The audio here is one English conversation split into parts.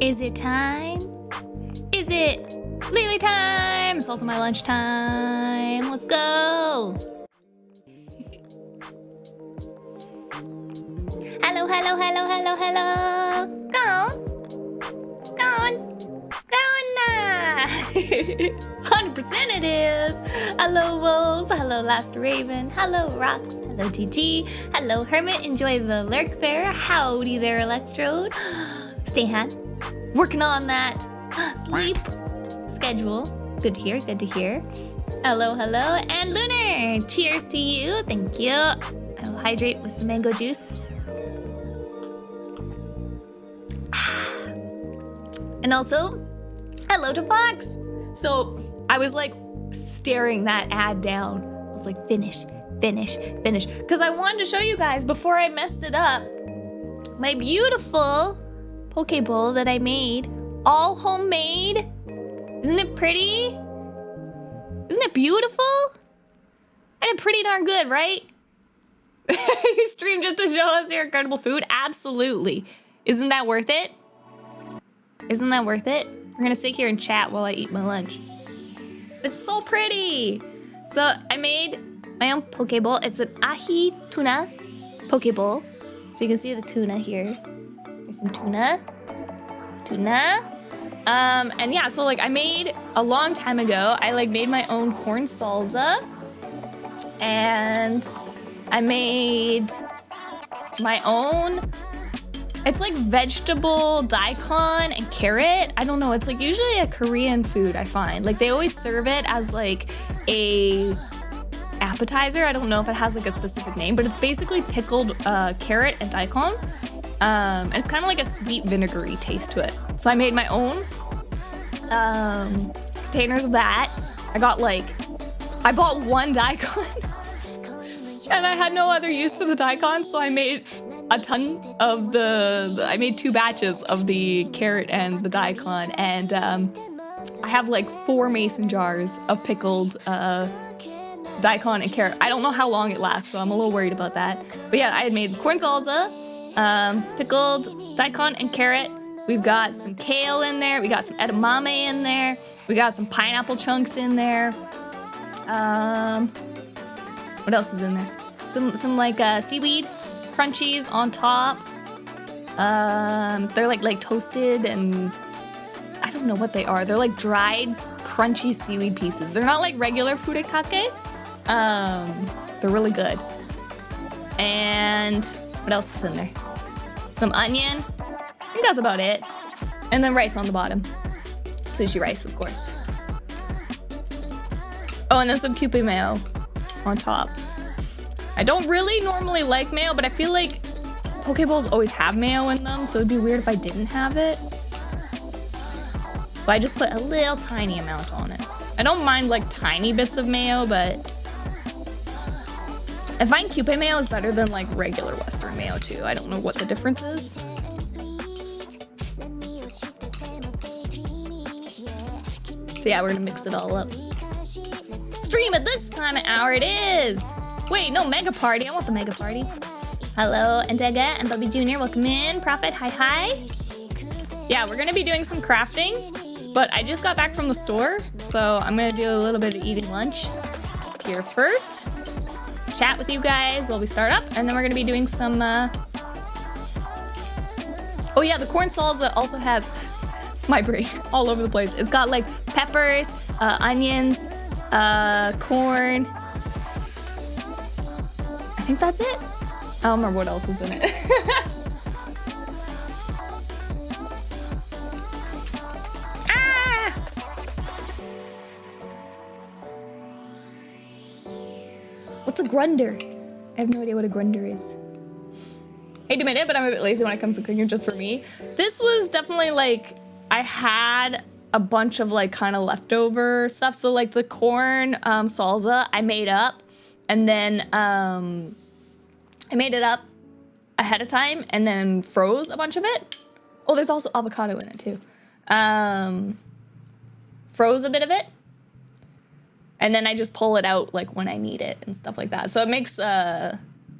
Is it time? Is it Lily time? It's also my lunch time. Let's go. Hello, hello, hello, hello, hello. Go on. Go on. Go on. 100% it is. Hello, Wolves. Hello, Last Raven. Hello, Rocks. Hello, GG. Hello, Hermit. Enjoy the lurk there. Howdy there, Electrode. Stay hand. Working on that sleep schedule. Good to hear, good to hear. Hello, hello, and Lunar. Cheers to you. Thank you. I will hydrate with some mango juice. And also, hello to Fox. So I was like staring that ad down. I was like, finish, finish, finish. Because I wanted to show you guys before I messed it up, my beautiful poke bowl that I made, all homemade. Isn't it pretty? Isn't it beautiful? I did pretty darn good, right? You streamed just to show us your incredible food? Absolutely. Isn't that worth it? Isn't that worth it? We're gonna sit here and chat while I eat my lunch. It's so pretty. So I made my own poke bowl. It's an ahi tuna poke bowl. So you can see the tuna here. There's some tuna. And yeah, so like I made a long time ago, I like made my own corn salsa. And I made my own, it's like vegetable daikon and carrot. I don't know, it's like usually a Korean food, I find. Like they always serve it as like a appetizer. I don't know if it has like a specific name, but it's basically pickled carrot and daikon. And it's kind of like a sweet vinegary taste to it. So I made my own containers of that. I bought one daikon and I had no other use for the daikon, so I made a ton of I made 2 batches of the carrot and the daikon, and I have like 4 mason jars of pickled daikon and carrot. I don't know how long it lasts, so I'm a little worried about that. But yeah, I had made corn salsa, pickled daikon and carrot. We've got some kale in there. We got some edamame in there. We got some pineapple chunks in there. What else is in there? Some like seaweed crunchies on top. They're like toasted, and I don't know what they are. They're like dried, crunchy seaweed pieces. They're not like regular furikake. They're really good. And what else is in there? Some onion. I think that's about it. And then rice on the bottom. Sushi rice, of course. Oh, and then some kewpie mayo on top. I don't really normally like mayo, but I feel like poke bowls always have mayo in them, so it'd be weird if I didn't have it. So I just put a little tiny amount on it. I don't mind like tiny bits of mayo, but I find kewpie mayo is better than like regular Western mayo too. I don't know what the difference is. So yeah, we're gonna mix it all up. Stream at this time of hour it is. Wait, no, mega party. I want the mega party. Hello, Andega and Bubby Jr. Welcome in. Prophet, hi. Yeah, we're gonna be doing some crafting, but I just got back from the store, so I'm gonna do a little bit of eating lunch here first. Chat with you guys while we start up, and then we're gonna be doing some, oh yeah, the corn salsa also has my brain all over the place. It's got like peppers, onions, corn. I think that's it. I don't remember what else was in it. Ah! What's a grunder? I have no idea what a grunder is. Hate to admit it, but I'm a bit lazy when it comes to cooking just for me. This was definitely like, I had a bunch of like kind of leftover stuff. So like the corn salsa I made up, and then I made it up ahead of time and then froze a bunch of it. Oh, there's also avocado in it too. Froze a bit of it. And then I just pull it out like when I need it and stuff like that. So it makes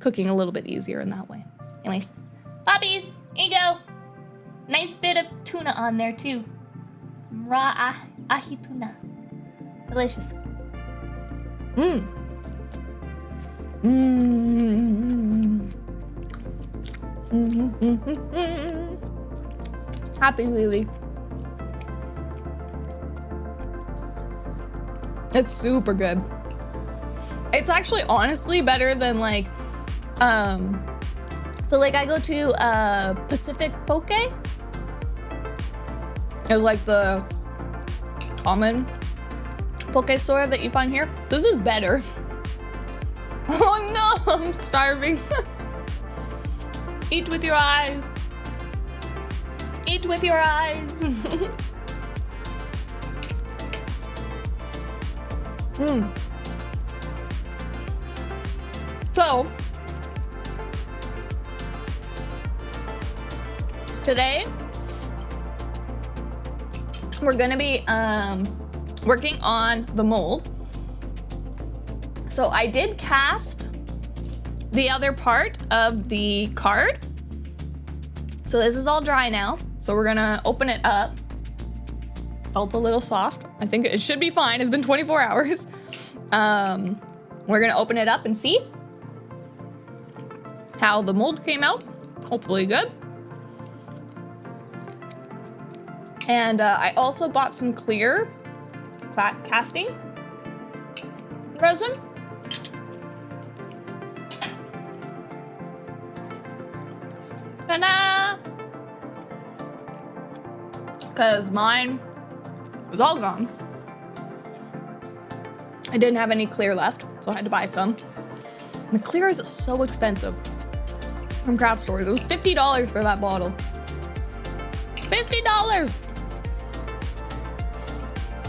cooking a little bit easier in that way. Anyways, puppies, here you go. Nice bit of tuna on there too. Raw ahi tuna. Delicious. Mmm. Mmm. Happy Lily. It's super good. It's actually honestly better than like, so like I go to Pacific Poke. It's like the common poke store that you find here. This is better. Oh no, I'm starving. Eat with your eyes. Eat with your eyes. So, today, we're gonna be working on the mold. So I did cast the other part of the card. So this is all dry now. So we're gonna open it up. Felt a little soft. I think it should be fine. It's been 24 hours. We're gonna open it up and see how the mold came out. Hopefully good. And I also bought some clear casting resin. Ta-da! Because mine was all gone. I didn't have any clear left, so I had to buy some. And the clear is so expensive from craft stores. It was $50 for that bottle. $50!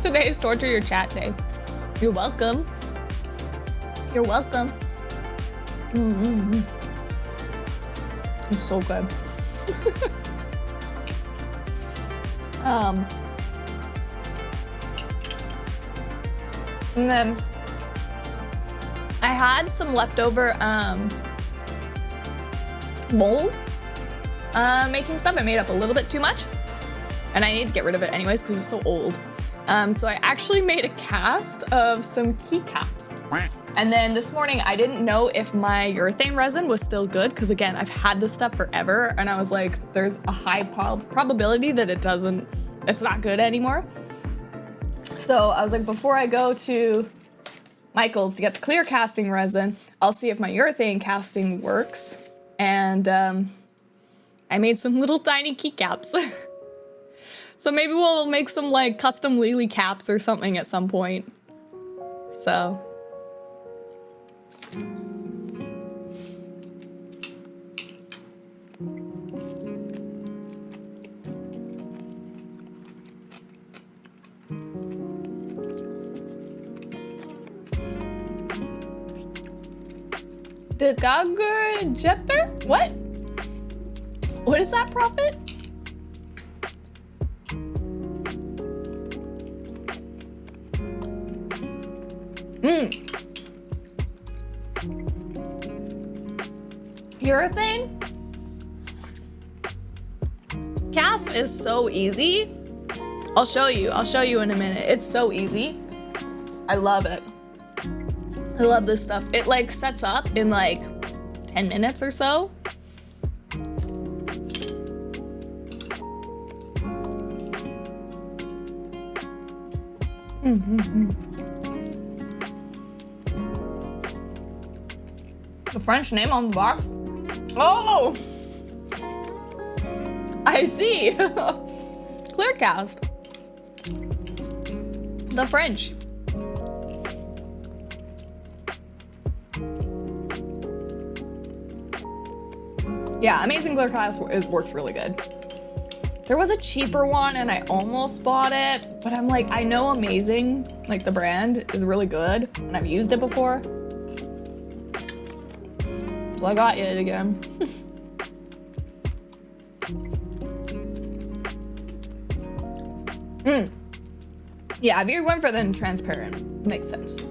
Today's torture your chat day. You're welcome. You're welcome. It's so good. And then I had some leftover mold making stuff. I made up a little bit too much, and I need to get rid of it anyways because it's so old. So I actually made a cast of some keycaps. And then this morning I didn't know if my urethane resin was still good because again, I've had this stuff forever and I was like, there's a high probability that it's not good anymore. So I was like, before I go to Michael's to get the clear casting resin, I'll see if my urethane casting works. And I made some little tiny keycaps. So maybe we'll make some like custom lily caps or something at some point. So. The Gagger Jetter? What? What is that, Prophet? Urethane? Cast is so easy. I'll show you in a minute. It's so easy. I love it. I love this stuff. It like sets up in like 10 minutes or so. The French name on the box. Oh! I see. Clearcast. The French. Yeah, Amazing Clearcast works really good. There was a cheaper one and I almost bought it, but I'm like, I know Amazing, like the brand, is really good and I've used it before. So I got it again. Yeah, if you're going for the transparent, makes sense.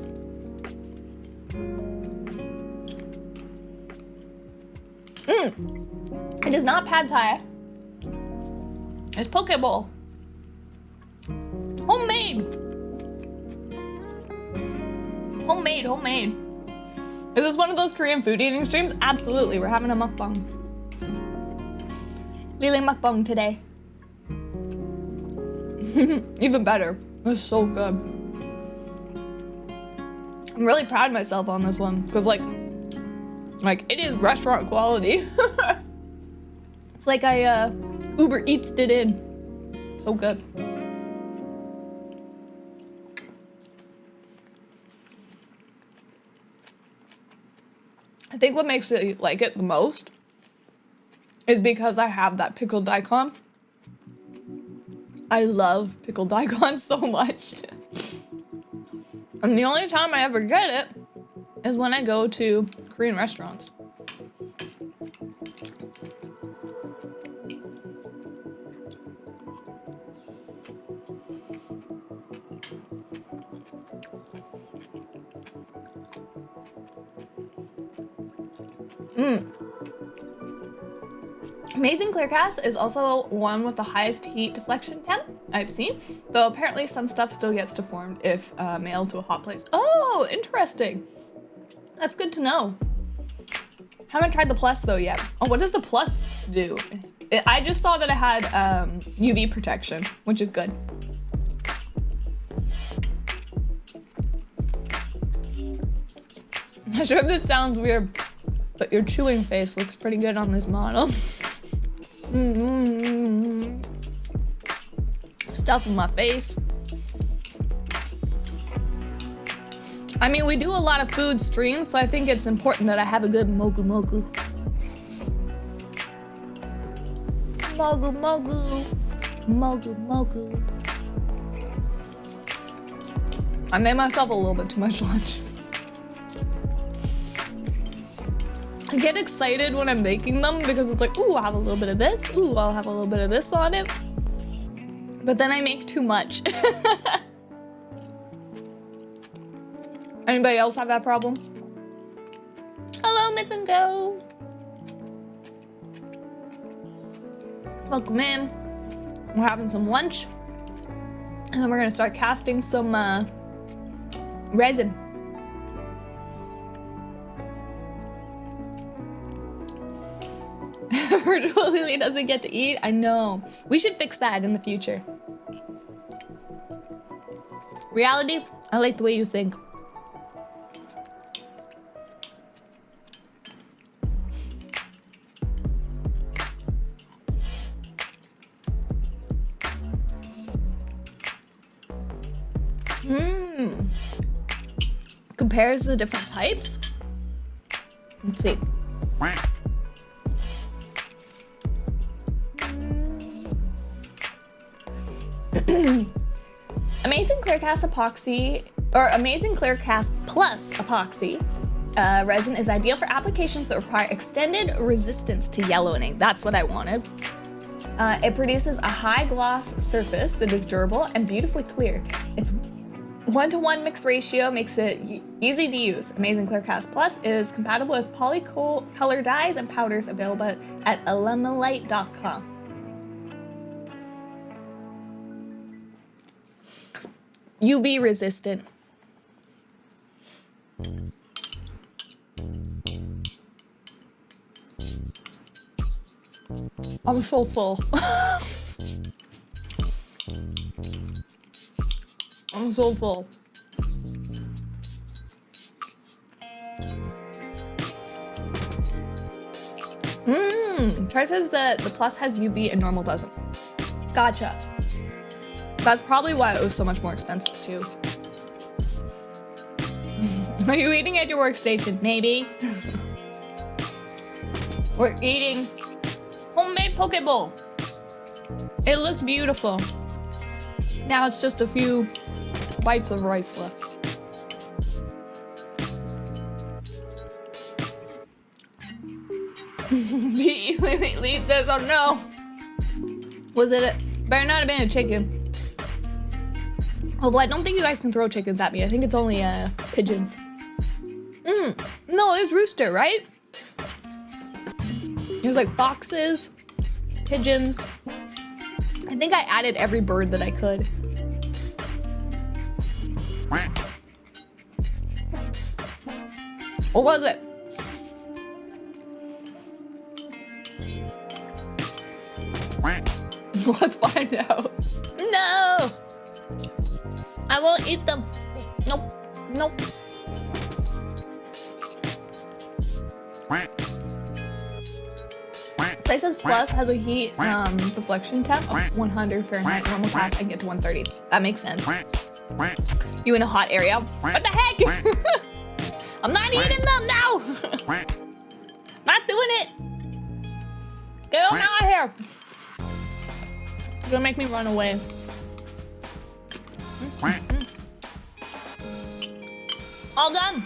It is not pad thai. It's poke bowl. Homemade. Homemade. Is this one of those Korean food eating streams? Absolutely, we're having a mukbang. Lily mukbang today. Even better. It's so good. I'm really proud of myself on this one because like it is restaurant quality. It's like I Uber Eats it in. So good. I think what makes me like it the most is because I have that pickled daikon. I love pickled daikon so much. And the only time I ever get it is when I go to Korean restaurants. Amazing Clearcast is also one with the highest heat deflection temp I've seen, though apparently some stuff still gets deformed if mailed to a hot place. Oh, Oh, interesting. That's good to know. Haven't tried the Plus though yet. Oh, what does the Plus do? I just saw that it had UV protection, which is good. I'm sure this sounds weird, but your chewing face looks pretty good on this model. Stuff in my face. I mean, we do a lot of food streams, so I think it's important that I have a good mogu mogu. Mogu mogu. Mogu mogu. I made myself a little bit too much lunch. I get excited when I'm making them because it's like, ooh, I'll have a little bit of this. Ooh, I'll have a little bit of this on it. But then I make too much. Anybody else have that problem? Hello, Myth and Go. Welcome in. We're having some lunch. And then we're gonna start casting some resin. Virtual Lily doesn't get to eat. I know. We should fix that in the future. Reality, I like the way you think. Compares the different types. Let's see. Amazing Clearcast epoxy, or Amazing Clearcast plus epoxy resin is ideal for applications that require extended resistance to yellowing. That's what I wanted. It produces a high gloss surface that is durable and beautifully clear. Its 1-to-1 mix ratio makes it easy to use. Amazing Clearcast Plus is compatible with polycolor dyes and powders available at elimelite.com. UV resistant. I'm so full. I'm so full. Try says that the Plus has UV and normal doesn't. Gotcha. That's probably why it was so much more expensive too. Are you eating at your workstation? Maybe. We're eating homemade poke bowl. It looks beautiful. Now it's just a few bites of rice left. Eat this, oh no. Was it better not have been a chicken. Although I don't think you guys can throw chickens at me. I think it's only pigeons. No, it's rooster, right? There's like foxes, pigeons. I think I added every bird that I could. What was it? Let's find out. No! I won't eat them. Nope. Nope. Slices Plus has a heat deflection temp of 100 Fahrenheit. Normal cast, I can get to 130. That makes sense. You in a hot area? What the heck? I'm not eating them now. Not doing it. Get on out of here. It's gonna make me run away. All done.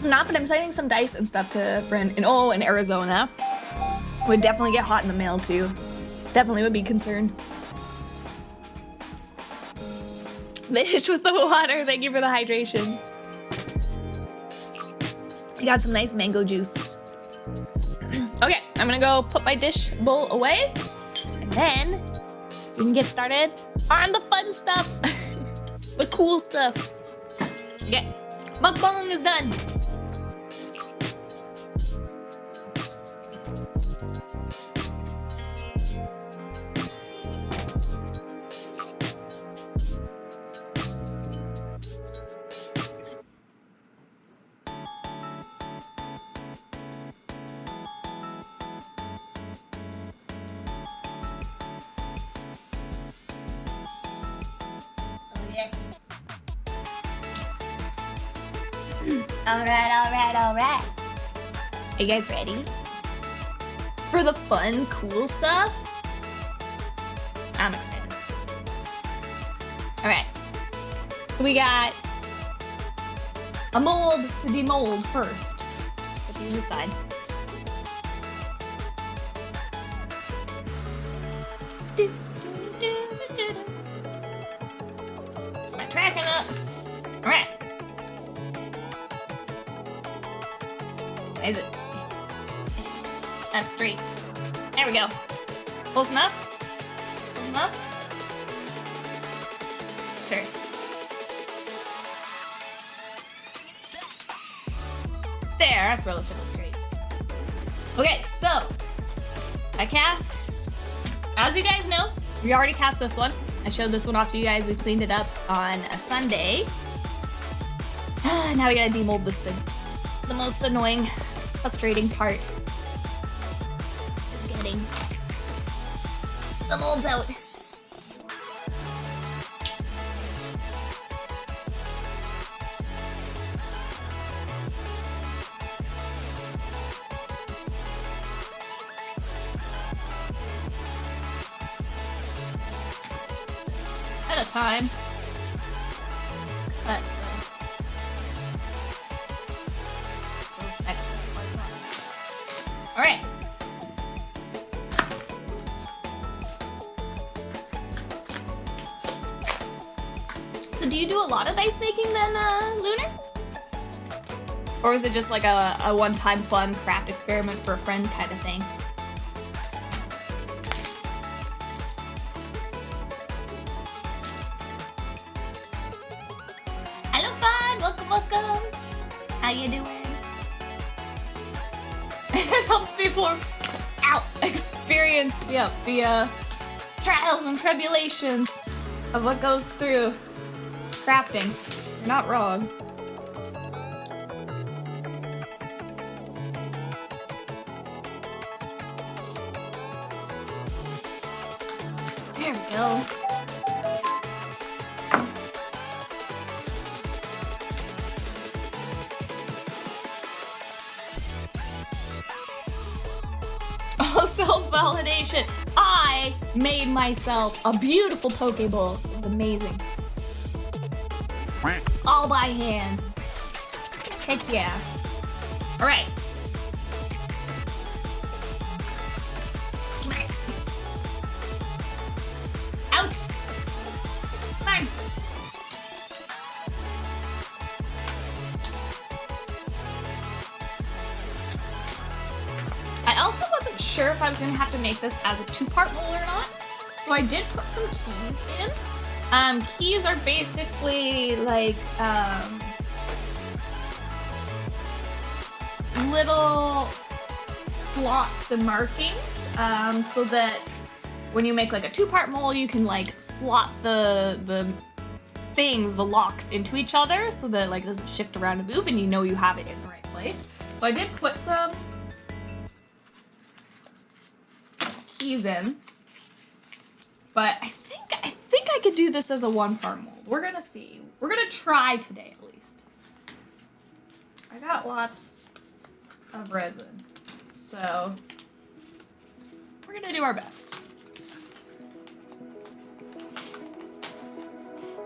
Not, but I'm sending some dice and stuff to a friend in Arizona. Would definitely get hot in the mail too. Definitely would be concerned. Finish with the water. Thank you for the hydration. I got some nice mango juice. Okay, I'm gonna go put my dish bowl away, and then we can get started on the fun stuff, the cool stuff. Okay, mukbang is done. All right. Are you guys ready for the fun, cool stuff? I'm excited. All right. So we got a mold to demold first. Put these aside. Am I tracking up? All right. Is it? That's straight. There we go. Close enough? Close enough? Sure. There, that's relatively straight. Okay, so I cast. As you guys know, we already cast this one. I showed this one off to you guys. We cleaned it up on a Sunday. Now we gotta demold this thing. The most annoying, frustrating part is getting the molds out. At a time. But those excess parts on. All right. So do you do a lot of dice making then, Lunar? Or is it just like a one-time fun craft experiment for a friend kind of thing? Welcome. How you doing? It helps people experience the trials and tribulations of what goes through crafting. You're not wrong. There we go. Self-validation. I made myself a beautiful Pokeball. It was amazing. All by hand. Heck yeah. All right. Come on. Out. Come on. I also wasn't sure if I was gonna have to make this as a two-part mold or not, so I did put some keys in. Keys are basically like little slots and markings, so that when you make like a two-part mold, you can like slot the locks into each other, so that like it doesn't shift around and move, and you know you have it in the right place. So I did put some keys in, but I think I could do this as a one-part mold. We're gonna see. We're gonna try today at least. I got lots of resin, so we're gonna do our best.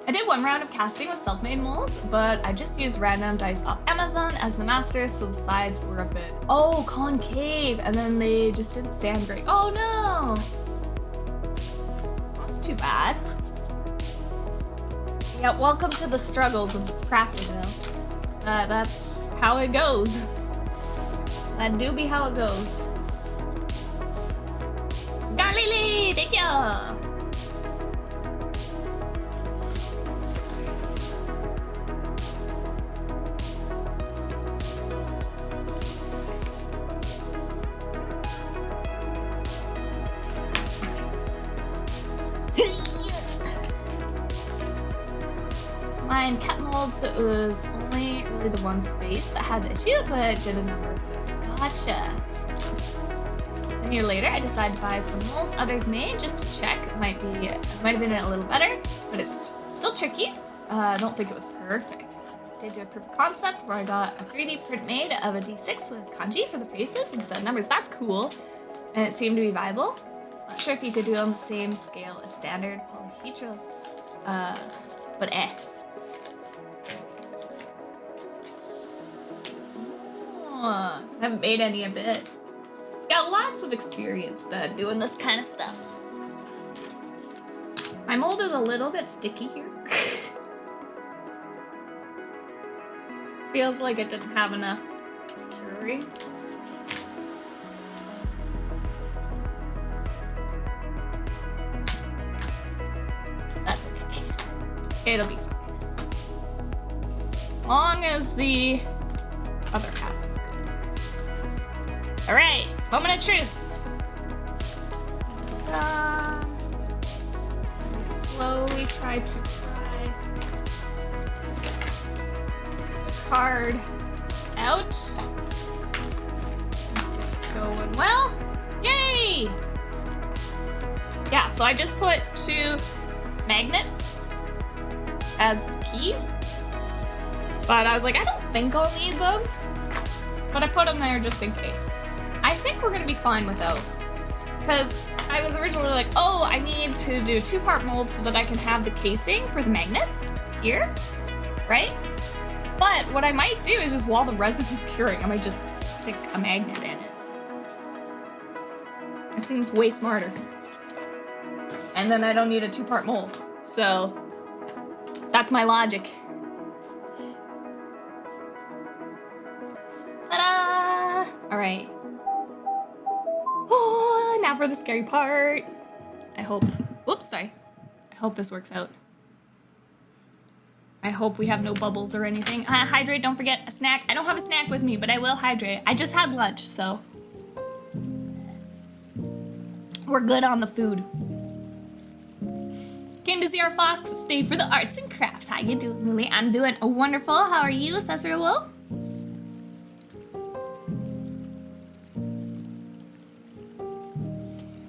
I did one round of casting with self-made molds, but I just used random dice off Amazon as the master, so the sides were a bit, concave, and then they just didn't sand great. Oh no! That's too bad. Yeah, welcome to the struggles of crafting though. That's how it goes. That do be how it goes. Galili, thank ya. Mine cat mold, so it was only really the one space that had the issue, but did a number of sets. Gotcha. A year later, I decided to buy some molds others made just to check. It might have been a little better, but it's still tricky. I don't think it was perfect. I did do a proof of concept where I got a 3D print made of a D6 with kanji for the faces instead of numbers. That's cool, and it seemed to be viable. Not sure if you could do them the same scale as standard polyhedrals, but haven't made any of it. Got lots of experience then doing this kind of stuff. My mold is a little bit sticky here. Feels like it didn't have enough curing. That's okay. It'll be fine. As long as the other half is good. Alright, moment of truth. We slowly try to pry the card out. It's going well. Yay! Yeah, so I just put 2 magnets as keys. But I was like, I don't think I'll need them. But I put them there just in case. I think we're gonna be fine without. Because I was originally like, oh, I need to do 2-part mold so that I can have the casing for the magnets here, right? But what I might do is just while the resin is curing, I might just stick a magnet in it. It seems way smarter. And then I don't need a 2-part mold. So that's my logic. Ta-da! All right. Oh, now for the scary part. I hope this works out. I hope we have no bubbles or anything. Hydrate, don't forget a snack. I don't have a snack with me, but I will hydrate. I just had lunch, so we're good on the food. Came to see our fox, stay for the arts and crafts. How you doing, Lily? I'm doing wonderful. How are you, Cesaro?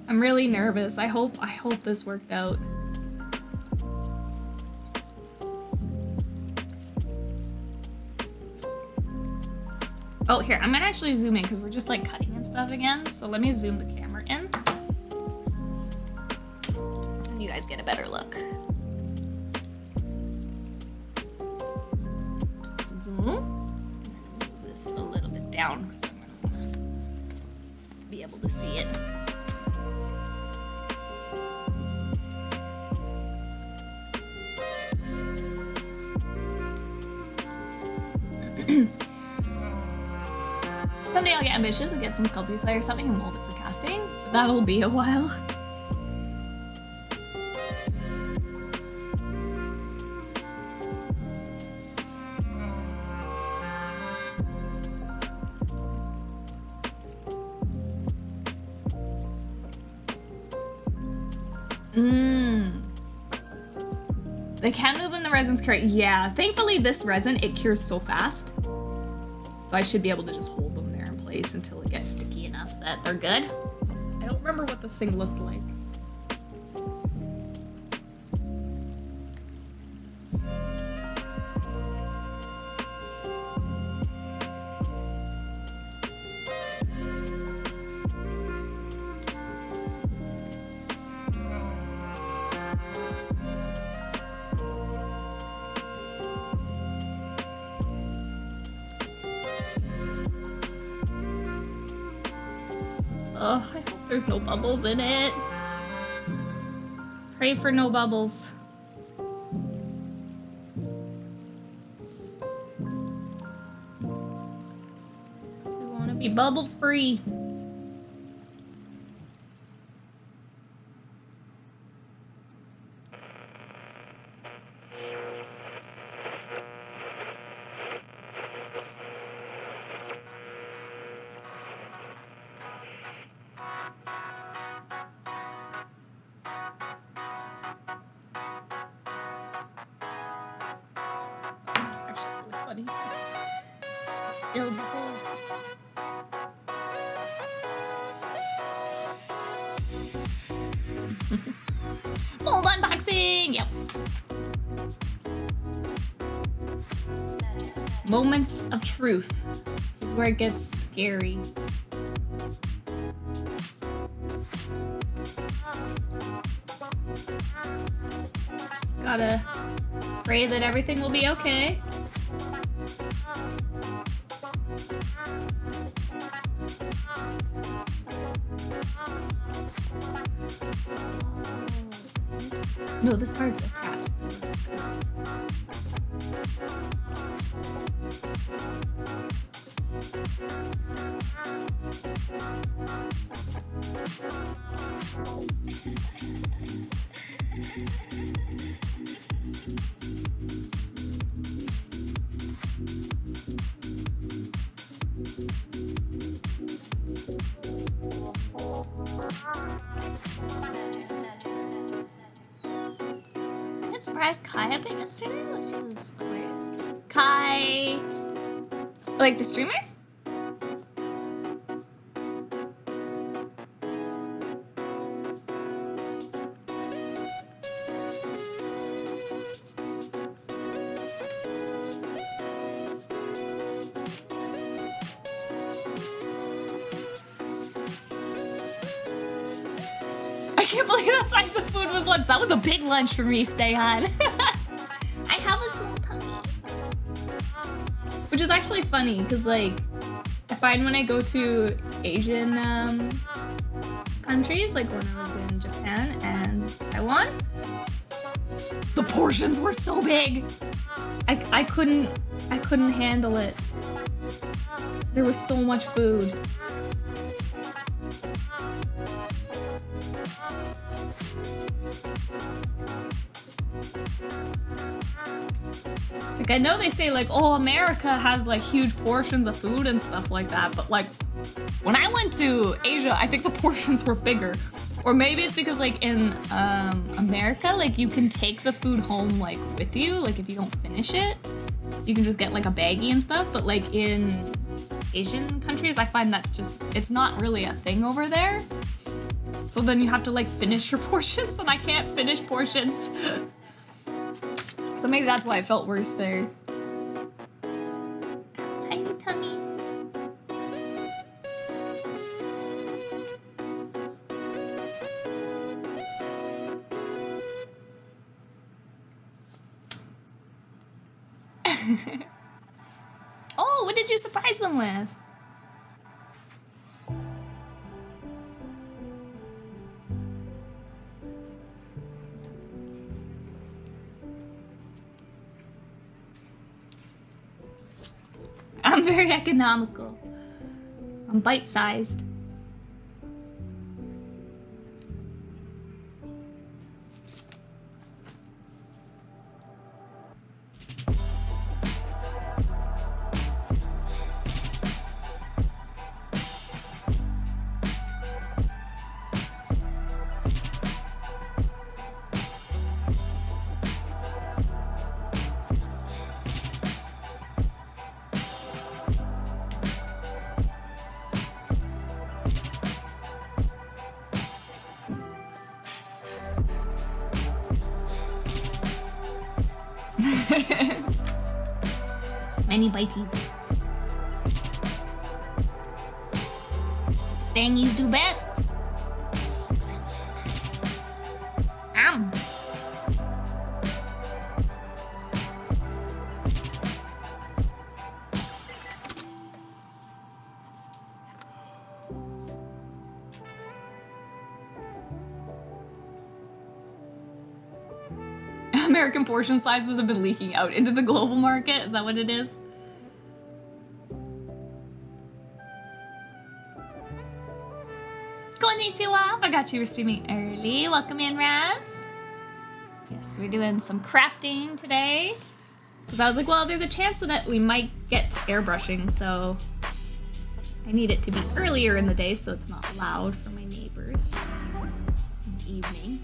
I'm really nervous. I hope this worked out. Oh, here, I'm gonna actually zoom in because we're just like cutting and stuff again. So let me zoom the camera in. And you guys get a better look. Zoom. Move this a little bit down because I'm gonna be able to see it. Someday I'll get ambitious and get some sculpting clay or something and mold it for casting, but that'll be a while. They can move when the resin's cured. Yeah, thankfully this resin, it cures so fast. So I should be able to just hold them there in place until it gets sticky enough that they're good. I don't remember what this thing looked like. Ugh, I hope there's no bubbles in it. Pray for no bubbles. We want to be bubble free. Mold unboxing! Yep. Moments of truth. This is where it gets scary. Just gotta pray that everything will be okay. No, this part's attached. I surprised Kai a bit yesterday, which is hilarious. Kai, like the streamer? I can't believe that size of food was lunch. That was a big lunch for me, stay on. I have a small tummy. Which is actually funny, because like, I find when I go to Asian countries, like when I was in Japan and Taiwan, the portions were so big. I couldn't handle it. There was so much food. Like, I know they say like, oh, America has like huge portions of food and stuff like that, but like when I went to Asia, I think the portions were bigger. Or maybe it's because like in America, like you can take the food home like with you, like if you don't finish it, you can just get like a baggie and stuff. But like in Asian countries, I find that's just, it's not really a thing over there. So then you have to like finish your portions, and I can't finish portions. So maybe that's why I felt worse there. Tiny tummy. Oh, what did you surprise them with? I'm very economical. I'm bite-sized. Many bites. Fangies do best. American portion sizes have been leaking out into the global market. Is that what it is? Konnichiwa! Forgot you were streaming early. Welcome in, Raz. Yes, we're doing some crafting today. Because I was like, well, there's a chance that we might get to airbrushing, so I need it to be earlier in the day so it's not loud for my neighbors in the evening.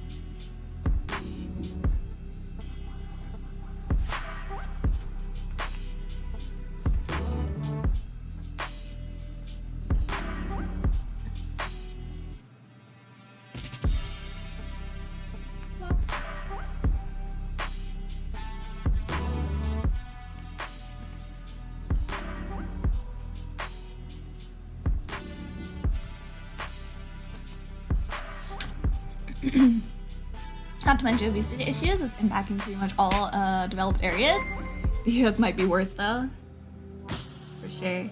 Not to mention obesity issues is impacting pretty much all developed areas. The US might be worse though, for sure. I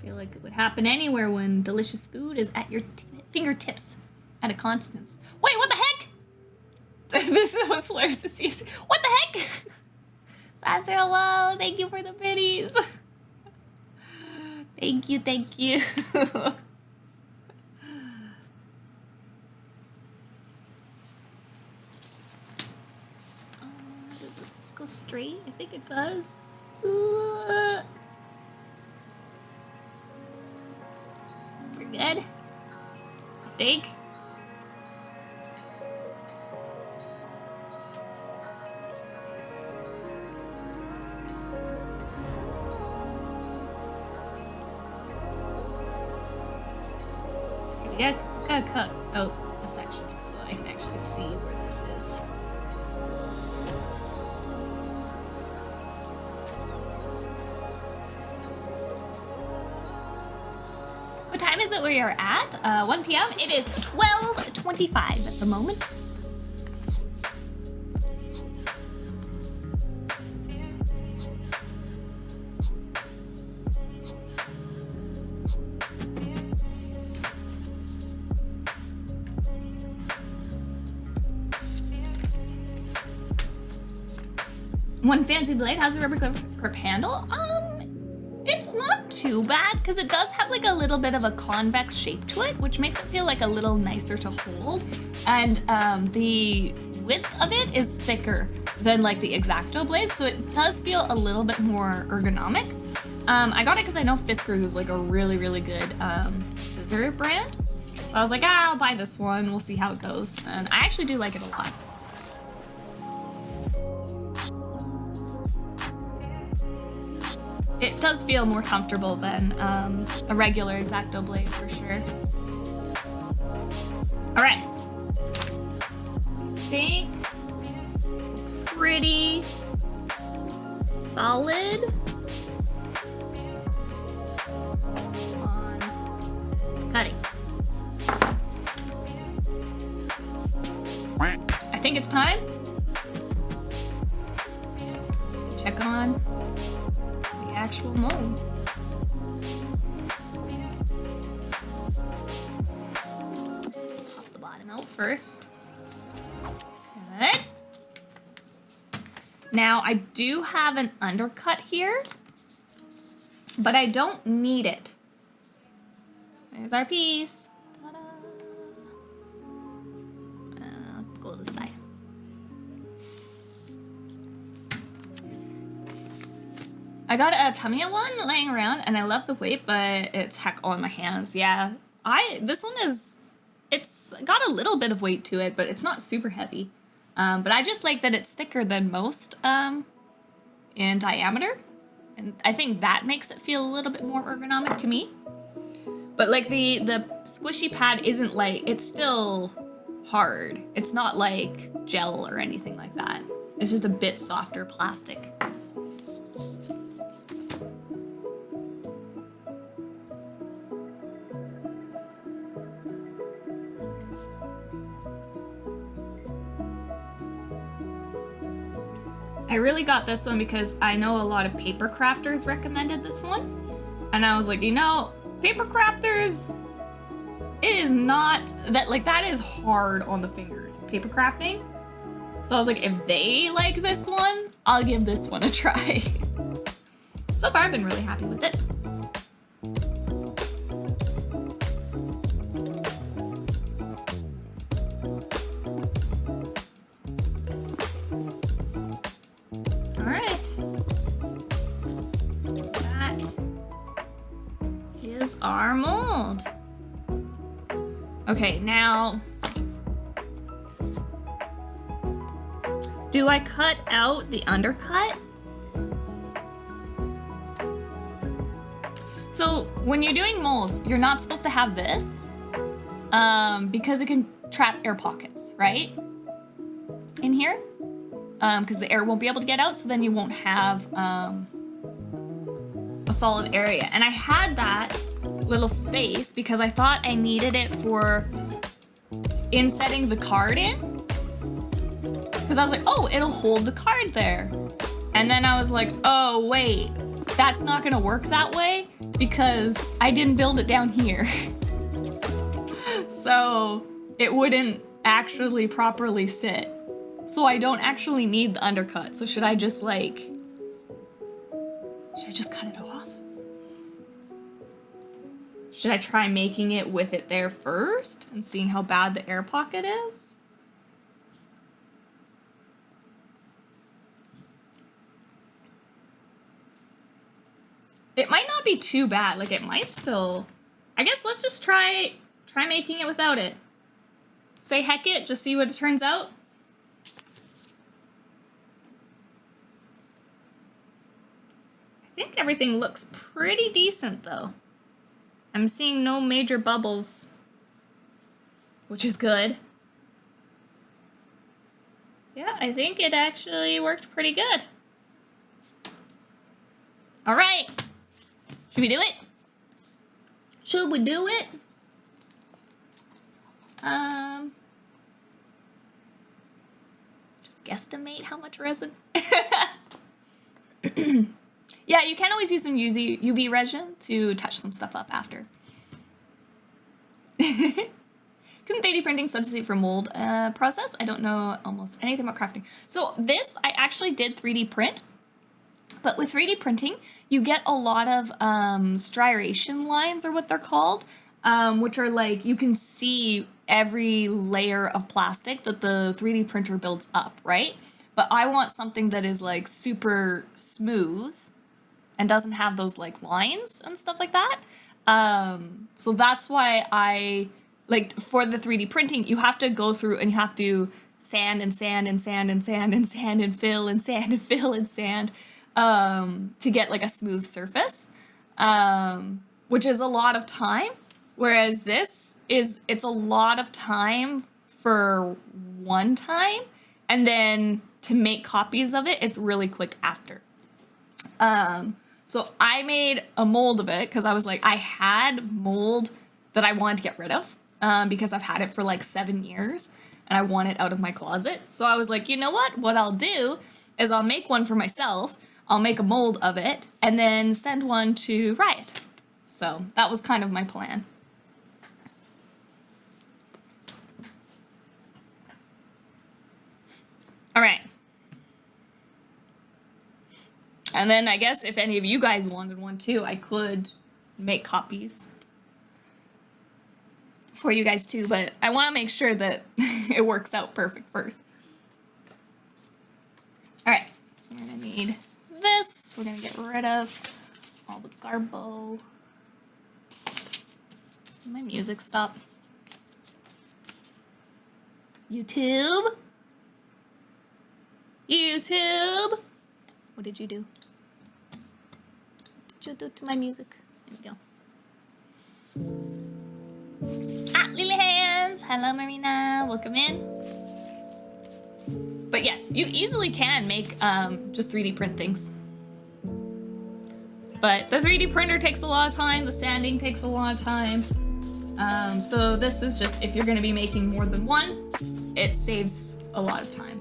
feel like it would happen anywhere when delicious food is at your fingertips at a constant. Wait, what the heck? This was hilarious to see. What the heck? Sasser, hello, thank you for the biddies. Thank you, thank you. Does this just go straight? I think it does. We're good, I think. Yeah, gotta cut out a section so I can actually see where this is. What time is it where you're at? 1 p.m. It is 12:25 at the moment. One fancy blade has the rubber grip handle. It's not too bad because it does have like a little bit of a convex shape to it, which makes it feel like a little nicer to hold. And the width of it is thicker than like the X-Acto blade, so it does feel a little bit more ergonomic. I got it because I know Fiskars is like a really, really good scissor brand. So I was like, I'll buy this one. We'll see how it goes. And I actually do like it a lot. It does feel more comfortable than a regular X-Acto blade for sure. All right. I think pretty solid on cutting. I think it's time to check on actual mold. Pop the bottom out first. Good. Now I do have an undercut here, but I don't need it. There's our piece. Ta-da. Go to the side. I got a Tamiya one laying around and I love the weight, but it's heck all in my hands. Yeah, this one it's got a little bit of weight to it, but it's not super heavy. But I just like that it's thicker than most in diameter. And I think that makes it feel a little bit more ergonomic to me. But like the squishy pad isn't like, it's still hard. It's not like gel or anything like that. It's just a bit softer plastic. I really got this one because I know a lot of paper crafters recommended this one. And I was like, you know, paper crafters, it is not, that is hard on the fingers, paper crafting. So I was like, if they like this one, I'll give this one a try. So far, I've been really happy with it. All right. That is our mold. Okay, now, do I cut out the undercut? So when you're doing molds, you're not supposed to have this because it can trap air pockets, right? In here, because the air won't be able to get out, so then you won't have a solid area. And I had that little space because I thought I needed it for insetting the card in. Because I was like, oh, it'll hold the card there. And then I was like, oh, wait, that's not gonna work that way because I didn't build it down here. So it wouldn't actually properly sit. So I don't actually need the undercut. So should I just cut it off? Should I try making it with it there first and seeing how bad the air pocket is? It might not be too bad. Like, it might still... I guess let's just try making it without it. Say heck it, just see what it turns out. I think everything looks pretty decent, though. I'm seeing no major bubbles, which is good. Yeah, I think it actually worked pretty good. All right. Should we do it? Should we do it? Just guesstimate how much resin. Yeah, you can always use some UV resin to touch some stuff up after. Couldn't 3D printing substitute for mold process? I don't know almost anything about crafting. So this, I actually did 3D print. But with 3D printing, you get a lot of striation lines, or what they're called, which are like, you can see every layer of plastic that the 3D printer builds up, right? But I want something that is like super smooth and doesn't have those like lines and stuff like that. So that's why I, like, for the 3D printing, you have to go through and you have to sand and sand and sand and sand and sand and fill and sand and fill and sand. To get like a smooth surface, which is a lot of time. Whereas it's a lot of time for one time, and then to make copies of it, it's really quick after. So I made a mold of it because I was like, I had mold that I wanted to get rid of because I've had it for like 7 years and I want it out of my closet. So I was like, you know what I'll do is I'll make one for myself. I'll make a mold of it and then send one to Riot. So that was kind of my plan. All right. And then I guess if any of you guys wanted one too, I could make copies for you guys too, but I want to make sure that it works out perfect first. All right, so we're gonna need this. We're gonna get rid of all the garbo. Did my music stop? YouTube? YouTube? What did you do? What did you do to my music? There we go. Ah, Lily Hands! Hello, Marina. Welcome in. But yes, you easily can make just 3D print things. But the 3D printer takes a lot of time, the sanding takes a lot of time. So this is just, if you're gonna be making more than one, it saves a lot of time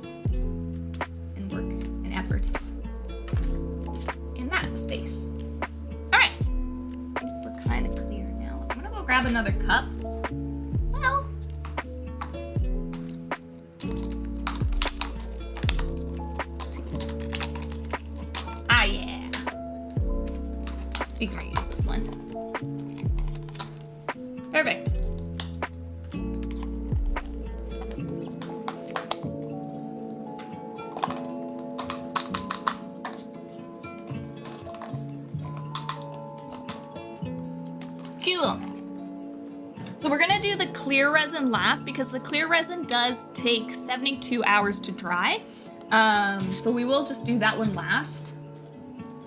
and work and effort in that space. All right, I think we're kind of clear now. I'm gonna go grab another cup. Well, ah yeah. We can reuse this one. Perfect. Cool. So we're gonna do the clear resin last because the clear resin does take 72 hours to dry. So we will just do that one last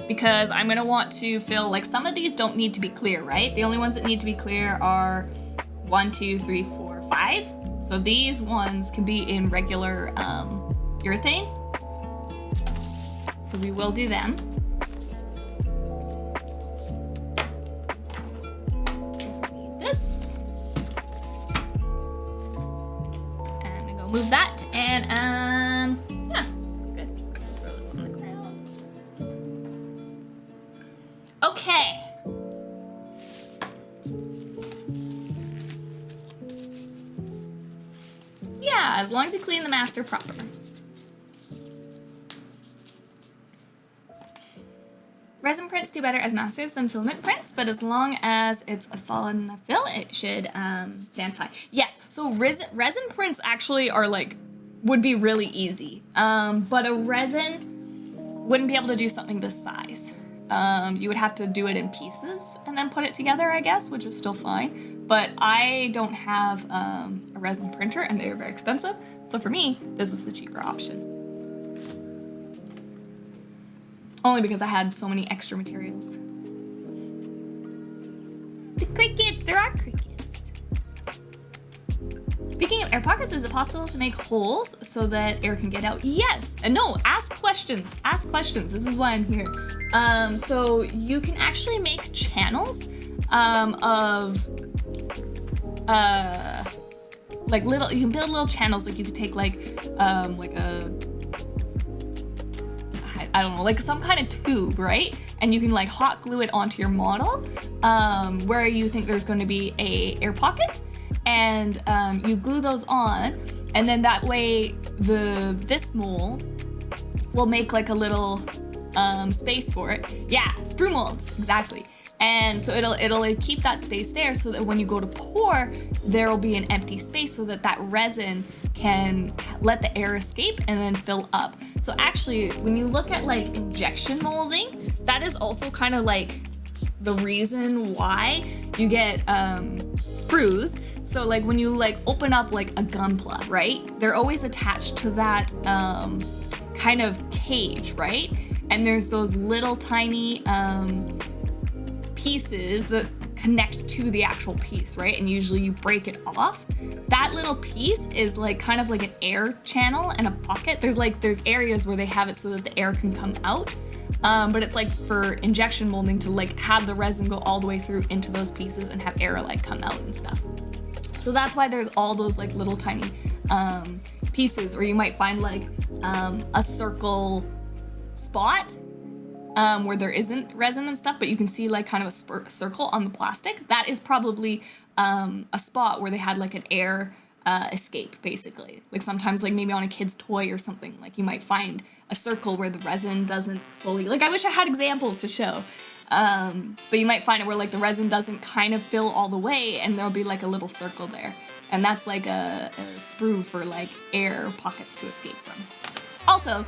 because I'm gonna want to fill, like, some of these don't need to be clear, right? The only ones that need to be clear are 1, 2, 3, 4, 5. So these ones can be in regular urethane. So we will do them. This. I'm gonna go move that and yeah, good. Just gonna throw this on the ground. Okay. Yeah, as long as you clean the master proper. Resin prints do better as masters than filament prints, but as long as it's a solid enough fill, it should sand fine. Yes, so resin prints actually are like, would be really easy, but a resin wouldn't be able to do something this size. You would have to do it in pieces and then put it together, I guess, which is still fine. But I don't have a resin printer and they're very expensive. So for me, this was the cheaper option. Only because I had so many extra materials. The crickets, there are crickets. Speaking of air pockets, is it possible to make holes so that air can get out? Yes, and no, ask questions, this is why I'm here. So you can actually make channels of, like little, you can build little channels, like you could take like a, I don't know, like some kind of tube, right? And you can like hot glue it onto your model where you think there's going to be a air pocket, and you glue those on, and then that way this mold will make like a little space for it. Yeah, sprue molds, exactly. And so it'll keep that space there so that when you go to pour, there will be an empty space so that that resin can let the air escape and then fill up. So actually, when you look at like injection molding, that is also kind of like the reason why you get sprues. So like when you like open up like a gunpla, right? They're always attached to that kind of cage, right? And there's those little tiny pieces that connect to the actual piece, right? And usually you break it off. That little piece is like kind of like an air channel and a pocket. There's areas where they have it so that the air can come out. But it's like for injection molding to like have the resin go all the way through into those pieces and have air like come out and stuff. So that's why there's all those like little tiny pieces, or you might find like a circle spot where there isn't resin and stuff, but you can see like kind of a circle on the plastic. That is probably a spot where they had like an air escape, basically. Like sometimes like maybe on a kid's toy or something, like you might find a circle where the resin doesn't fully, like I wish I had examples to show, but you might find it where like the resin doesn't kind of fill all the way and there'll be like a little circle there. And that's like a sprue for like air pockets to escape from. Also,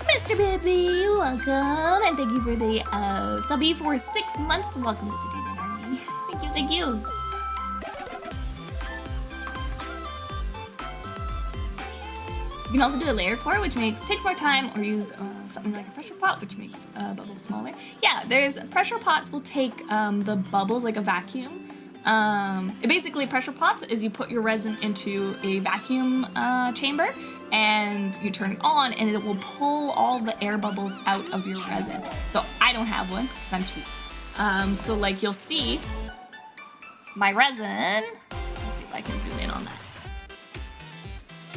Mr. Bibbly, welcome, and thank you for the subby for 6 months. Welcome to the Demon Army. Thank you. You can also do a layer pour, which takes more time, or use something like a pressure pot, which makes bubbles smaller. Yeah, there's pressure pots will take the bubbles like a vacuum. Basically, pressure pots is you put your resin into a vacuum chamber, and you turn it on, and it will pull all the air bubbles out of your resin. So I don't have one because I'm cheap. So like you'll see my resin. Let's see if I can zoom in on that.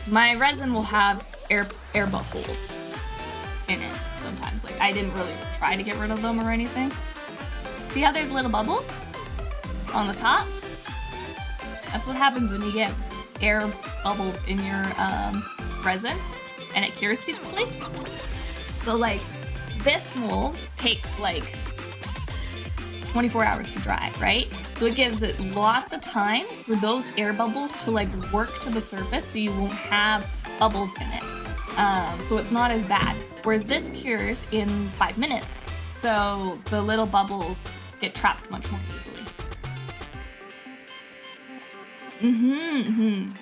My resin will have air bubbles in it sometimes. Like I didn't really try to get rid of them or anything. See how there's little bubbles on the top? That's what happens when you get air bubbles in your resin and it cures too quickly. So like this mold takes like 24 hours to dry, right? So it gives it lots of time for those air bubbles to like work to the surface so you won't have bubbles in it. So it's not as bad. Whereas this cures in 5 minutes. So the little bubbles get trapped much more easily.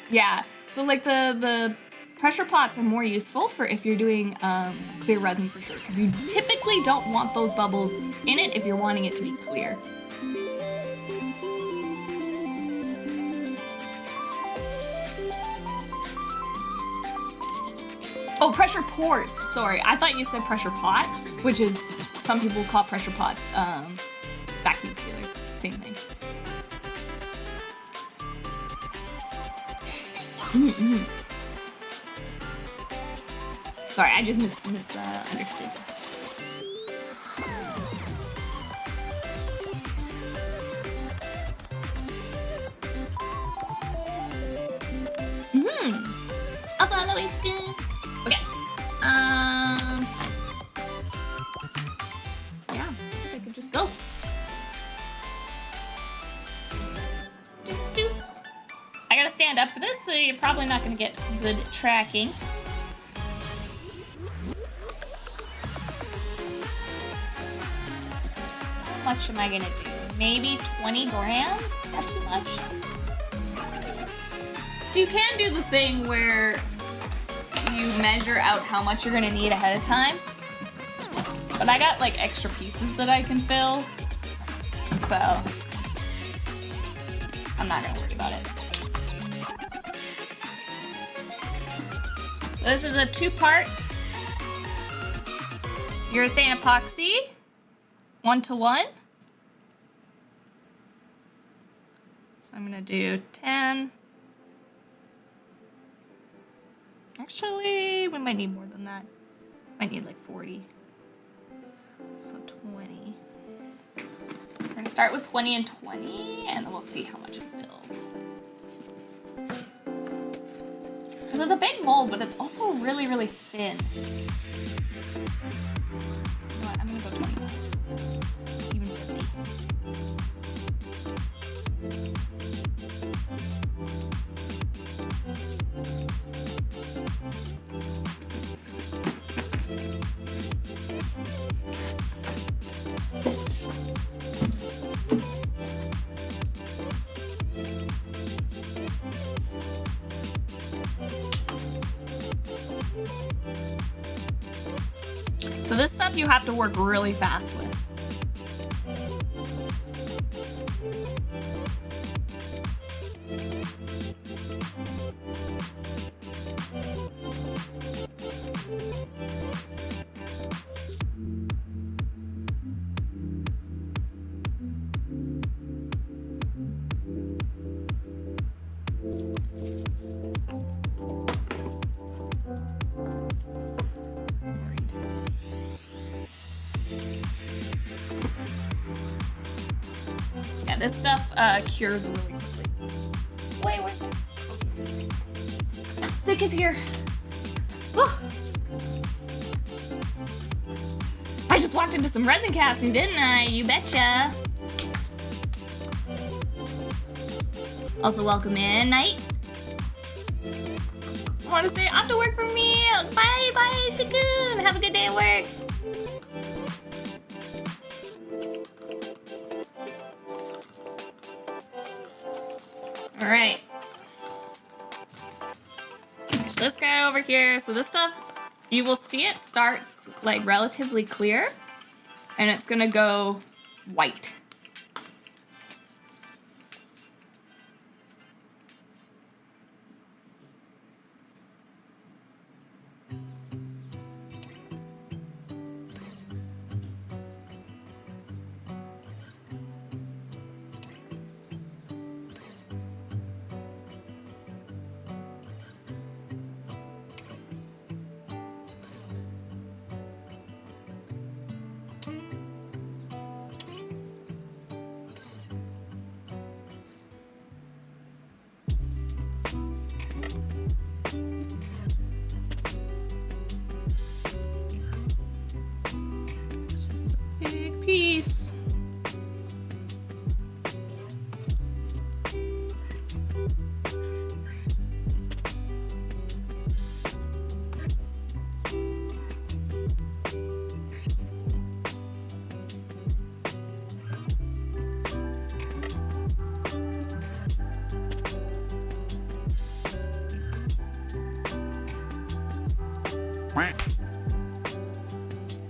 Yeah, so like the pressure pots are more useful for if you're doing clear resin for sure, because you typically don't want those bubbles in it if you're wanting it to be clear. Oh, pressure ports. Sorry, I thought you said pressure pot, which is some people call pressure pots vacuum sealers. Same thing. Sorry, I just misunderstood. Also, hello, Ishka. Okay. Yeah, I could just go. I gotta stand up for this, so you're probably not gonna get good tracking. How much am I gonna do? Maybe 20 grams? Is that too much? So you can do the thing where you measure out how much you're gonna need ahead of time. But I got like extra pieces that I can fill, so I'm not gonna worry about it. So this is a 2-part urethane epoxy, 1-to-1. So I'm gonna do 10. Actually, we might need more than that. Might need like 40. So 20. We're gonna start with 20 and 20, and then we'll see how much it fills. Because it's a big mold, but it's also really, really thin. You know what? I'm gonna go 25. Even 50. So this stuff you have to work really fast with. Yeah, this stuff cures really quickly. Wait, where's the stick is here. Oh. I just walked into some resin casting, didn't I? You betcha. Also, welcome in, Night. I want to say off to work for me. Bye, bye, Shakun. Have a good day at work. All right. Switch this guy over here. So this stuff, you will see it starts like relatively clear, and it's gonna go white.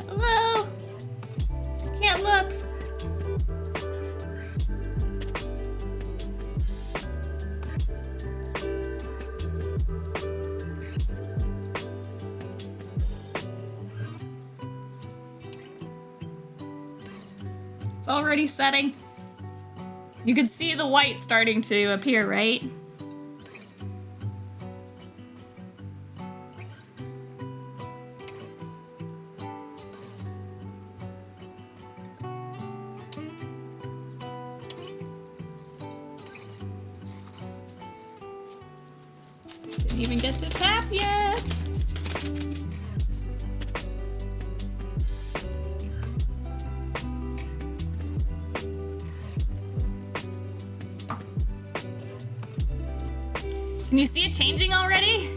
Hello? I can't look. It's already setting. You can see the white starting to appear, right? Didn't even get to tap yet. Can you see it changing already?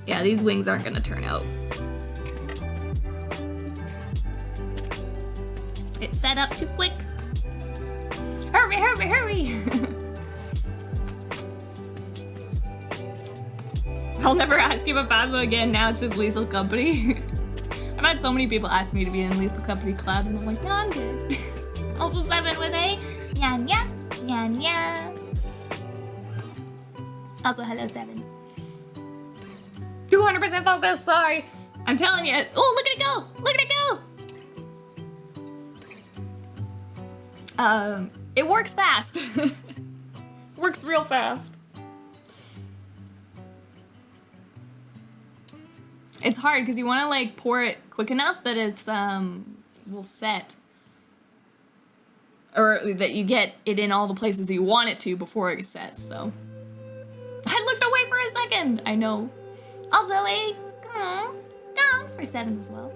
Yeah, these wings aren't gonna turn out. It's set up too quick. Hurry, hurry, hurry! I'll never ask you about Phasma again, now it's just Lethal Company. I've had so many people ask me to be in Lethal Company collabs, and I'm like, no, I'm good. Also 7 with a Nya Nya. Also, hello 7. 200% focus, sorry. I'm telling you. Oh, look at it go! Look at it go! It works fast. Works real fast. It's hard because you want to like pour it quick enough that it's will set, or that you get it in all the places that you want it to before it sets. So I looked away for a second. I know. Also a down for 7 as well.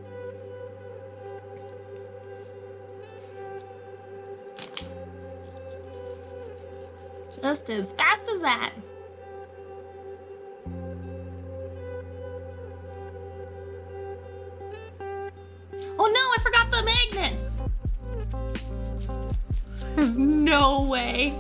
Just as fast as that. Oh no, I forgot the magnets! There's no way.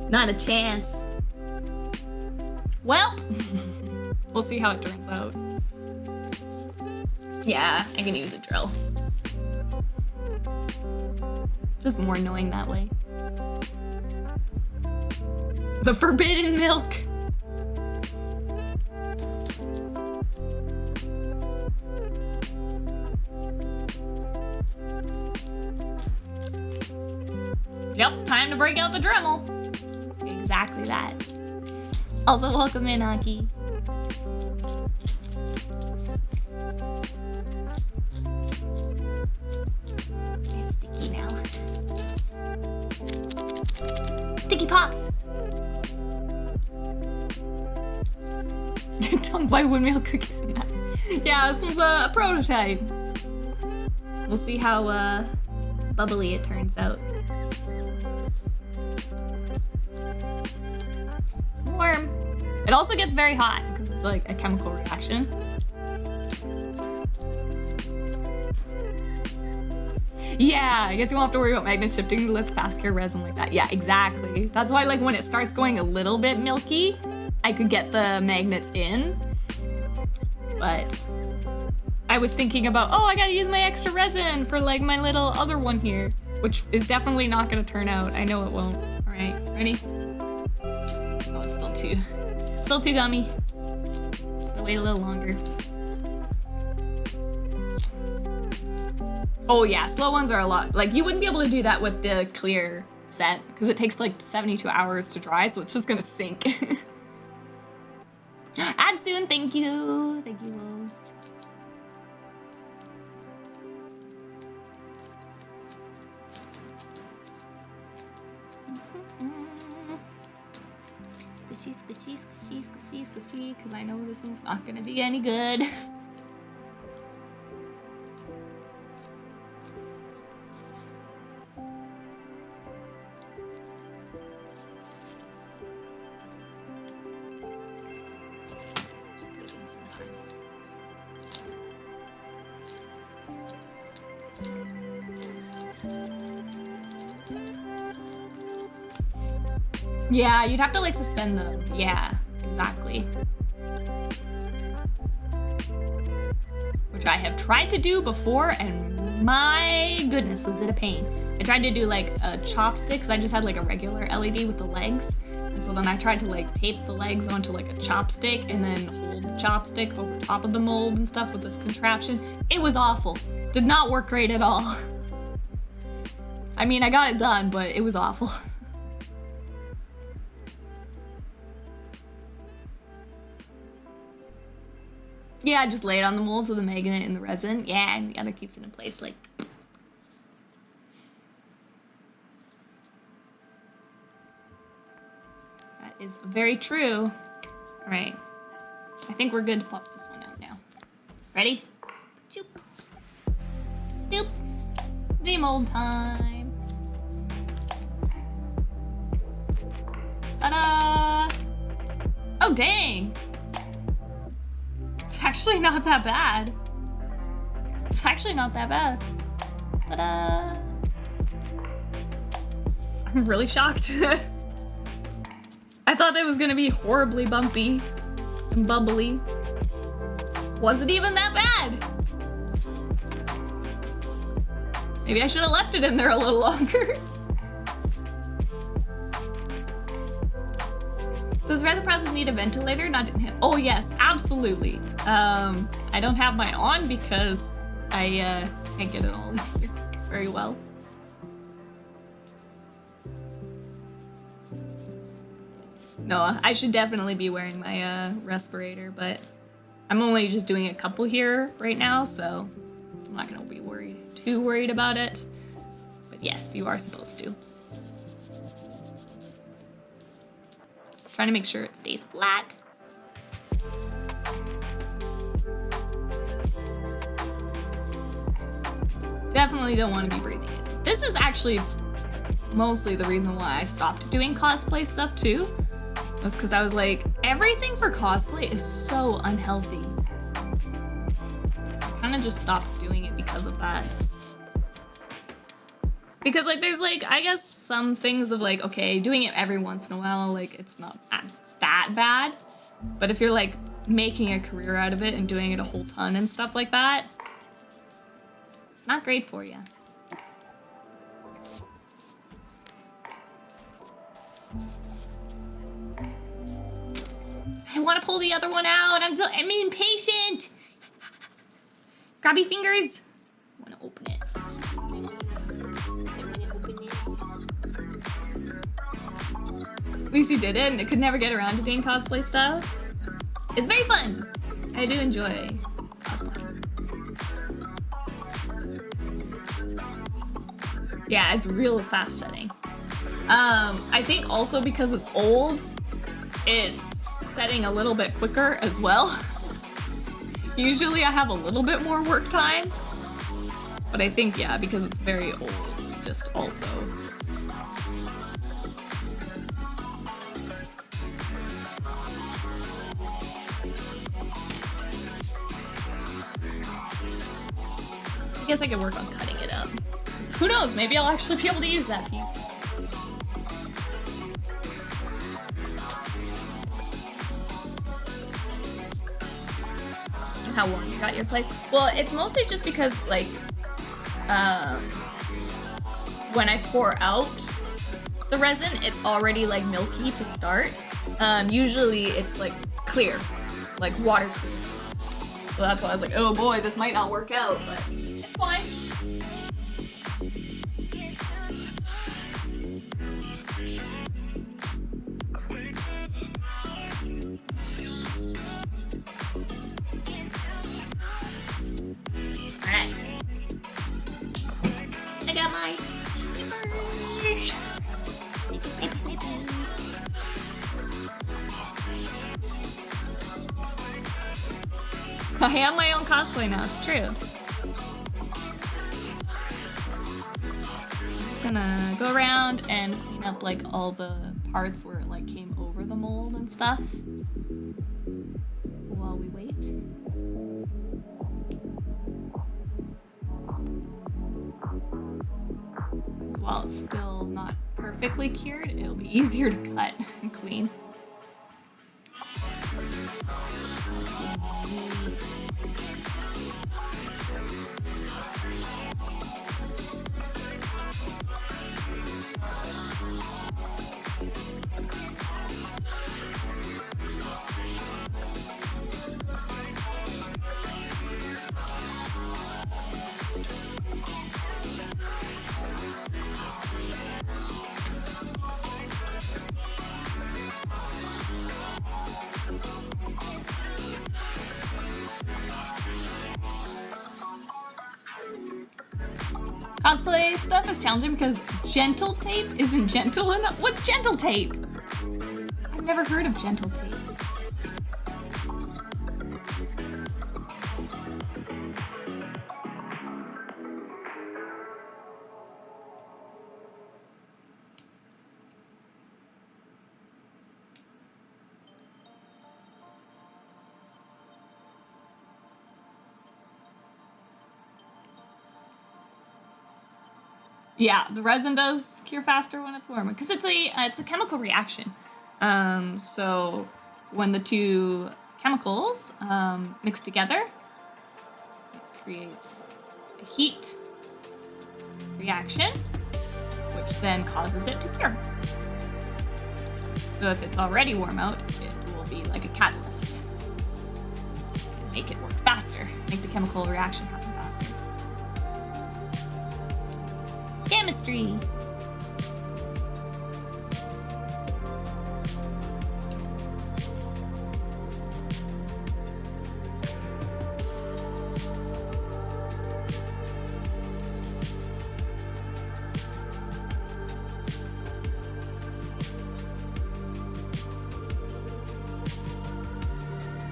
Not a chance. Well, we'll see how it turns out. Yeah, I can use a drill. Just more annoying that way. The forbidden milk. Yep, time to break out the Dremel. Exactly that. Also, welcome in, Aki. It's sticky now. Sticky pops. Tongue by windmill cookies and that. Yeah, this one's a prototype. We'll see how bubbly it turns out. It's warm. It also gets very hot because it's like a chemical reaction. Yeah, I guess you won't have to worry about magnet shifting with fast cure resin like that. Yeah, exactly. That's why like when it starts going a little bit milky, I could get the magnets in. But I was thinking about, oh, I gotta use my extra resin for like my little other one here, which is definitely not gonna turn out. I know it won't. All right, ready? Oh, it's still too gummy. Gotta wait a little longer. Oh yeah, slow ones are a lot. Like you wouldn't be able to do that with the clear set because it takes like 72 hours to dry, so it's just gonna sink. Add soon, thank you. Thank you, Wolves. Squishy, squishy, squishy, squishy, squishy, because I know this one's not gonna be any good. Yeah, you'd have to like suspend them. Yeah, exactly. Which I have tried to do before, and my goodness, was it a pain. I tried to do like a chopstick, because I just had like a regular LED with the legs. And so then I tried to like tape the legs onto like a chopstick and then hold the chopstick over top of the mold and stuff with this contraption. It was awful. Did not work great at all. I mean, I got it done, but it was awful. Yeah, just lay it on the molds with the magnet and the resin. Yeah, and the other keeps it in place like. That is very true. All right, I think we're good to pop this one out now. Ready? Doop. Doop. The mold time. Ta-da! Oh, dang. It's actually not that bad. It's actually not that bad. Ta-da! I'm really shocked. I thought that was gonna be horribly bumpy and bubbly. Wasn't even that bad. Maybe I should have left it in there a little longer. Does resin process need a ventilator? Not to him. Oh yes, absolutely. I don't have mine on because I can't get it all in here very well. No, I should definitely be wearing my respirator, but I'm only just doing a couple here right now, so I'm not gonna be too worried about it. But yes, you are supposed to. Trying to make sure it stays flat. Definitely don't want to be breathing it. This is actually mostly the reason why I stopped doing cosplay stuff too. Was because I was like, everything for cosplay is so unhealthy. So I kind of just stopped doing it because of that. Because like there's like, I guess some things of like, okay, doing it every once in a while, like it's not that bad. But if you're like making a career out of it and doing it a whole ton and stuff like that, not great for you. I want to pull the other one out. I'm impatient. Grab your fingers. I want to open it. At least you did it, and I could never get around to doing cosplay stuff. It's very fun. I do enjoy cosplaying. Yeah, it's real fast setting. I think also because it's old, it's setting a little bit quicker as well. Usually I have a little bit more work time, but I think, yeah, because it's very old, it's just also... I guess I could work on cutting it up. Who knows, maybe I'll actually be able to use that piece. How long you got your place? Well, it's mostly just because like when I pour out the resin, it's already like milky to start. Usually it's like clear, like water clear. So that's why I was like, oh boy, this might not work out, but it's fine. Alright. I got my snippers. Snip, snip. I am my own cosplay now, it's true. I'm just gonna go around and clean up like all the parts where it like came over the mold and stuff while we wait. while it's still not perfectly cured, it'll be easier to cut and clean. Cosplay stuff is challenging because gentle tape isn't gentle enough. What's gentle tape? I've never heard of gentle tape. Yeah, the resin does cure faster when it's warmer because it's a chemical reaction. So when the two chemicals mix together, it creates a heat reaction, which then causes it to cure. So if it's already warm out, it will be like a catalyst and make it work faster, make the chemical reaction happen faster. Chemistry.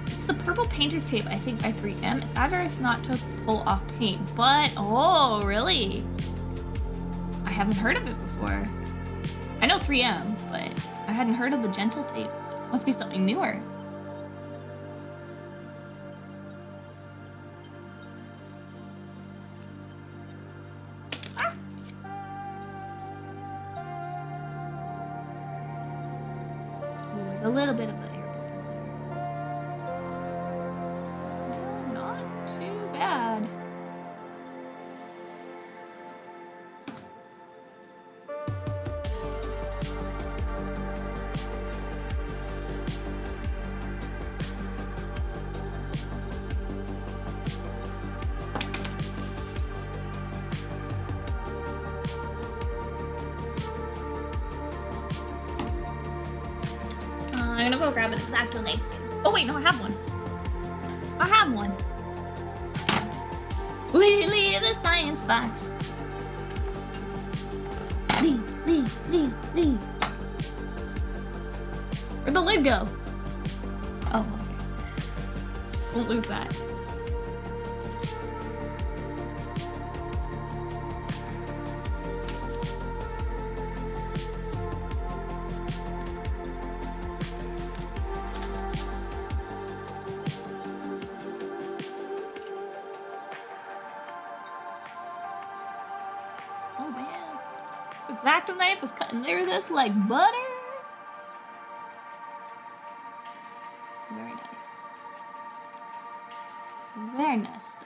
It's the purple painter's tape, I think, by 3M. It's advised not to pull off paint, but oh, really? I haven't heard of it before. I know 3M, but I hadn't heard of the gentle tape. Must be something newer. Ah. Ooh, there's a little bit of the air bubble there. Not too bad. I'm gonna go grab an X-Acto knife. Oh wait, no, I have one. I have one. Lily the science fox. Lee. Where'd the lid go? Oh, okay. Won't lose that. X-Acto knife is cutting through this like butter. Very nice. Very nice stuff.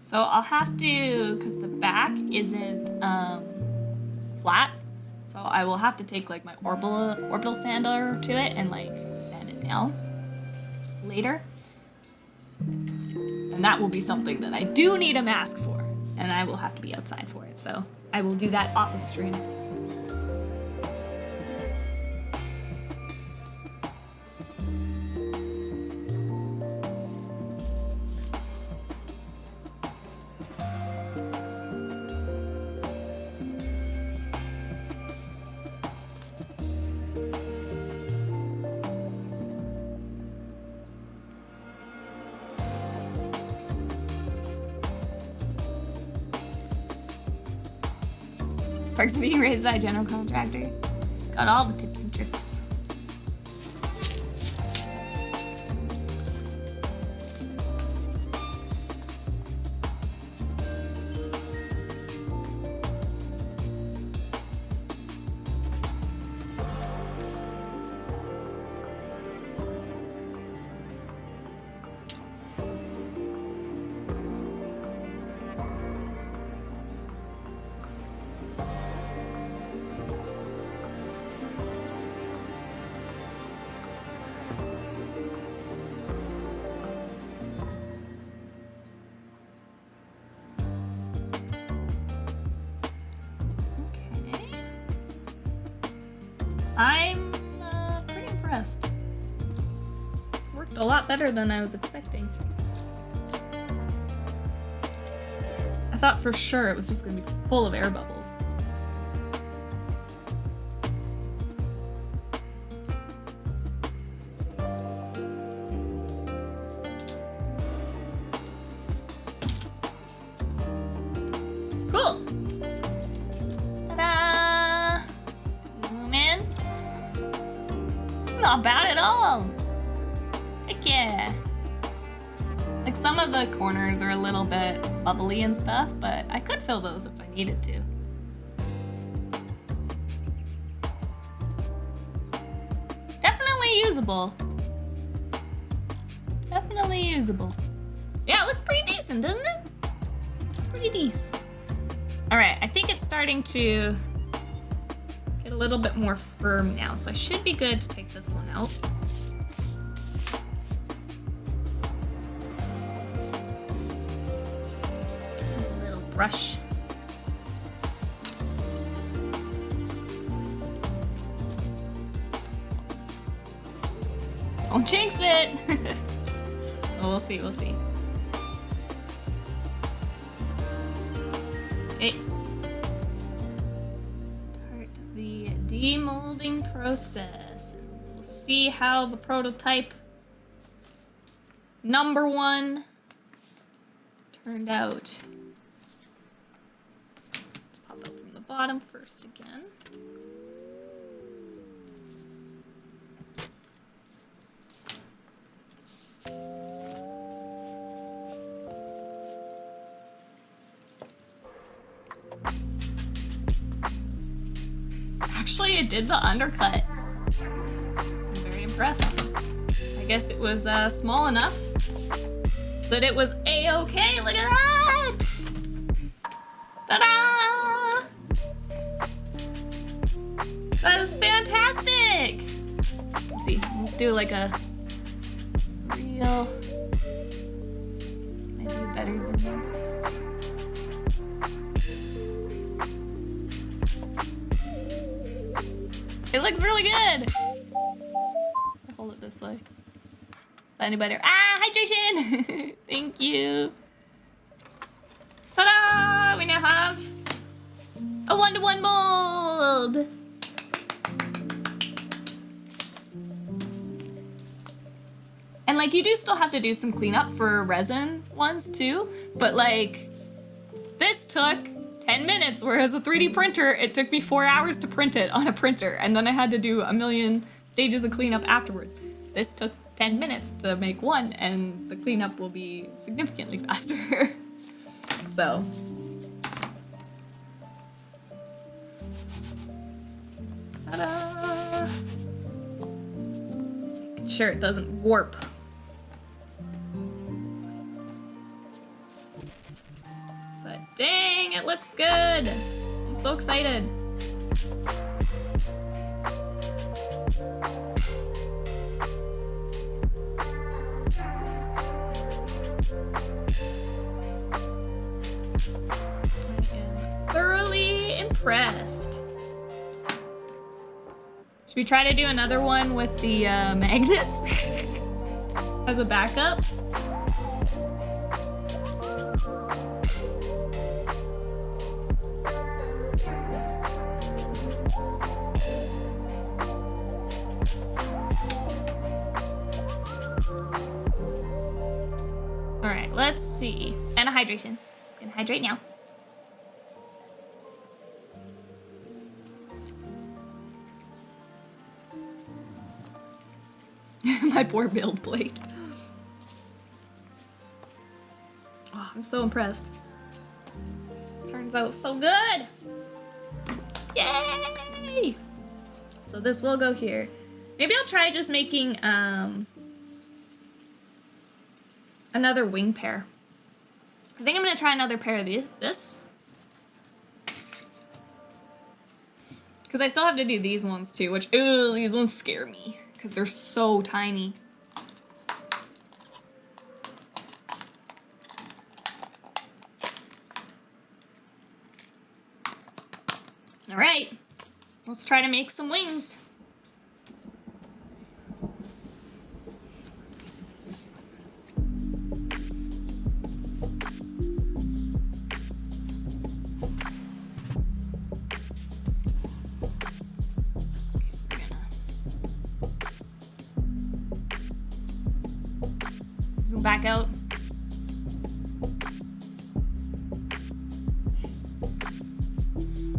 So I'll have to, because the back isn't flat, so I will have to take like my orbital sander to it and like sand it down later. And that will be something that I do need a mask for, and I will have to be outside for it. So I will do that off of stream. Sparks being raised by a general contractor. Got all the tips and tricks. I'm pretty impressed. It's worked a lot better than I was expecting. I thought for sure it was just gonna be full of air bubbles. Cool! Ta-da! Zoom in. It's not bad at all! Heck yeah! Like, some of the corners are a little bit bubbly and stuff, but I could fill those if I needed to. Definitely usable. Definitely usable. Yeah, it looks pretty decent, doesn't it? Pretty decent. Alright, I think it's starting to get a little bit more firm now, so I should be good to take this one out. A little brush. Don't jinx it! Oh, we'll see, we'll see. Okay. Start the demolding process. We'll see how the prototype number 1 turned out. Let's pop out from the bottom first again. Actually, it did the undercut. I'm very impressed. I guess it was small enough that it was a-okay. Look at that! Ta-da! That is fantastic! Let's see, let's do like a real... Can I do a better zoom in? It looks really good! I'll hold it this way. Is that any better? Ah, hydration! Thank you! Ta-da! We now have a 1-to-1 mold! And like, you do still have to do some cleanup for resin ones too, but like, this took 10 minutes, whereas the 3D printer, it took me 4 hours to print it on a printer, and then I had to do a million stages of cleanup afterwards. This took 10 minutes to make one, and the cleanup will be significantly faster. So. Ta-da! Making sure it doesn't warp. Dang, it looks good! I'm so excited. I am thoroughly impressed. Should we try to do another one with the magnets as a backup? Alright, let's see. And a hydration. Gonna hydrate now. My poor build plate. Oh, I'm so impressed. This turns out so good. Yay! So this will go here. Maybe I'll try just making another wing pair. I think I'm gonna try another pair of this. Because I still have to do these ones too, which, ooh, these ones scare me. Because they're so tiny. All right, let's try to make some wings. Zoom back out.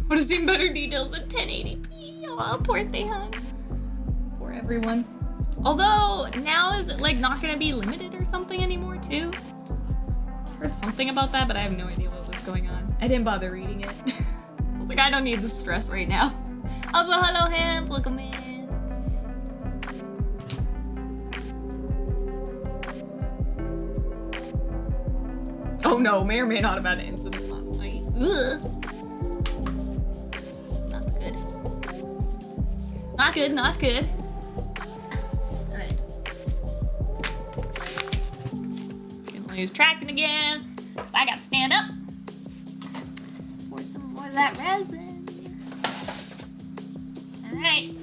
Would have seen better details at 1080p. Oh, poor thing, huh? Poor everyone. Although, now is it like not gonna be limited or something anymore too? Heard something about that, but I have no idea what was going on. I didn't bother reading it. I was like, I don't need the stress right now. Also, hello, Hemp. Welcome in. Oh no, may or may not have had an incident last night. Ugh. Not good. Not good, not good. Alright. Gonna lose tracking again. So I gotta stand up. Pour some more of that resin. Alright.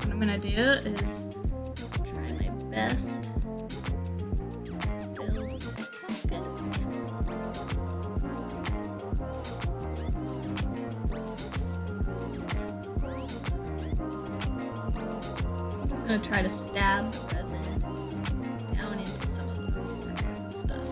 What I'm gonna do is try my best to build focus. I'm just gonna try to stab the resin down into some of those corners and stuff.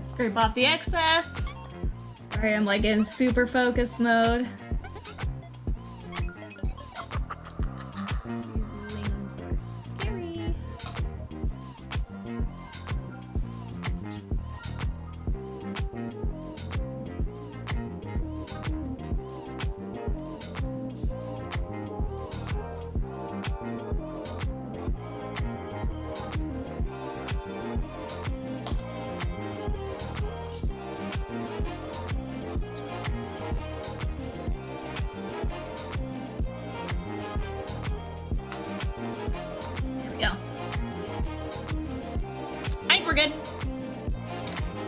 Scrape off the excess. Sorry, I'm like in super focus mode.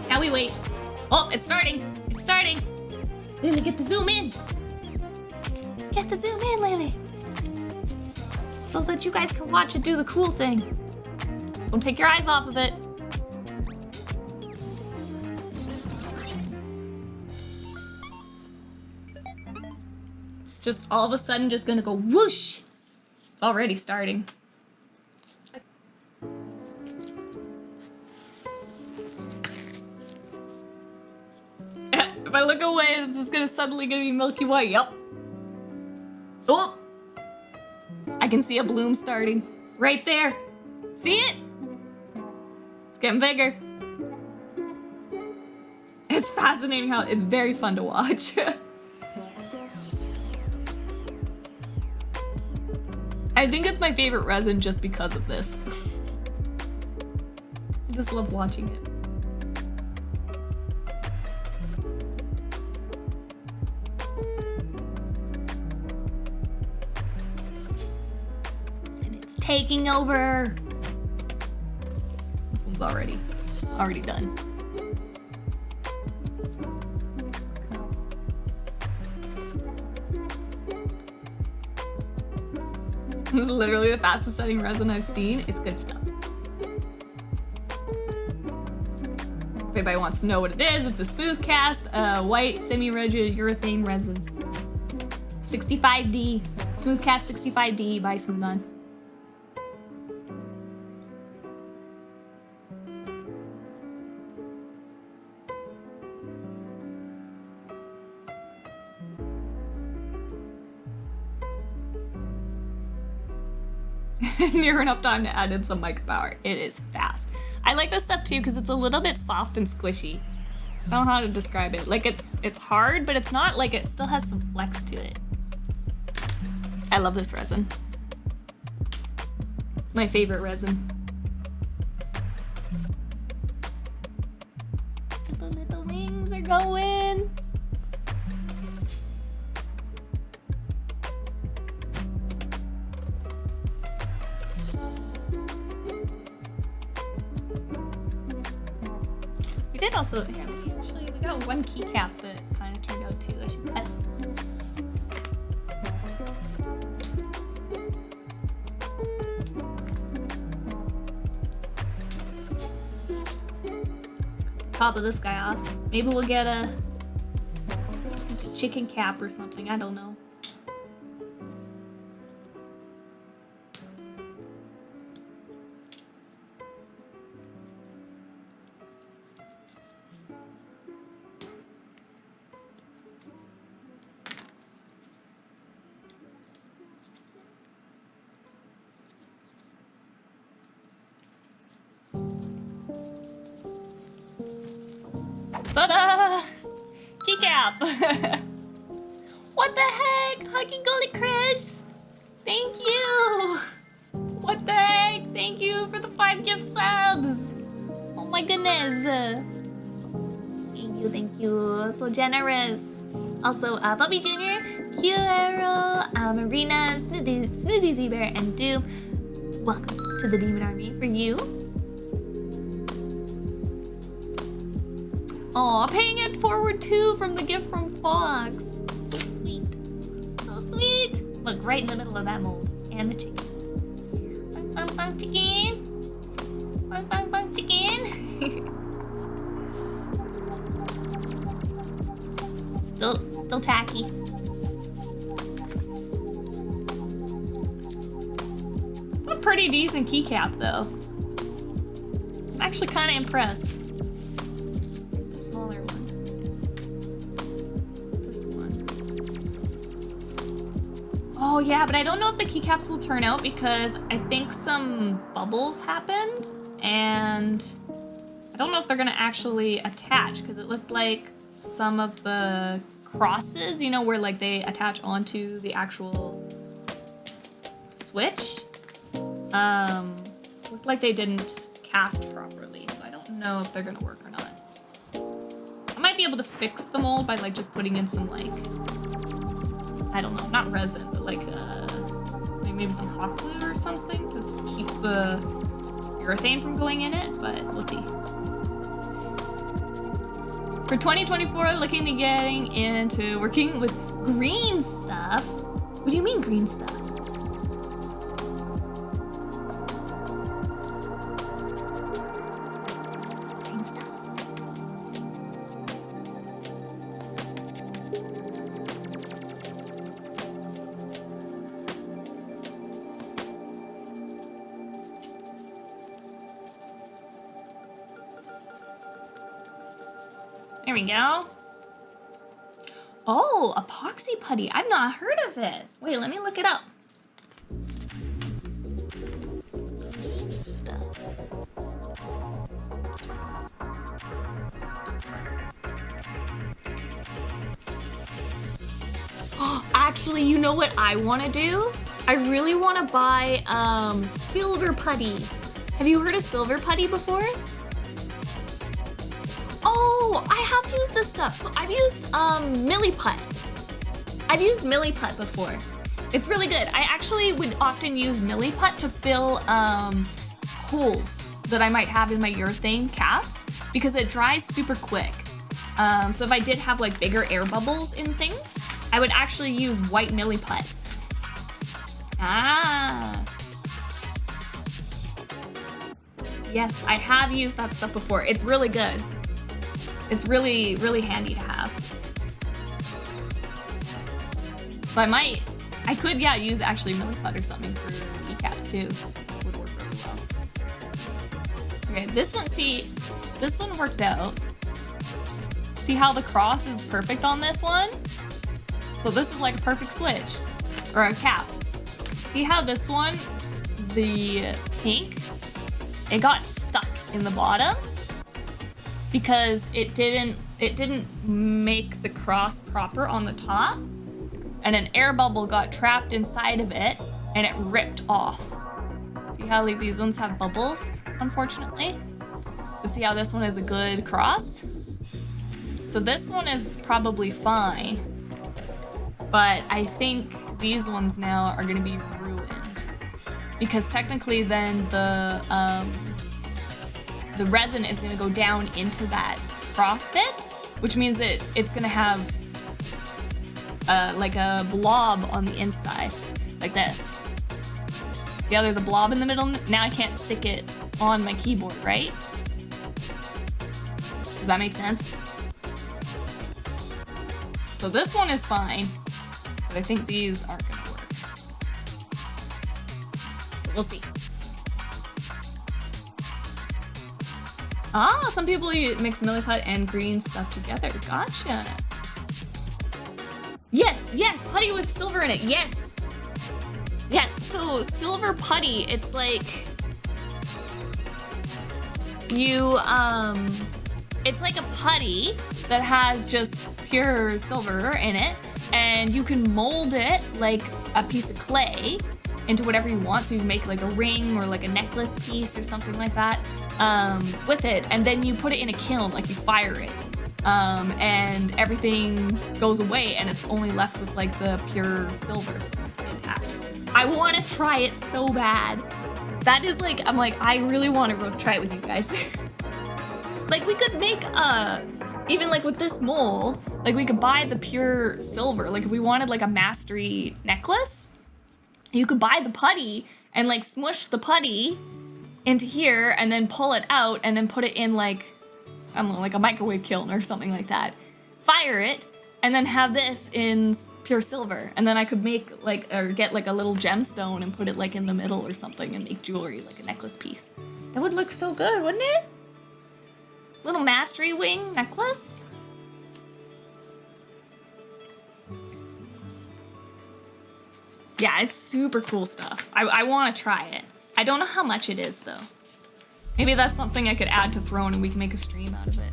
Now we wait. Oh, it's starting. It's starting. Lily, get the zoom in. Get the zoom in, Lily. So that you guys can watch it do the cool thing. Don't take your eyes off of it. It's just all of a sudden just gonna go whoosh. It's already starting. If I look away, it's just suddenly gonna be milky white. Yep. Oh! I can see a bloom starting. Right there. See it? It's getting bigger. It's fascinating how it's very fun to watch. I think it's my favorite resin just because of this. I just love watching it. Taking over. This one's already done. This is literally the fastest setting resin I've seen. It's good stuff. If anybody wants to know what it is, it's a smooth cast, white semi-rigid urethane resin. 65D. Smooth cast 65D by Smooth On. Near enough time to add in some mic power. It is fast. I like this stuff too because it's a little bit soft and squishy. I don't know how to describe it. Like it's hard, but it's not like it still has some flex to it. I love this resin. It's my favorite resin. The little wings are going. We did also, here, actually, we got one keycap that kind of turned out too. I should cut. Top of this guy off. Maybe we'll get a chicken cap or something. I don't know. Ta-da! Keycap! What the heck? Hugging Gully Chris! Thank you! What the heck? Thank you for the 5 gift subs! Oh my goodness! Thank you. So generous. Also, Bobby Jr., Kiero, Marina, Snoozy Z-Bear, and Doom. Welcome to the Demon Army for you. Aw, paying it forward too from the gift from Fox. So sweet. So sweet. Look, right in the middle of that mold. And the chicken. Bang, bang, bang, chicken. Bang, bang, bang, chicken. Still tacky. It's a pretty decent keycap though. I'm actually kind of impressed. Oh yeah, but I don't know if the keycaps will turn out because I think some bubbles happened and I don't know if they're gonna actually attach because it looked like some of the crosses, you know, where like they attach onto the actual switch, looked like they didn't cast properly, so I don't know if they're gonna work or not. I might be able to fix the mold by like just putting in some like, I don't know, not resin, but like maybe some hot glue or something to keep the urethane from going in it, but we'll see. For 2024, looking to getting into working with green stuff. What do you mean green stuff? Green stuff. There we go. Oh, epoxy putty. I've not heard of it. Wait, let me look it up. Stuff. Actually, you know what I want to do? I really want to buy silver putty. Have you heard of silver putty before? Oh, I have used this stuff. So I've used Milliput. I've used Milliput before. It's really good. I actually would often use Milliput to fill holes that I might have in my urethane casts because it dries super quick. So if I did have like bigger air bubbles in things, I would actually use white Milliput. Ah. Yes, I have used that stuff before. It's really good. It's really, really handy to have. So I could, yeah, use actually Milliput or something for keycaps too. Would work really well. Okay, this one worked out. See how the cross is perfect on this one? So this is like a perfect switch, or a cap. See how this one, the pink, it got stuck in the bottom because it didn't make the cross proper on the top, and an air bubble got trapped inside of it and it ripped off. See how like these ones have bubbles, unfortunately? But see how this one is a good cross? So this one is probably fine, but I think these ones now are gonna be ruined because technically then the resin is gonna go down into that cross bit, which means that it's gonna have like a blob on the inside, like this. See how there's a blob in the middle? Now I can't stick it on my keyboard, right? Does that make sense? So this one is fine, but I think these aren't gonna work. But we'll see. Ah, some people mix Milliput and green stuff together. Gotcha. Yes, yes, putty with silver in it. Yes. Yes, so silver putty, it's like it's like a putty that has just pure silver in it, and you can mold it like a piece of clay into whatever you want. So you can make like a ring or like a necklace piece or something like that with it, and then you put it in a kiln, like you fire it, and everything goes away and it's only left with like the pure silver intact. I want to try it so bad. That is like, I'm like, I really want to try it with you guys. Like we could make even like with this mold, like we could buy the pure silver. Like if we wanted like a mastery necklace, you could buy the putty and like smush the putty into here and then pull it out and then put it in like, I don't know, like a microwave kiln or something like that. Fire it and then have this in pure silver. And then I could make like, or get like a little gemstone and put it like in the middle or something and make jewelry, like a necklace piece. That would look so good, wouldn't it? Little mastery wing necklace. Yeah, it's super cool stuff. I want to try it. I don't know how much it is though. Maybe that's something I could add to Throne and we can make a stream out of it.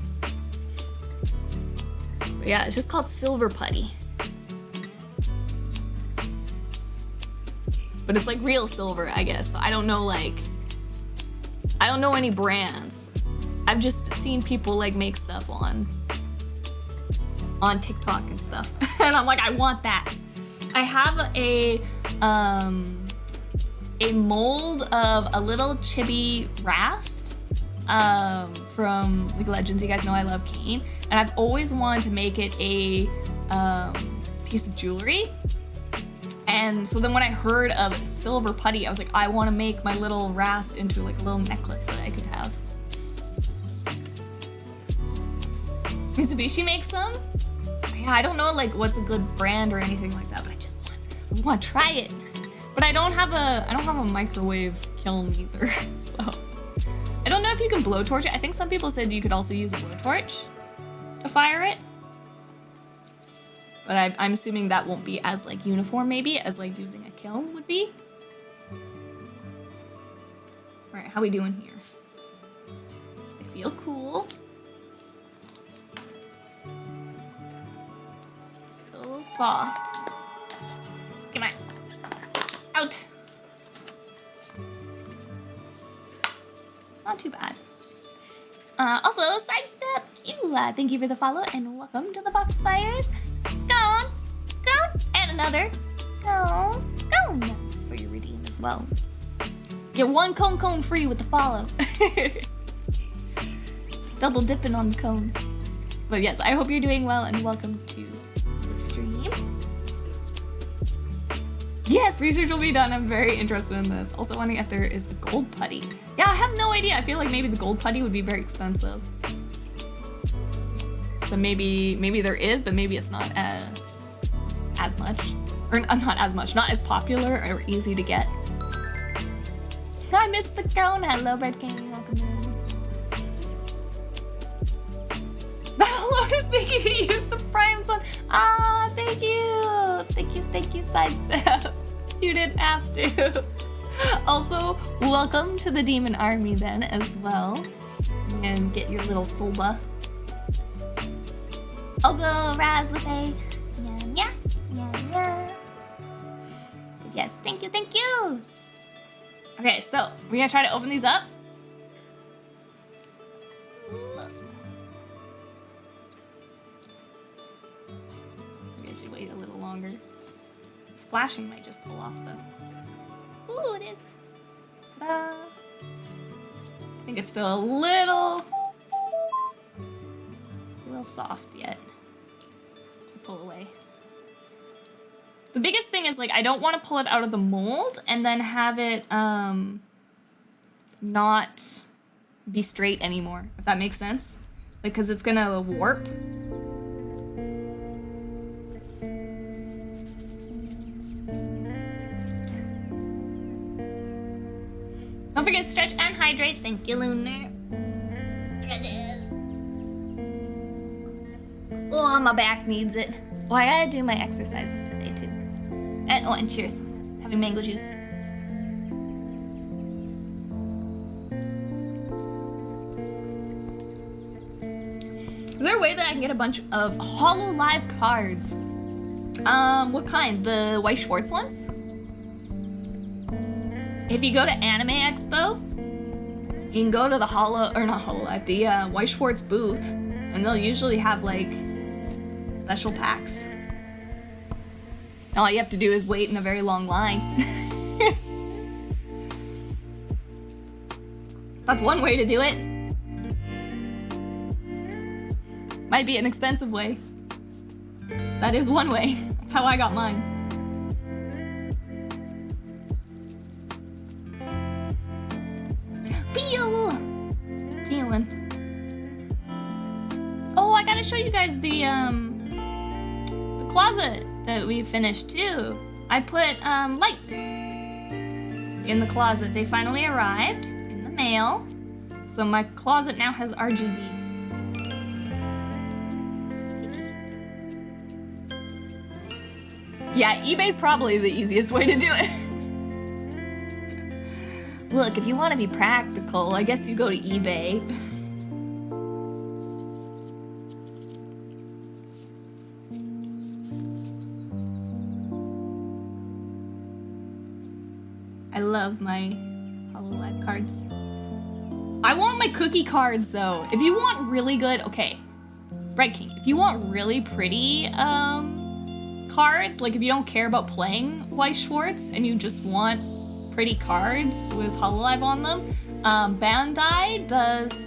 But yeah, it's just called silver putty. But it's like real silver, I guess. I don't know any brands. I've just seen people like make stuff on TikTok and stuff. And I'm like, I want that. I have a mold of a little chibi rast from League of Legends. You guys know I love cane, and I've always wanted to make it a piece of jewelry. And so then when I heard of silver putty, I was like, I want to make my little Rast into like a little necklace that I could have. Mitsubishi makes some? Yeah, I don't know like what's a good brand or anything like that, but I want to try it. But I don't have a microwave kiln either, so I don't know if you can blowtorch it. I think some people said you could also use a blowtorch to fire it. But I'm assuming that won't be as like uniform maybe as like using a kiln would be. All right, how we doing here? I feel cool. Still soft. Come on. Out. It's not too bad. Also, Sidestep you. Thank you for the follow and welcome to the Foxfires. Gone, and another gone for your redeem as well. Get one cone free with the follow. Double dipping on the cones. But yes, I hope you're doing well and welcome to the stream. Yes, research will be done. I'm very interested in this. Also wondering if there is a gold putty. Yeah, I have no idea. I feel like maybe the gold putty would be very expensive. So maybe there is, but maybe it's not as much. Or not as much, not as popular or easy to get. I missed the cone. Hello, Bread King. Welcome in. The Lotus making me use the Prime Sun. Ah, thank you, Sidestep. You didn't have to. Also, welcome to the Demon Army then as well. And get your little Solba. Also, Raz with a yeah. Yes, thank you. Okay, so we're gonna try to open these up. Maybe I should wait a little longer. Splashing might just pull off though. Ooh, it is. Ta-da. I think it's still a little soft yet to pull away. The biggest thing is like I don't want to pull it out of the mold and then have it not be straight anymore, if that makes sense. Like, because it's gonna warp. Don't forget to stretch and hydrate. Thank you, Lunar. Stretches. Oh, my back needs it. Oh, I gotta do my exercises today too. And cheers. Having mango juice. Is there a way that I can get a bunch of HoloLive cards? What kind? The Weiss Schwarz ones? If you go to Anime Expo, you can go to the the Weiss Schwarz booth, and they'll usually have like special packs. All you have to do is wait in a very long line. That's one way to do it. Might be an expensive way. That is one way. That's how I got mine. Peeling. Oh, I gotta show you guys the closet that we finished too. I put lights in the closet. They finally arrived in the mail. So my closet now has RGB. Yeah, eBay's probably the easiest way to do it. Look, if you want to be practical, I guess you go to eBay. I love my HoloLive cards. I want my cookie cards though. If you want really good, okay, Bread King, if you want really pretty cards, like if you don't care about playing Weiss Schwarz and you just want pretty cards with HoloLive on them, Bandai does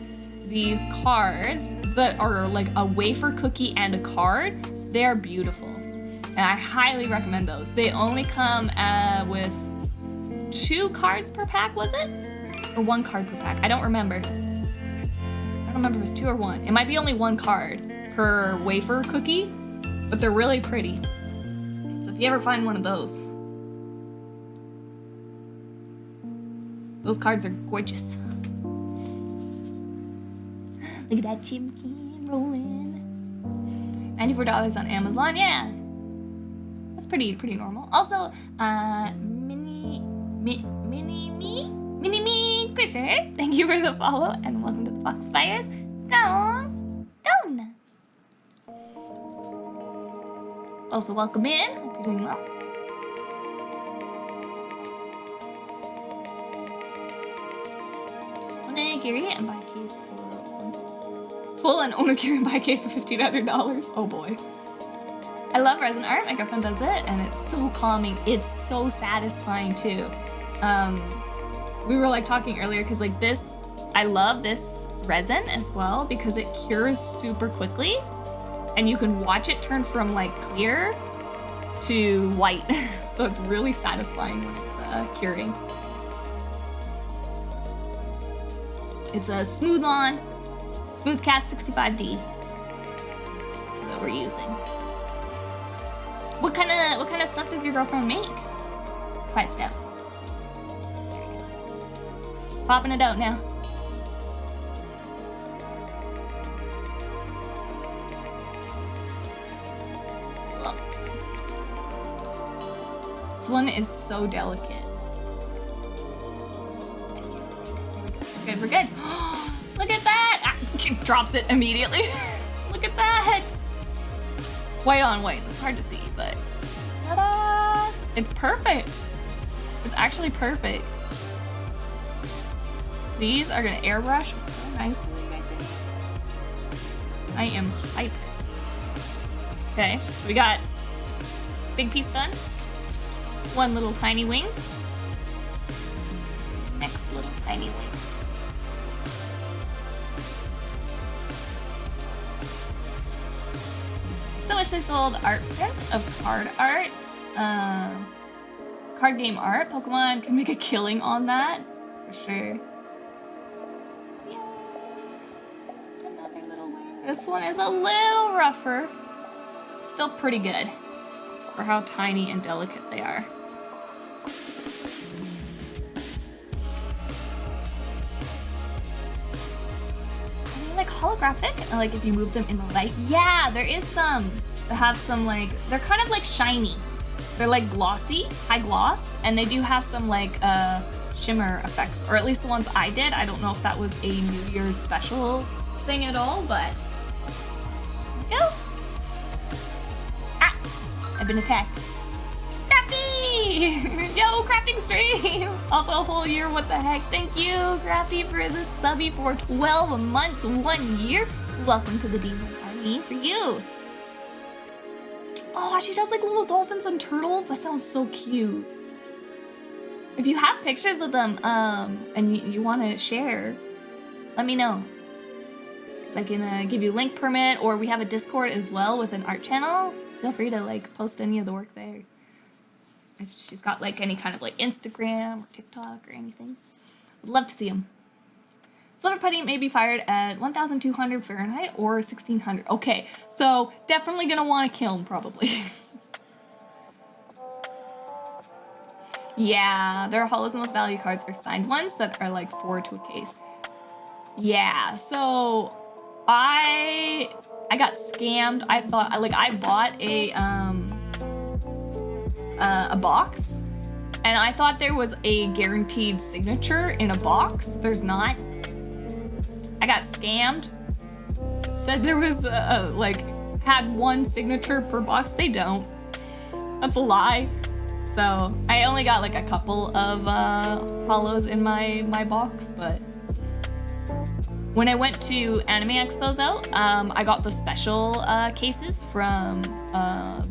these cards that are like a wafer cookie and a card. They are beautiful, and I highly recommend those. They only come with 2 cards per pack, was it? Or 1 card per pack? I don't remember. I don't remember if it was 2 or 1. It might be only 1 card per wafer cookie, but they're really pretty. So if you ever find one of those cards are gorgeous. Look at that chimkin rolling. $94 on Amazon, yeah. That's pretty normal. Also, Mini Me Chriser, thank you for the follow and welcome to the Foxfires. Gone. Also, welcome in. Hope you're doing well. Onigiri and buy a case for pull an onigiri and buy a case for $1,500. Oh boy. I love resin art. My girlfriend does it, and it's so calming. It's so satisfying too. We were like talking earlier because like this, I love this resin as well because it cures super quickly, and you can watch it turn from like clear to white. So it's really satisfying when it's curing. It's a Smooth-On Smoothcast 65D that we're using. What kind of stuff does your girlfriend make? Sidestep. Popping it out now. This one is so delicate. We're good. Look at that! Ah, she drops it immediately. Look at that! It's white on white, so it's hard to see, but ta-da! It's perfect. It's actually perfect. These are gonna airbrush so nicely, I think. I am hyped. Okay, so we got big piece done. One little tiny wing. Next little tiny wing. Still wish they sold art prints of card art. Card game art. Pokemon can make a killing on that. For sure. Yay. Another little wing. This one is a little rougher. Still pretty good for how tiny and delicate they are. Like holographic, like if you move them in the light. Yeah, there is some that have some like, they're kind of like shiny. They're like glossy, high gloss, and they do have some like shimmer effects, or at least the ones I did. I don't know if that was a New Year's special thing at all, but there we go. Ah, I've been attacked. Crafty! Yo, crafting stream! Also a whole year, what the heck? Thank you, Crafty, for the subby for 12 months, 1 year. Welcome to the Demon Army for you. Oh, she does like little dolphins and turtles. That sounds so cute. If you have pictures of them and you want to share, let me know. Because I can give you link permit, or we have a Discord as well with an art channel. Feel free to like post any of the work there. If she's got like any kind of like Instagram or TikTok or anything. Would love to see them. Silver putty may be fired at 1,200 Fahrenheit or 1,600. Okay, so definitely gonna want to kill him probably. Yeah, their Hollows and Most Value cards are signed ones that are like 4 to a case. Yeah, so I got scammed. I thought like I bought a box, and I thought there was a guaranteed signature in a box. There's not. I got scammed. Said there was like had one signature per box. They don't. That's a lie. So I only got like a couple of hollows in my box, but when I went to Anime Expo though, I got the special cases from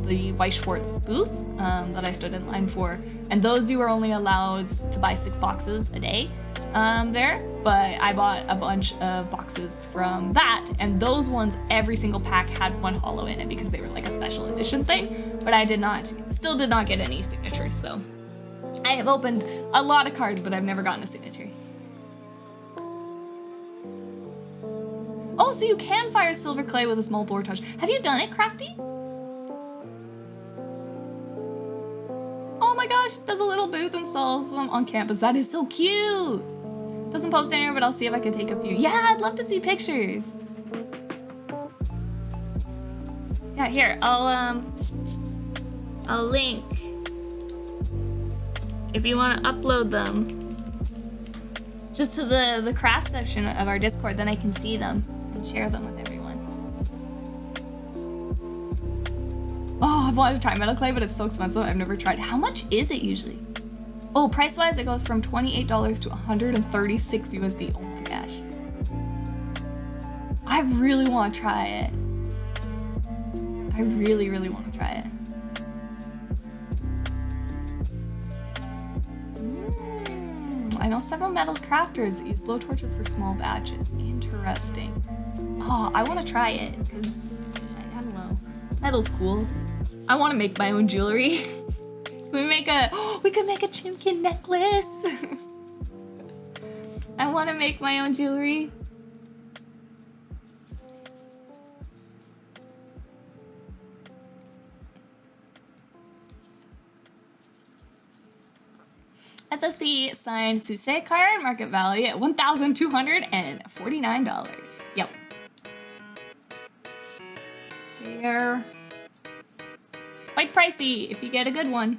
the Weiss Schwarz booth that I stood in line for, and those you were only allowed to buy 6 boxes a day. there, but I bought a bunch of boxes from that, and those ones, every single pack had one holo in it because they were like a special edition thing, but I still did not get any signatures, so I have opened a lot of cards, but I've never gotten a signature. Oh, so you can fire silver clay with a small bore touch. Have you done it, Crafty? Oh my gosh, does a little booth and sells them on campus. That is so cute. Doesn't post anywhere, but I'll see if I can take a few. Yeah, I'd love to see pictures. Yeah, here, I'll link if you want to upload them just to the craft section of our Discord, then I can see them and share them with everyone. Oh, I've wanted to try metal clay, but it's so expensive. I've never tried. How much is it usually? Oh, price-wise, it goes from $28 to 136 USD. Oh my gosh. I really want to try it. I really, really want to try it. I know several metal crafters that use blowtorches for small batches. Interesting. Oh, I want to try it because I don't know. Metal's cool. I want to make my own jewelry. We could make a chimkin necklace. I want to make my own jewelry. SSP signed Susei card, market value at $1,249. Yep. They're quite pricey if you get a good one.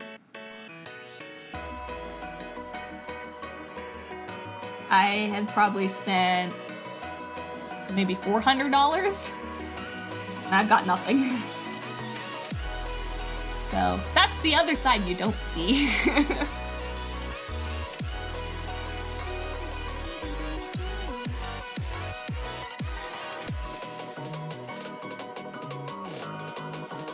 I have probably spent maybe $400 and I've got nothing. So that's the other side you don't see.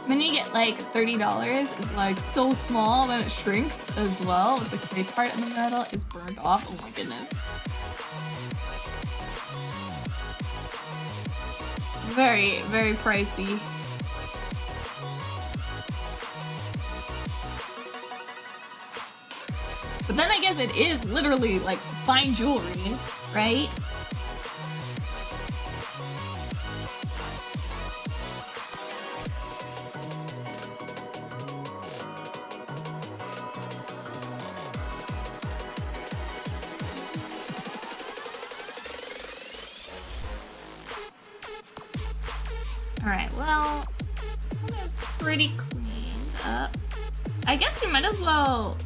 Then you get like $30 is like so small, then it shrinks as well with the clay part and the metal is burned off. Oh my goodness. Very, very pricey. But then I guess it is literally like fine jewelry, right? Alright, well, this one is pretty cleaned up. I guess you might as well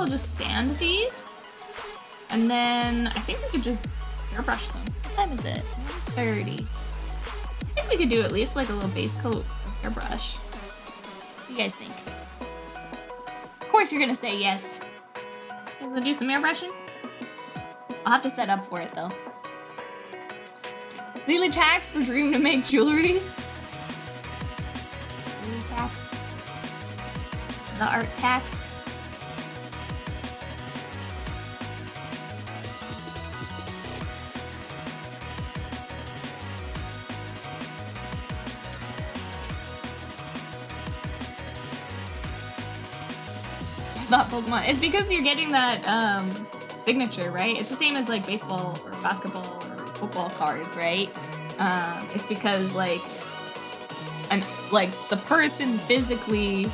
just sand these. And then I think we could just airbrush them. What time is it? 1:30. I think we could do at least like a little base coat of airbrush. What do you guys think? Of course you're gonna say yes. You guys wanna do some airbrushing? I'll have to set up for it though. Lily tax for Dream to make jewelry. Lily tax. The art tax. Not Pokemon. It's because you're getting that signature, right? It's the same as like baseball or basketball or football cards, right? It's because like the person physically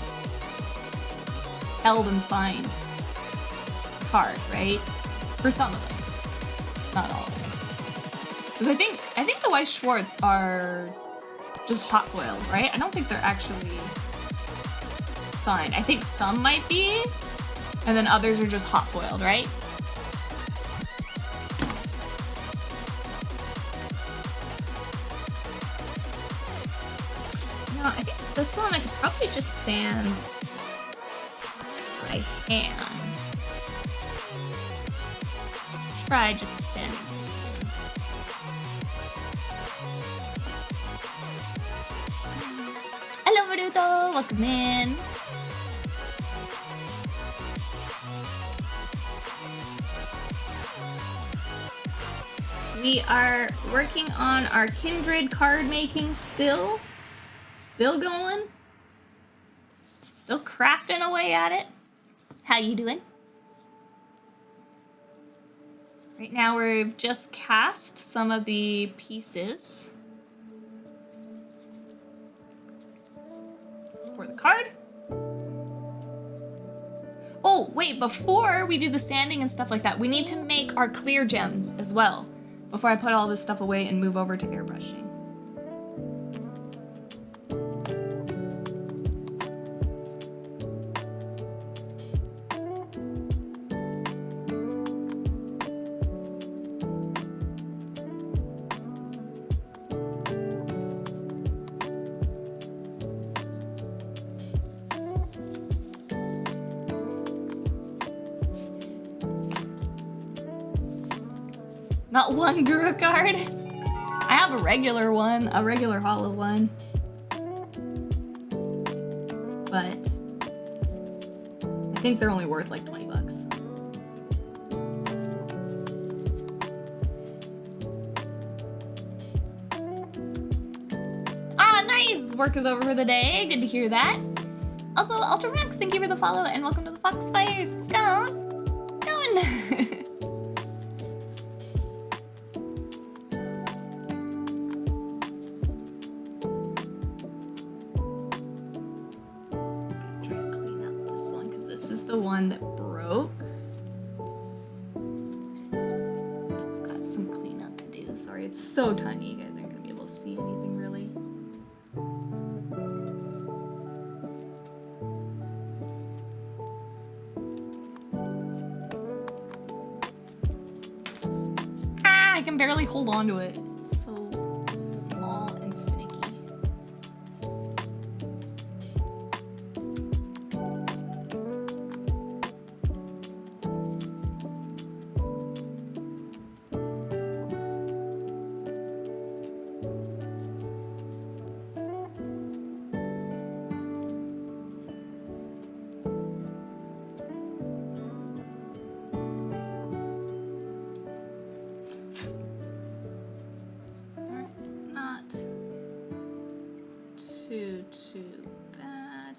held and signed the card, right? For some of them, not all of them. Because I think the Weiss Schwartz are just hot foiled, right? I don't think they're actually signed. I think some might be, and then others are just hot foiled, right? No, I think this one I could probably just sand by hand. Let's try just sanding. Hello, Naruto! Welcome in. We are working on our Kindred card making still. Still going. Still crafting away at it. How you doing? Right now we've just cast some of the pieces for the card. Oh, wait, before we do the sanding and stuff like that, we need to make our clear gems as well, before I put all this stuff away and move over to airbrushing. Not one Guru card. I have a regular one, a regular hollow one. But I think they're only worth like 20 bucks. Ah, nice! Work is over for the day. Good to hear that. Also, Ultramax, thank you for the follow and welcome to the Foxfires. Go on. Go on. The one that broke. It's got some cleanup to do. Sorry, it's so tiny, you guys aren't gonna be able to see anything really. Ah, I can barely hold on to it. It's so small and finicky. Too bad.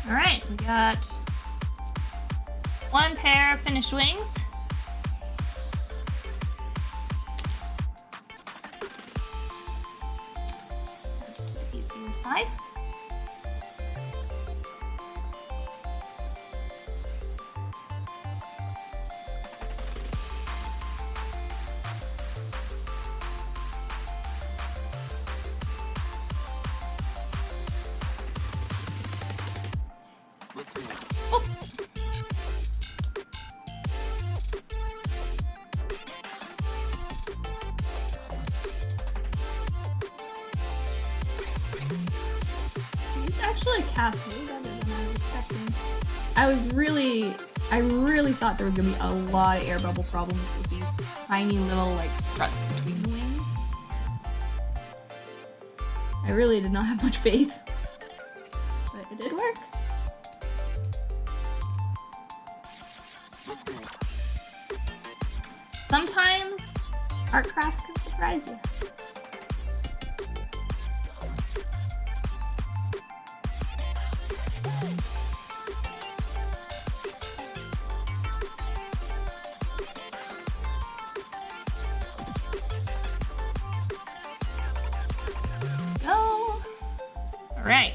All right, we got one pair of finished wings. To the easier side. Actually cast way better than I was expecting. I really thought there was gonna be a lot of air bubble problems with these tiny little like struts between the wings. I really did not have much faith, but it did work. Sometimes art crafts can surprise you. Alright,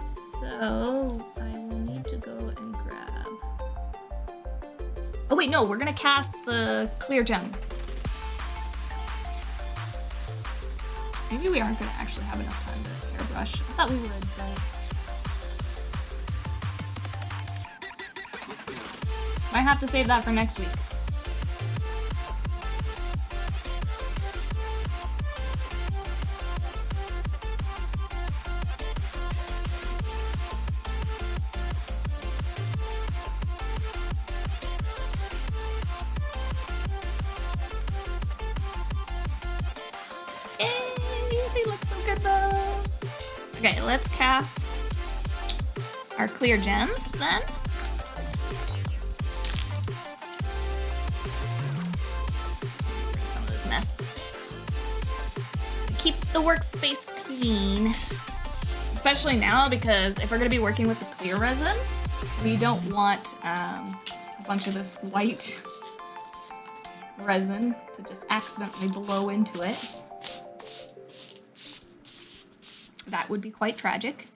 so I will need to go and grab... Oh wait, no, we're gonna cast the clear gems. Maybe we aren't gonna actually have enough time to airbrush. I thought we would, but... might have to save that for next week. Okay, let's cast our clear gems then. Some of this mess. Keep the workspace clean. Especially now, because if we're gonna be working with the clear resin, we don't want a bunch of this white resin to just accidentally blow into it. That would be quite tragic.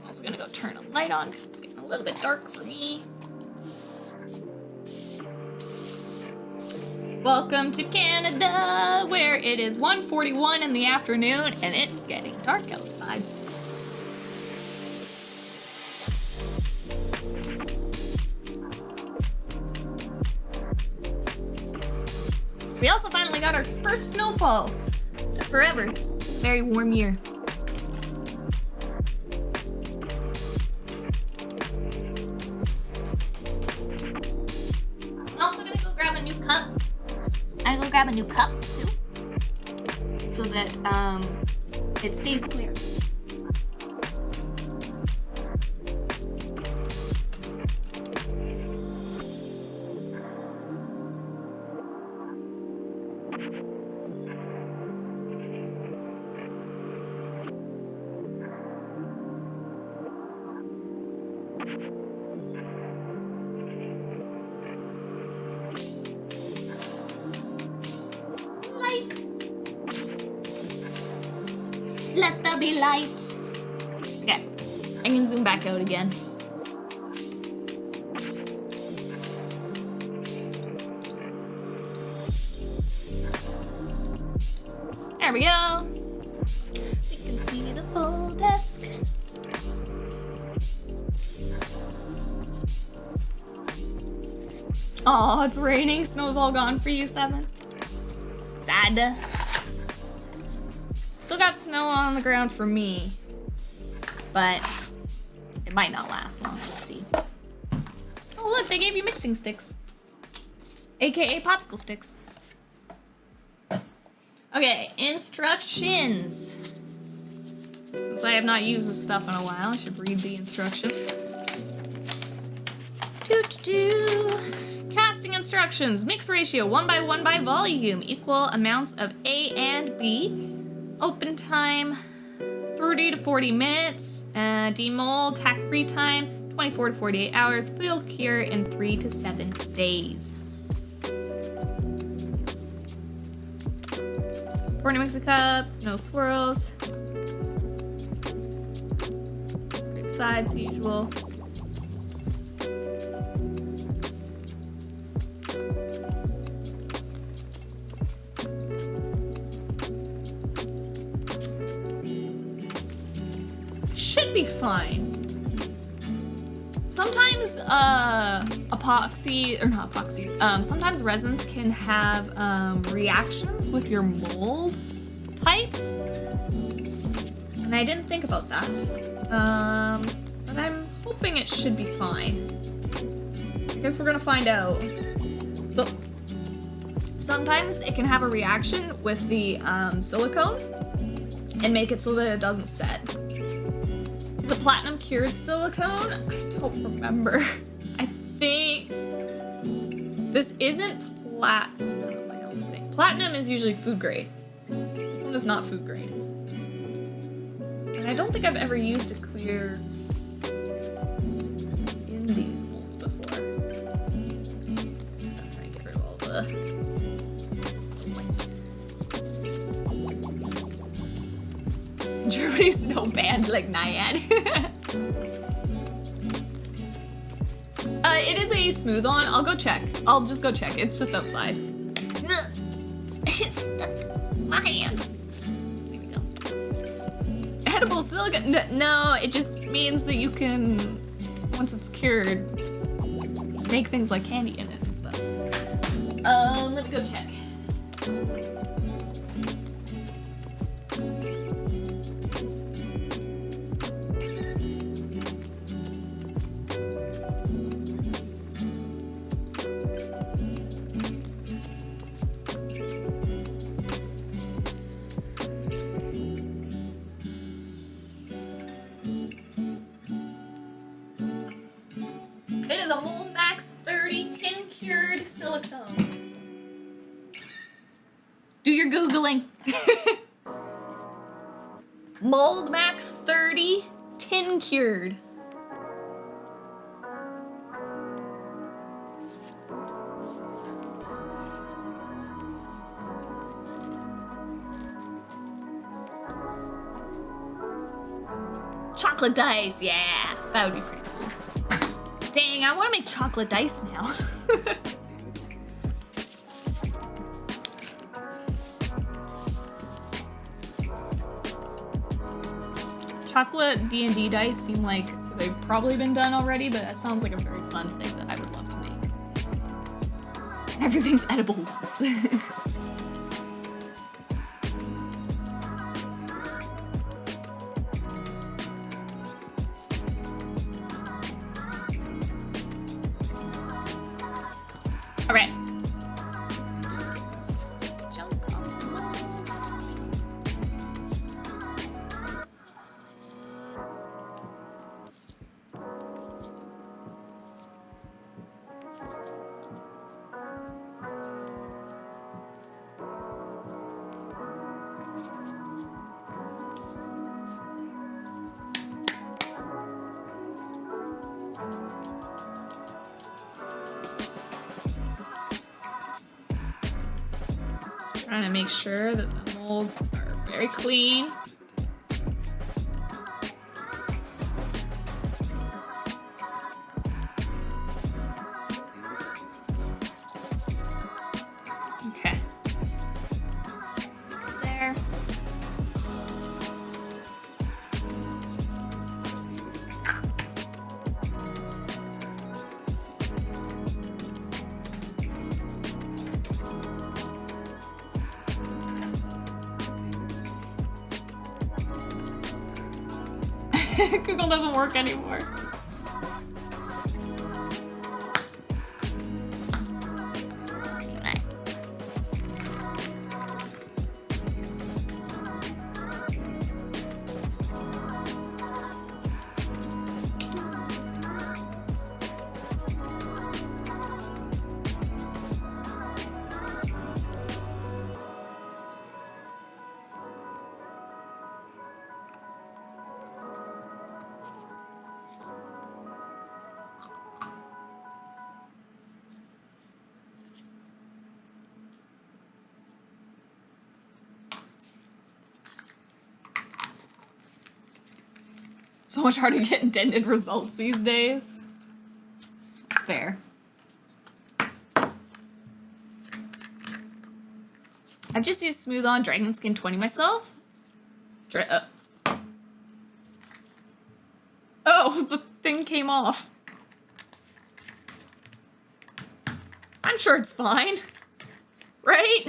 I'm also gonna go turn a light on because it's getting a little bit dark for me. Welcome to Canada, where it is 1:41 in the afternoon and it's getting dark outside. We also finally got our first snowfall. Forever. Very warm year. I'm also gonna go grab a new cup. I'm gonna go grab a new cup too, so that it stays clear. Let there be light. Okay, I can zoom back out again. There we go. We can see the full desk. Oh, it's raining. Snow's all gone for you, Seven. Sad. Still got snow on the ground for me, but it might not last long. We'll see. Oh, look, they gave you mixing sticks, aka popsicle sticks. Okay, instructions. Since I have not used this stuff in a while, I should read the instructions. Casting instructions. Mix ratio 1:1 by volume. Equal amounts of A and B. Open time 30 to 40 minutes. Demold tack-free time 24 to 48 hours. Full cure in 3 to 7 days. Pour in a mixing cup. No swirls. Scrape sides, usual. Should be fine. Sometimes sometimes resins can have reactions with your mold type, and I didn't think about that. But I'm hoping it should be fine. I guess we're gonna find out. So sometimes it can have a reaction with the silicone and make it so that it doesn't set. Is it platinum cured silicone? I don't remember. I think this isn't platinum, I don't think. Platinum is usually food grade. This one is not food grade. And I don't think I've ever used a clear in these molds before. I'm trying to get rid of all the Germany's no band like Nyan. It is a smooth on. I'll go check. I'll just go check. It's just outside. It's stuck in my hand. There we go. Edible silicone. No, it just means that you can, once it's cured, make things like candy in it and stuff. Let me go check. Googling. Mold max 30, tin cured. Chocolate dice, yeah, that would be pretty cool. Dang, I want to make chocolate dice now. Chocolate D&D dice seem like they've probably been done already, but that sounds like a very fun thing that I would love to make. Everything's edible once. All right. Let's jump on the mold. Trying to make sure that the molds are very clean. Okay. There. Google doesn't work anymore. So much harder to get indented results these days. It's fair. I've just used Smooth On Dragon Skin 20 myself. Oh, the thing came off. I'm sure it's fine. Right?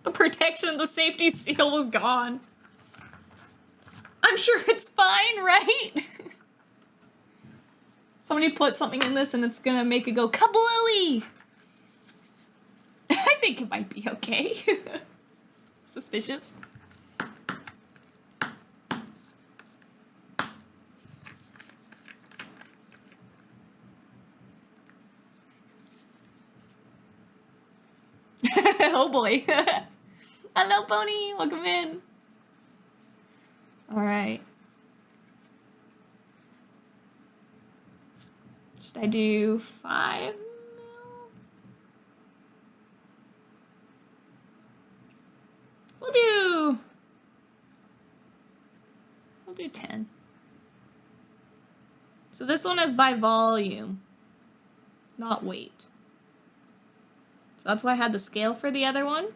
The protection, the safety seal was gone. I'm sure it's fine, right? Somebody put something in this and it's gonna make it go kablooey. I think it might be okay. Suspicious. Oh boy. Hello, Pony. Welcome in. All right. Should I do 5 mil? We'll do 10. So this one is by volume, not weight. So that's why I had the scale for the other one.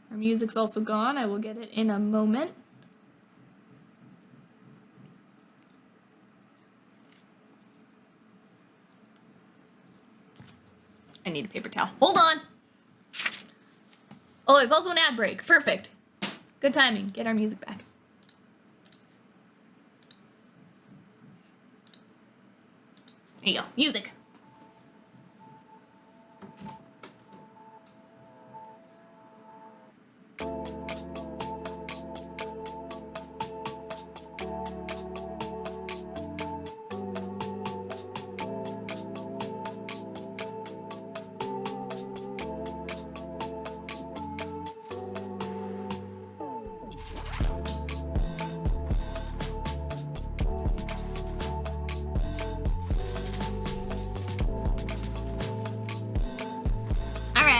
Our music's also gone. I will get it in a moment. I need a paper towel. Hold on. Oh, there's also an ad break. Perfect. Good timing. Get our music back. There you go. Music.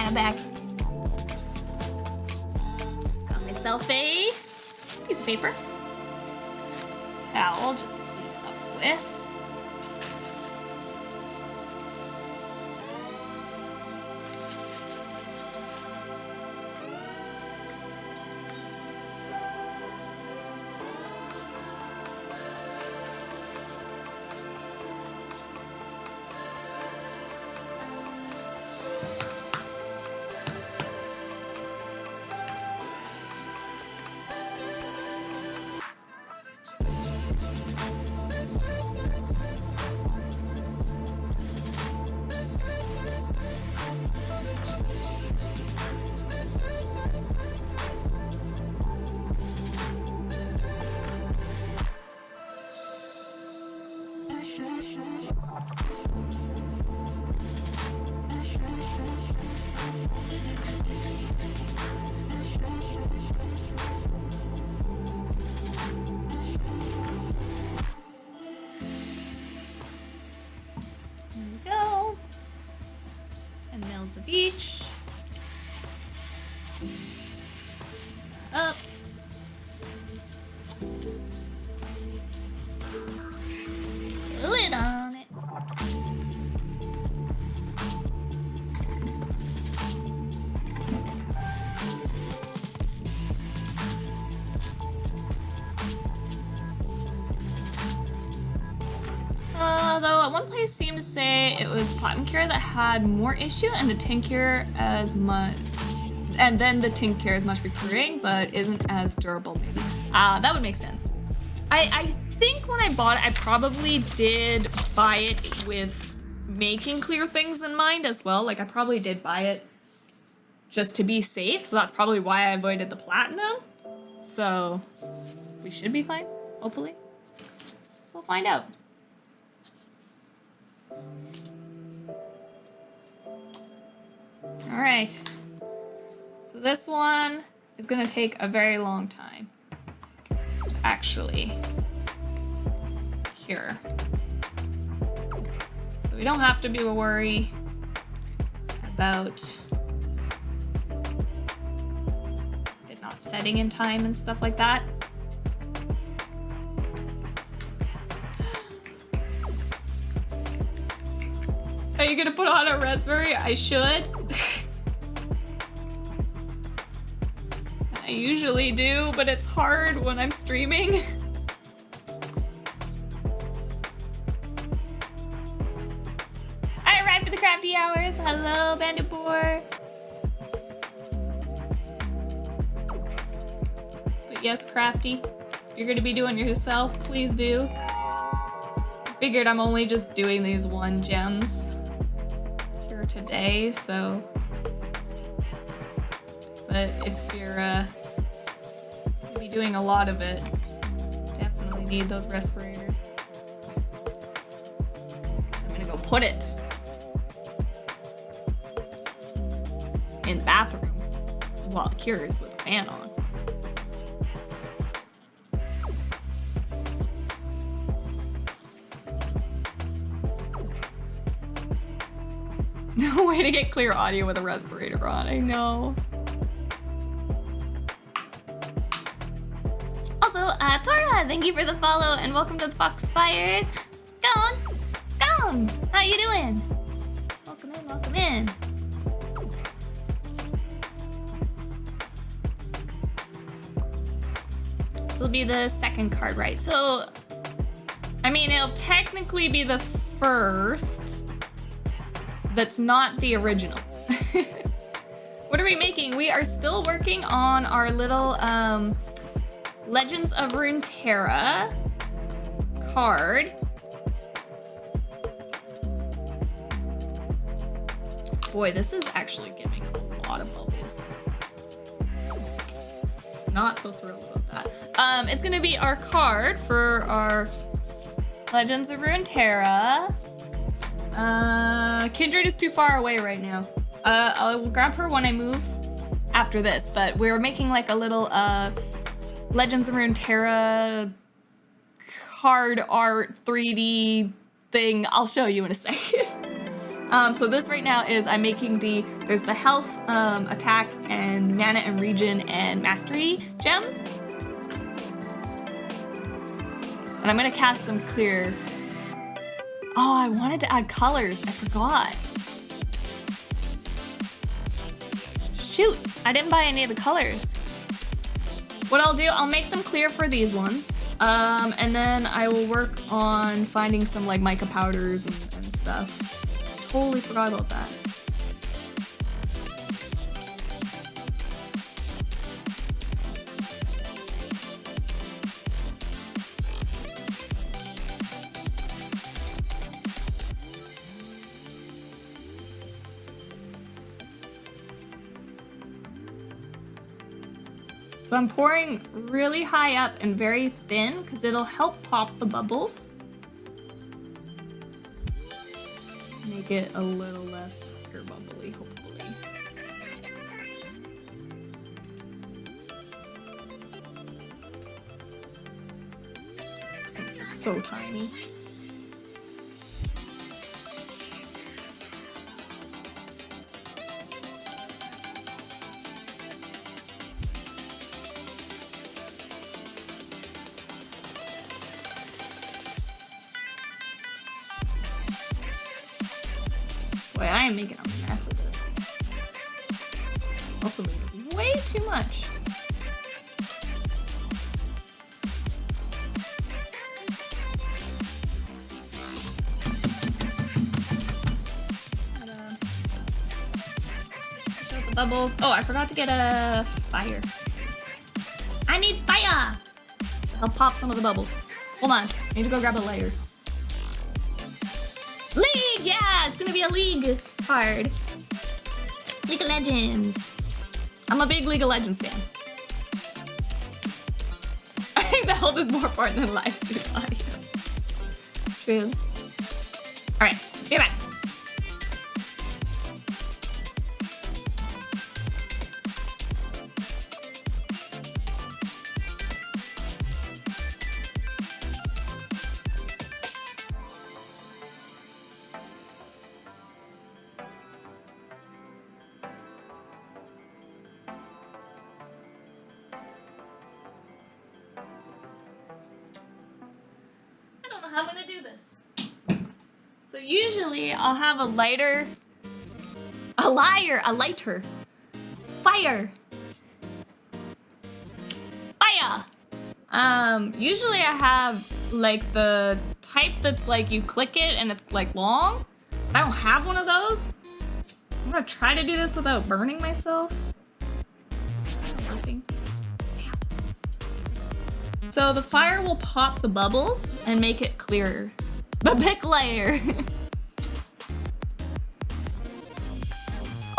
I'm back. Got myself a piece of paper. Towel, just to clean up with. Of each. Up. Lid on it. Though at one place seemed to say it was the pot and cure that had more issue and the tincture as much, and then the tincture as much for curing, but isn't as durable maybe. That would make sense. I think when I bought it, I probably did buy it with making clear things in mind as well. Like I probably did buy it just to be safe, so that's probably why I avoided the platinum. So we should be fine, hopefully. We'll find out. All right, so this one is gonna take a very long time to actually cure. So we don't have to be worried about it not setting in time and stuff like that. Are you gonna put on a raspberry? I should. I usually do, but it's hard when I'm streaming. I arrived for the crafty hours. Hello, Bandit Boar. But yes, crafty, if you're gonna be doing it yourself, please do. I figured I'm only just doing these 1 gems here today, so. But if you're gonna be doing a lot of it, definitely need those respirators. I'm gonna go put it in the bathroom while it cures with the fan on. No way to get clear audio with a respirator on, I know. Also, Tora, thank you for the follow and welcome to the Foxfires. Gone. How you doing? Welcome in. This will be the second card, right? So, I mean, it'll technically be the first. That's not the original. What are we making? We are still working on our little Legends of Runeterra card. Boy, this is actually giving a lot of bubbles. Not so thrilled about that. It's gonna be our card for our Legends of Runeterra. Kindred is too far away right now. I will grab her when I move after this, but we're making like a little Legends of Runeterra card art 3D thing. I'll show you in a second. So this right now is I'm making there's the health, attack, and mana and region and mastery gems. And I'm gonna cast them clear. Oh, I wanted to add colors, I forgot. Shoot, I didn't buy any of the colors. What I'll do, I'll make them clear for these ones. And then I will work on finding some like mica powders and stuff. Totally forgot about that. So I'm pouring really high up and very thin because it'll help pop the bubbles. Make it a little less air bubbly, hopefully. This is so tiny. Boy, I am making a mess of this. Also making way too much. Show the bubbles. Oh, I forgot to get a fire. I need fire! I'll pop some of the bubbles. Hold on, I need to go grab a layer. League! Yeah, it's gonna be a League card. League of Legends. I'm a big League of Legends fan. I think the health is more important than live stream audio. True. Alright, be back. How I'm gonna do this. So usually I'll have a lighter, fire. Usually I have like the type that's like you click it and it's like long. I don't have one of those. So I'm gonna try to do this without burning myself. Working. So the fire will pop the bubbles and make it clearer. The pick layer.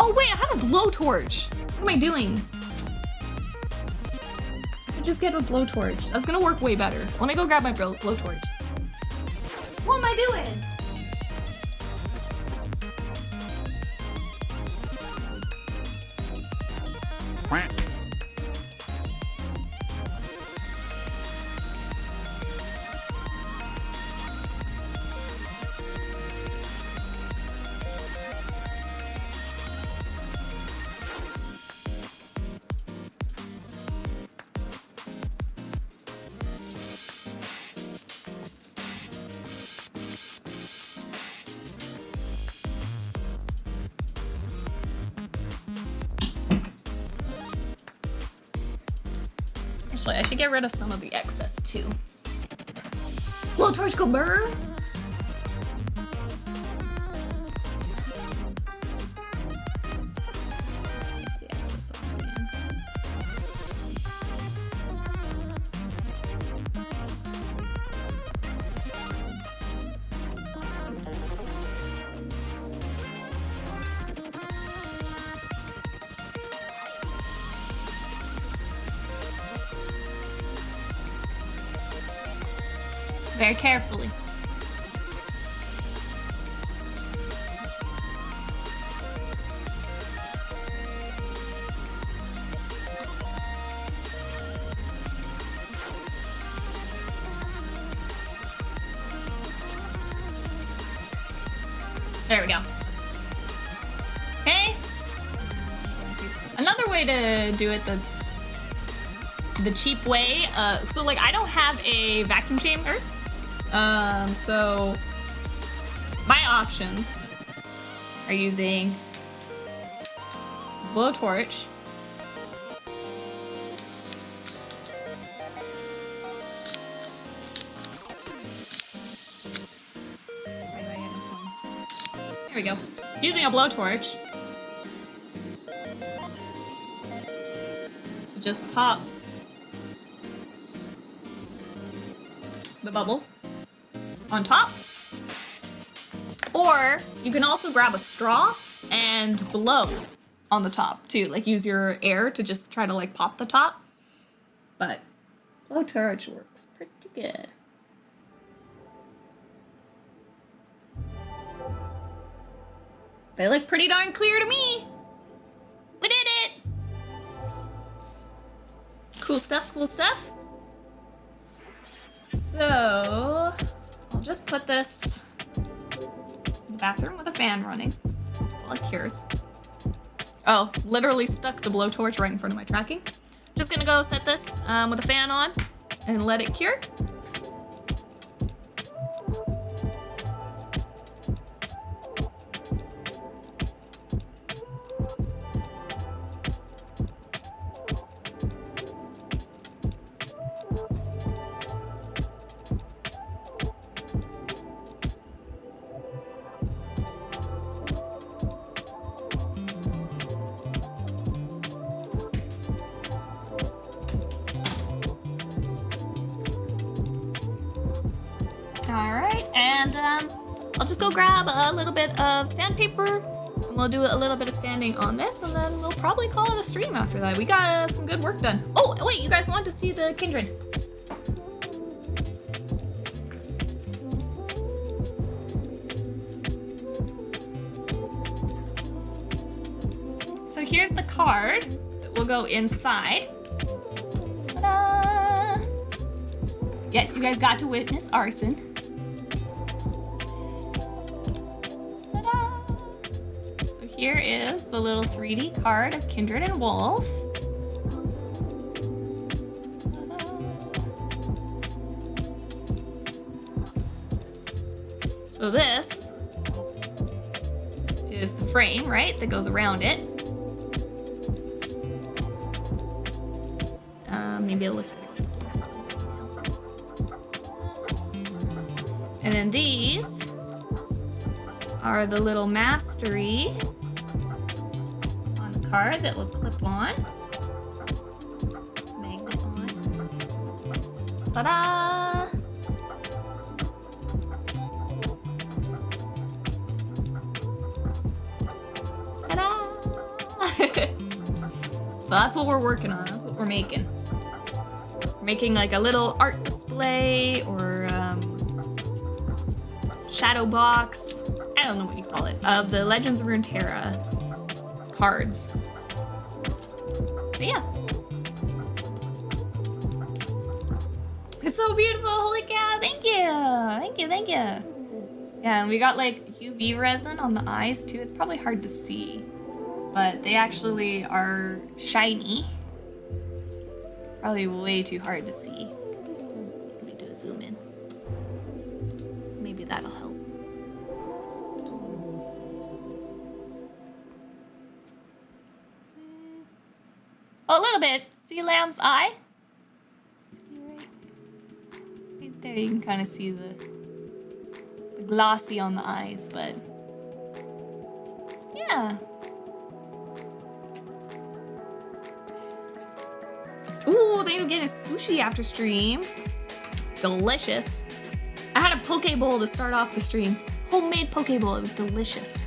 Oh wait, I have a blowtorch. What am I doing? I could just get a blowtorch. That's gonna work way better. Let me go grab my blowtorch. What am I doing? Actually, I should get rid of some of the excess too. Blowtorch go burr. Let's get the excess off again. Very carefully. There we go. another way to do it that's the cheap way. So like I don't have a vacuum chamber. So my options are using blowtorch, there we go. Using a blowtorch to just pop the bubbles on top. Or you can also grab a straw and blow on the top too. Like use your air to just try to like pop the top. But blowtorch works pretty good. They look pretty darn clear to me. We did it. Cool stuff, cool stuff. So I'll just put this in the bathroom with a fan running while it cures. Oh, literally stuck the blowtorch right in front of my tracking. Just gonna go set this with a fan on and let it cure. Alright, and I'll just go grab a little bit of sandpaper, and we'll do a little bit of sanding on this, and then we'll probably call it a stream after that. We got some good work done. Oh, wait, you guys want to see the Kindred? So here's the card that will go inside. Ta-da! Yes, you guys got to witness arson. Here is the little 3D card of Kindred and Wolf. So this is the frame, right, that goes around it. Maybe a little. And then these are the little mastery card that will clip on. Magnet on. Ta-da! Ta-da! So that's what we're working on. That's what we're making. We're making like a little art display or shadow box. I don't know what you call it. Of the Legends of Runeterra cards. But yeah. It's so beautiful, holy cow, thank you. Thank you, thank you. Yeah, and we got like UV resin on the eyes too. It's probably hard to see, but they actually are shiny. It's probably way too hard to see. Let me do a zoom in. Maybe that'll help. Oh, a little bit. See Lamb's eye? See right there, you can kind of see the glossy on the eyes, but yeah. Ooh, they were getting sushi after stream. Delicious. I had a poke bowl to start off the stream. Homemade poke bowl. It was delicious.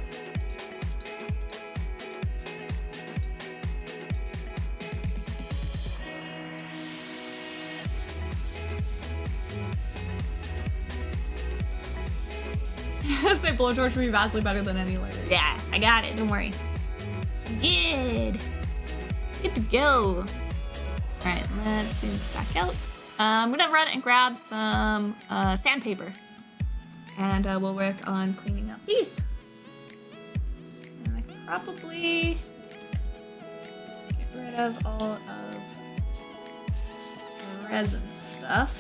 Say blowtorch would be vastly better than any lighter. Yeah, I got it. Don't worry. Good. Good to go. All right, let's zoom this back out. I'm gonna run and grab some sandpaper, and we'll work on cleaning up these. And I probably get rid of all of the resin stuff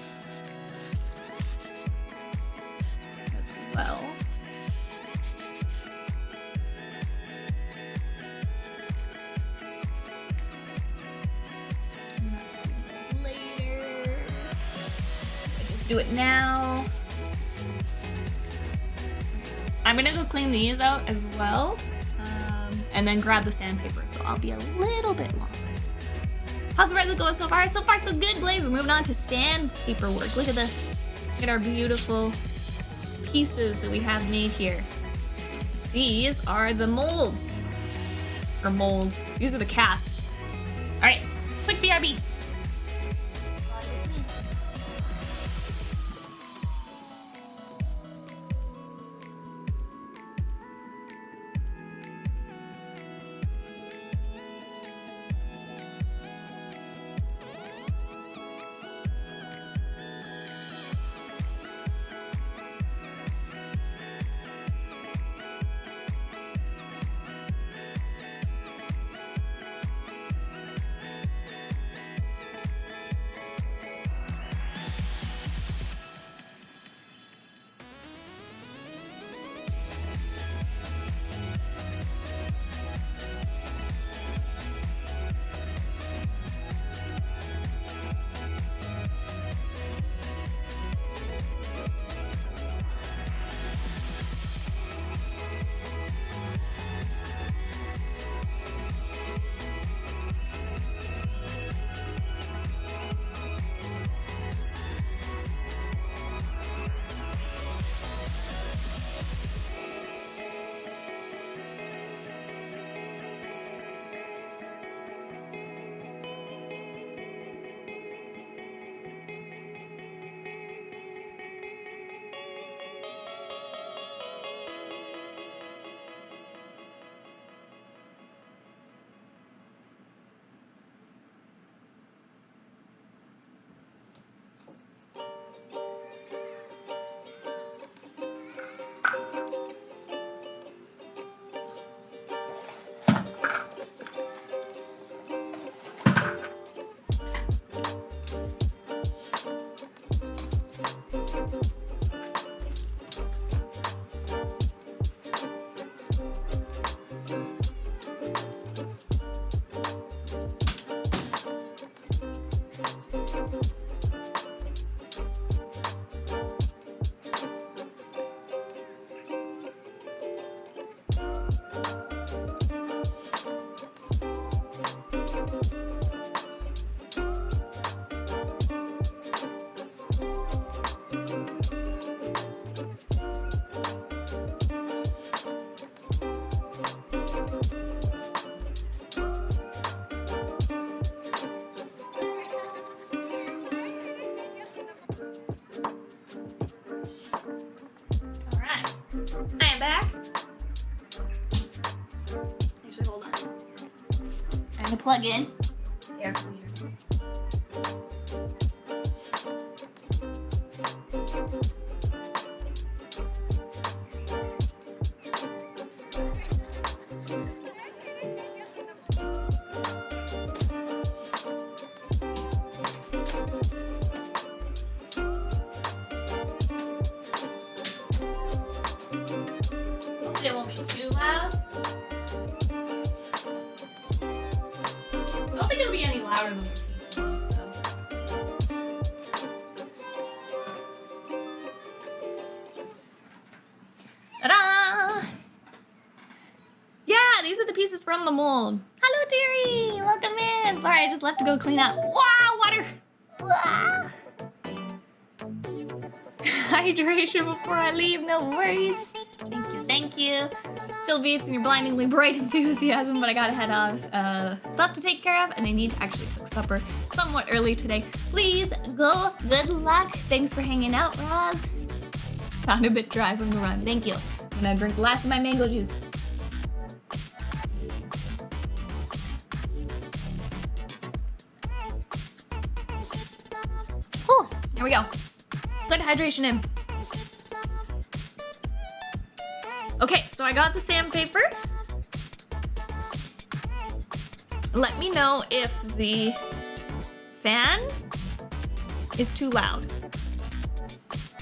as well. Later. I just do it now. I'm gonna go clean these out as well, and then grab the sandpaper, so I'll be a little bit longer. How's the resin going so far? So far, so good, Blaze. We're moving on to sandpaper work. Look at our beautiful pieces that we have made here. These are the molds, or molds. These are the casts. All right, quick BRB. I am back. Actually, hold on. I'm gonna plug in air cleaner. It won't be too loud. I don't think it'll be any louder than the PCs, so. Ta-da! Yeah, these are the pieces from the mold. Hello, Terry! Welcome in! Sorry, I just left to go clean up. Wow, water! Wow. Hydration before I leave, no worries. Thank you. Chill beats and your blindingly bright enthusiasm, but I gotta head off. Stuff to take care of, and I need to actually cook supper somewhat early today. Please go. Good luck. Thanks for hanging out, Roz. Found a bit dry from the run. Thank you. I'm gonna drink the last of my mango juice. Whew, there we go. Good hydration in. Okay, so I got the sandpaper. Let me know if the fan is too loud.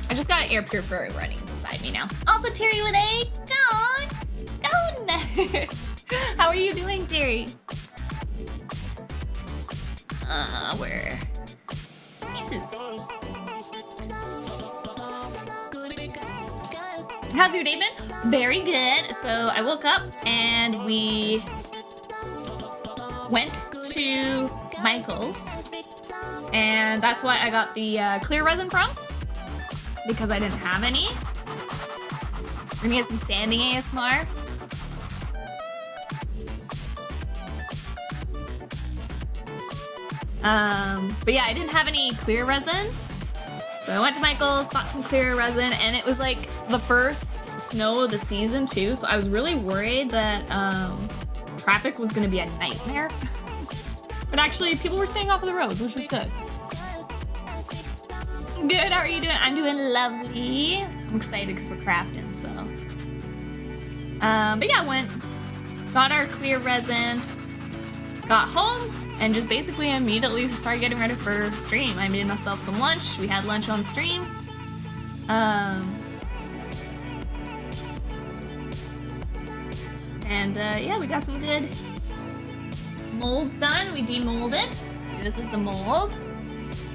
I just got an air purifier running beside me now. Also, Terry with a gone. How are you doing, Terry? Where? Pieces. How's your day been? Very good. So I woke up and we went to Michael's, and that's why I got the clear resin from, because I didn't have any. We're gonna get some sanding ASMR. But yeah, I didn't have any clear resin, so I went to Michael's, bought some clear resin, and it was like the first snow of the season too, so I was really worried that traffic was gonna be a nightmare. But actually, people were staying off of the roads, which was good. Good, how are you doing? I'm doing lovely. I'm excited because we're crafting, so. But yeah, got our clear resin, got home, and just basically immediately started getting ready for stream. I made myself some lunch. We had lunch on stream. Yeah, we got some good molds done. We demolded. So this was the mold.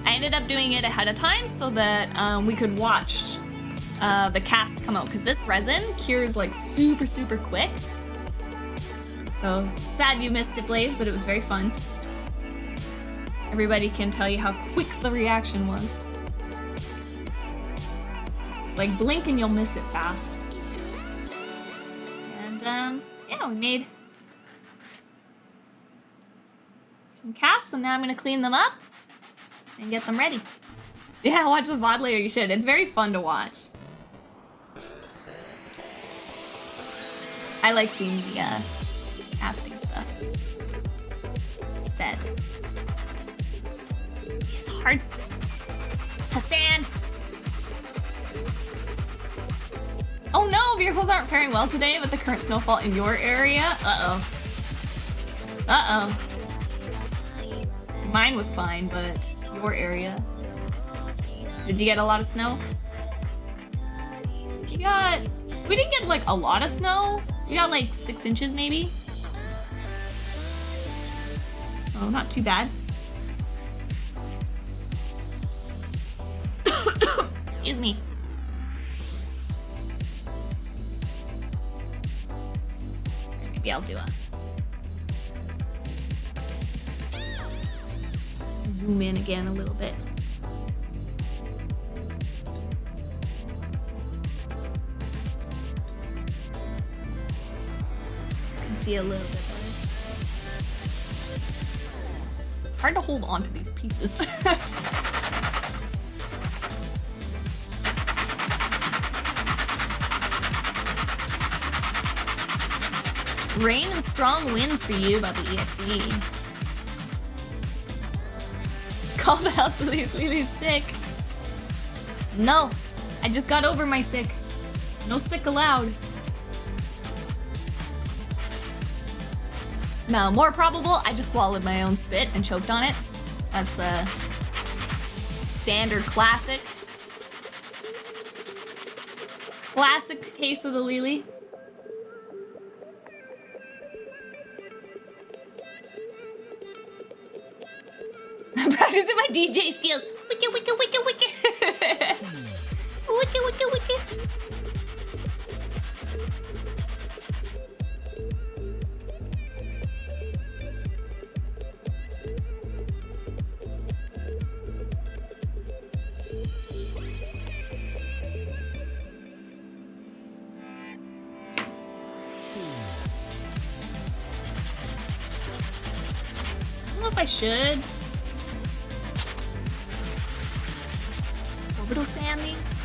I ended up doing it ahead of time so that we could watch the cast come out, because this resin cures like super, super quick. So sad you missed it, Blaze, but it was very fun. Everybody can tell you how quick the reaction was. It's like blink and you'll miss it fast. And yeah, we made some casts, so now I'm gonna clean them up and get them ready. Yeah, watch the VOD later, you should. It's very fun to watch. I like seeing the casting stuff. Set. It's hard to sand. Oh no, vehicles aren't faring well today with the current snowfall in your area. Uh-oh. Uh-oh. Mine was fine, but your area. Did you get a lot of snow? We didn't get like a lot of snow. We got like 6 inches maybe. So not too bad. Excuse me. Maybe I'll do a zoom in again a little bit. Just can see a little bit better. Hard to hold on to these pieces. Rain and strong winds for you about the ESC. Call the health police, Lily's sick. No, I just got over my sick. No sick allowed. No, more probable, I just swallowed my own spit and choked on it. That's a standard classic. Classic case of the Lily. I'm practicing my DJ skills. Wicka, wicka, wicka, wicka. Wicka, wicka, wicka. I don't know if I should. Orbital sand these.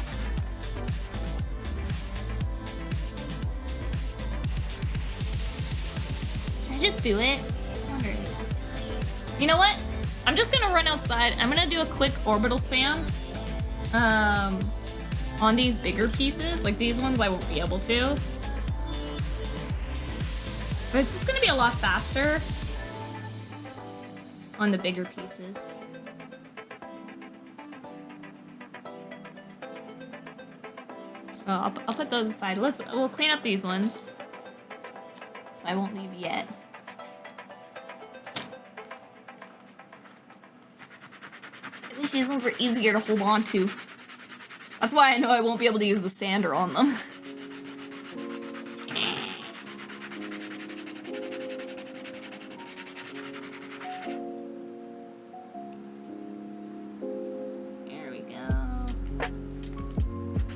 Should I just do it? I wonder. You know what? I'm just gonna run outside. I'm gonna do a quick orbital sand on these bigger pieces. Like these ones I won't be able to. But it's just gonna be a lot faster. on the bigger pieces. So I'll put those aside. We'll clean up these ones. So I won't leave yet. I wish these ones were easier to hold on to. That's why I know I won't be able to use the sander on them. There we go.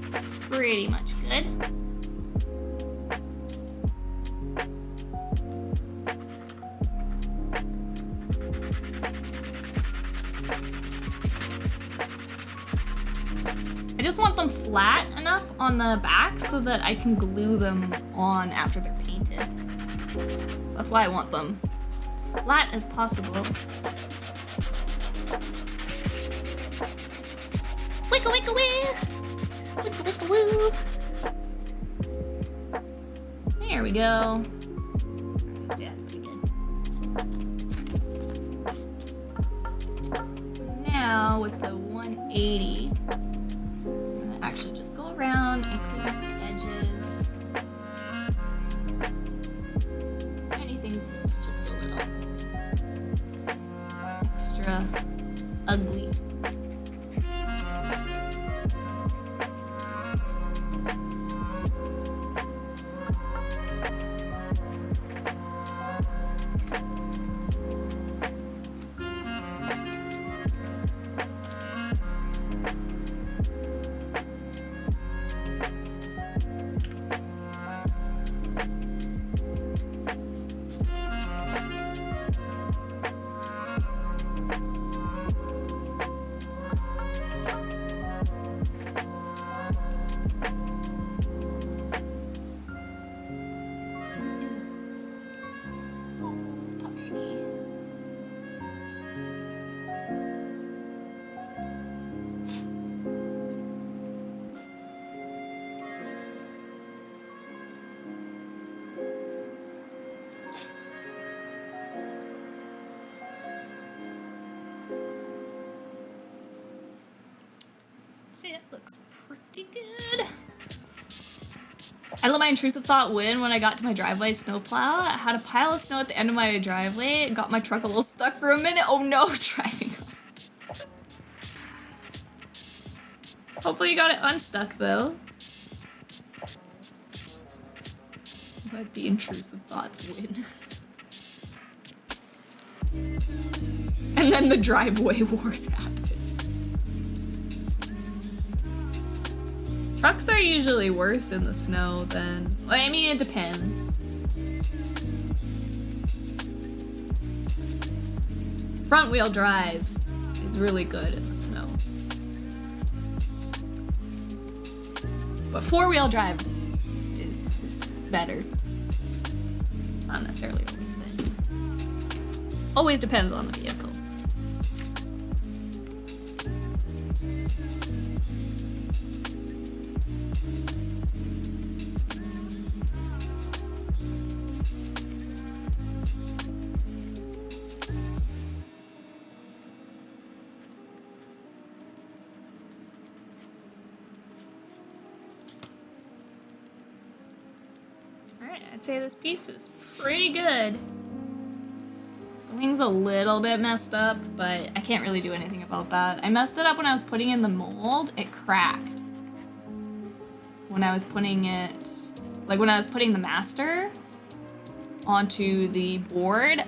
It's pretty much good. I just want them flat enough on the back so that I can glue them on after they're painted. So that's why I want them flat as possible. Wicka wicka wee! Wicka wicka woo! There we go. Yeah, that's pretty good. So now with the 180, actually just go around and clean up the edges. Anything that's just a little extra ugly. It looks pretty good. I let my intrusive thought win when I got to my driveway snowplow. I had a pile of snow at the end of my driveway. It got my truck a little stuck for a minute. Oh no, driving on. Hopefully you got it unstuck though. Let the intrusive thoughts win. And then the driveway wars happen. Trucks are usually worse in the snow than... Well, I mean, it depends. Front wheel drive is really good in the snow. But four wheel drive is better. Not necessarily always, but always depends on the vehicle. I'd say this piece is pretty good. The wing's a little bit messed up, but I can't really do anything about that. I messed it up when I was putting in the mold. It cracked. When I was putting it, like when I was putting the master onto the board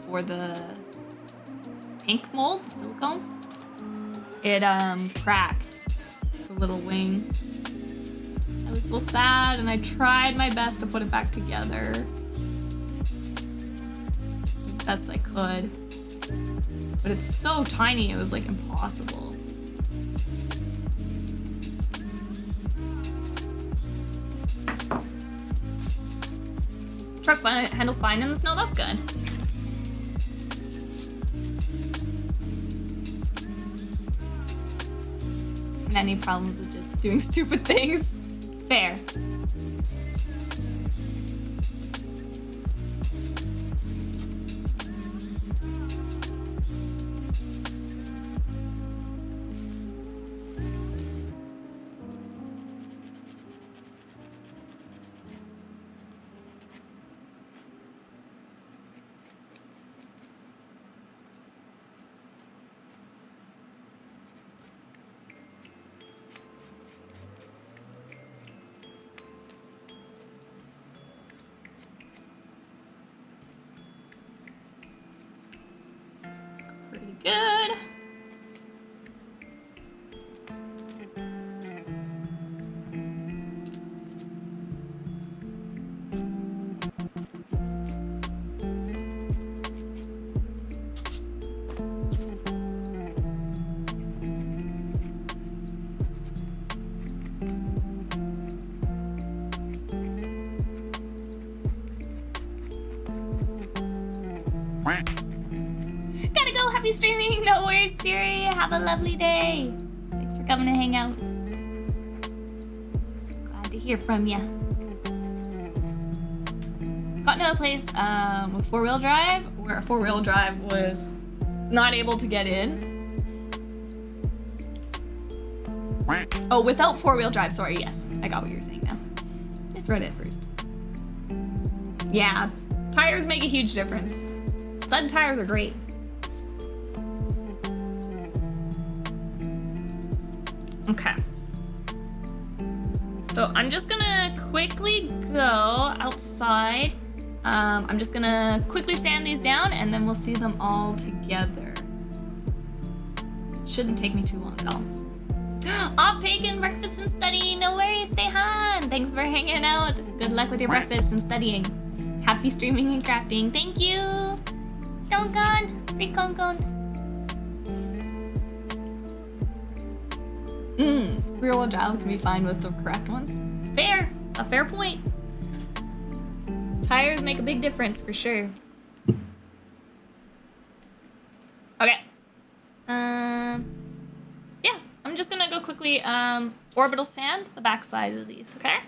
for the pink mold, the silicone, it cracked the little wing. I was so sad, and I tried my best to put it back together as best I could. But it's so tiny, it was like impossible. Truck handles fine in the snow, that's good. And any problems with just doing stupid things? Fair. Gotta go. Happy streaming. No worries, dearie. Have a lovely day. Thanks for coming to hang out. Glad to hear from ya. Got into a place with four-wheel drive where a four-wheel drive was not able to get in. Oh, without four-wheel drive. Sorry, yes. I got what you're saying now. Misread it first. Yeah, tires make a huge difference. Stud tires are great. Okay. So I'm just gonna quickly go outside. I'm just gonna quickly sand these down and then we'll see them all together. Shouldn't take me too long at all. Off taking breakfast and studying. No worries, stay on. Thanks for hanging out. Good luck with your breakfast and studying. Happy streaming and crafting. Thank you. Konkon. Free Konkon. Real job can be fine with the correct ones. It's fair. It's a fair point. Tires make a big difference for sure. Okay. Yeah, I'm just gonna go quickly orbital sand the back sides of these, okay?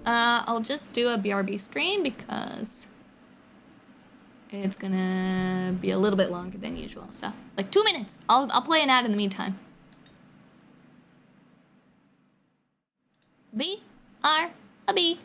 I'll just do a BRB screen because it's gonna be a little bit longer than usual. So like 2 minutes. I'll play an ad in the meantime. BRB.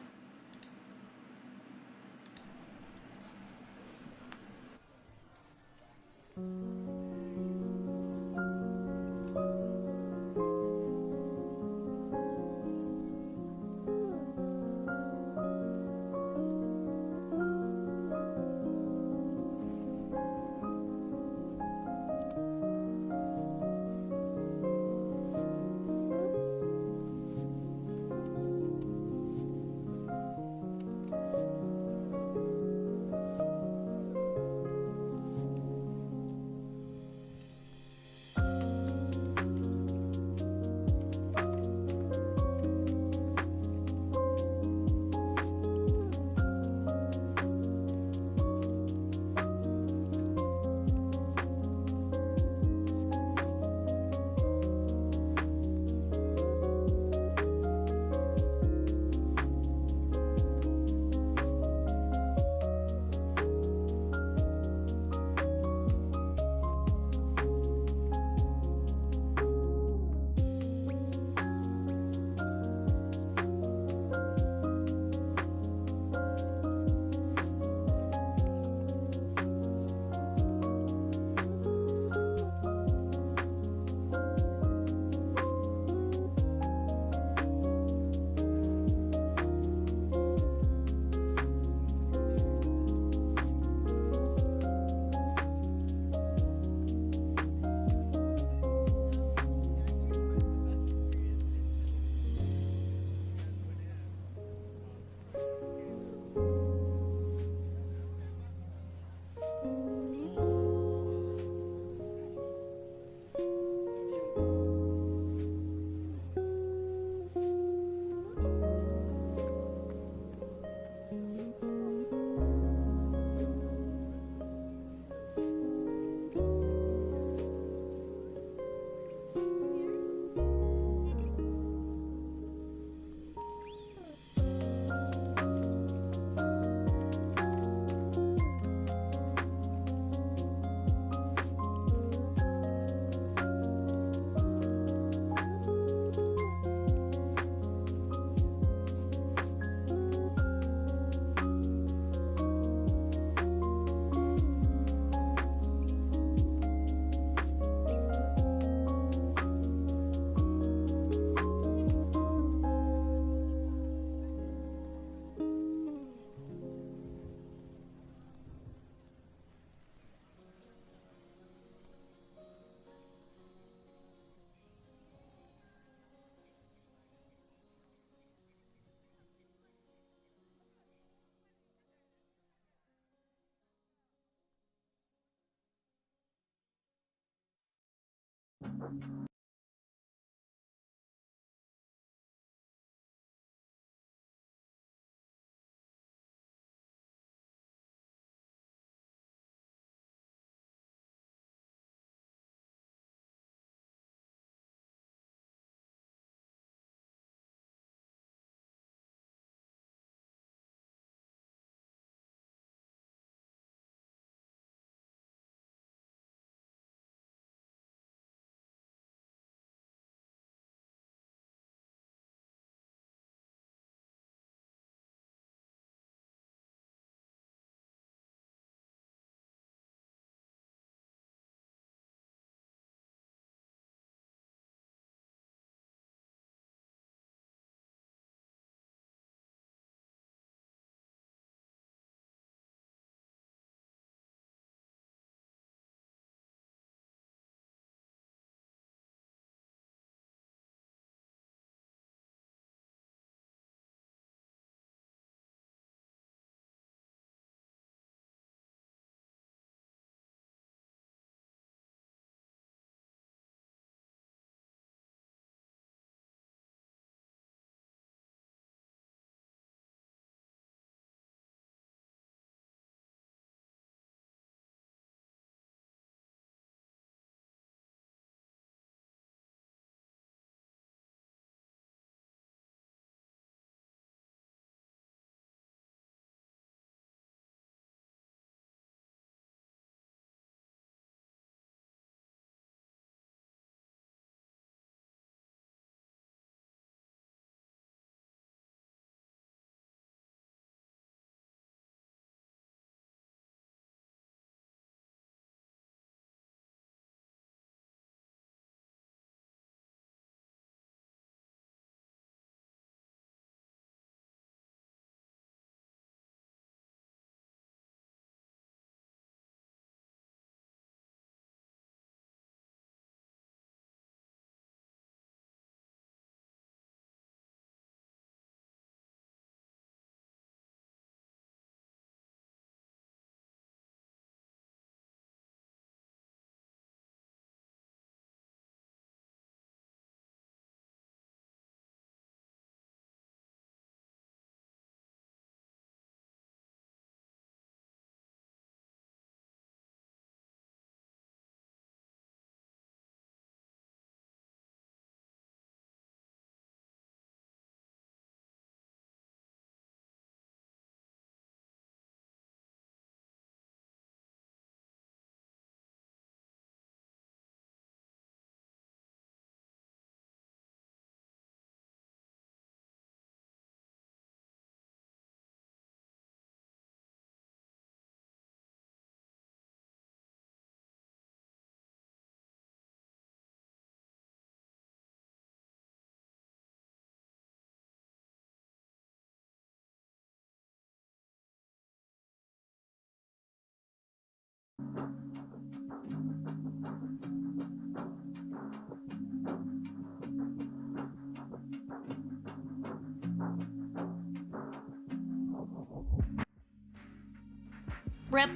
Rip.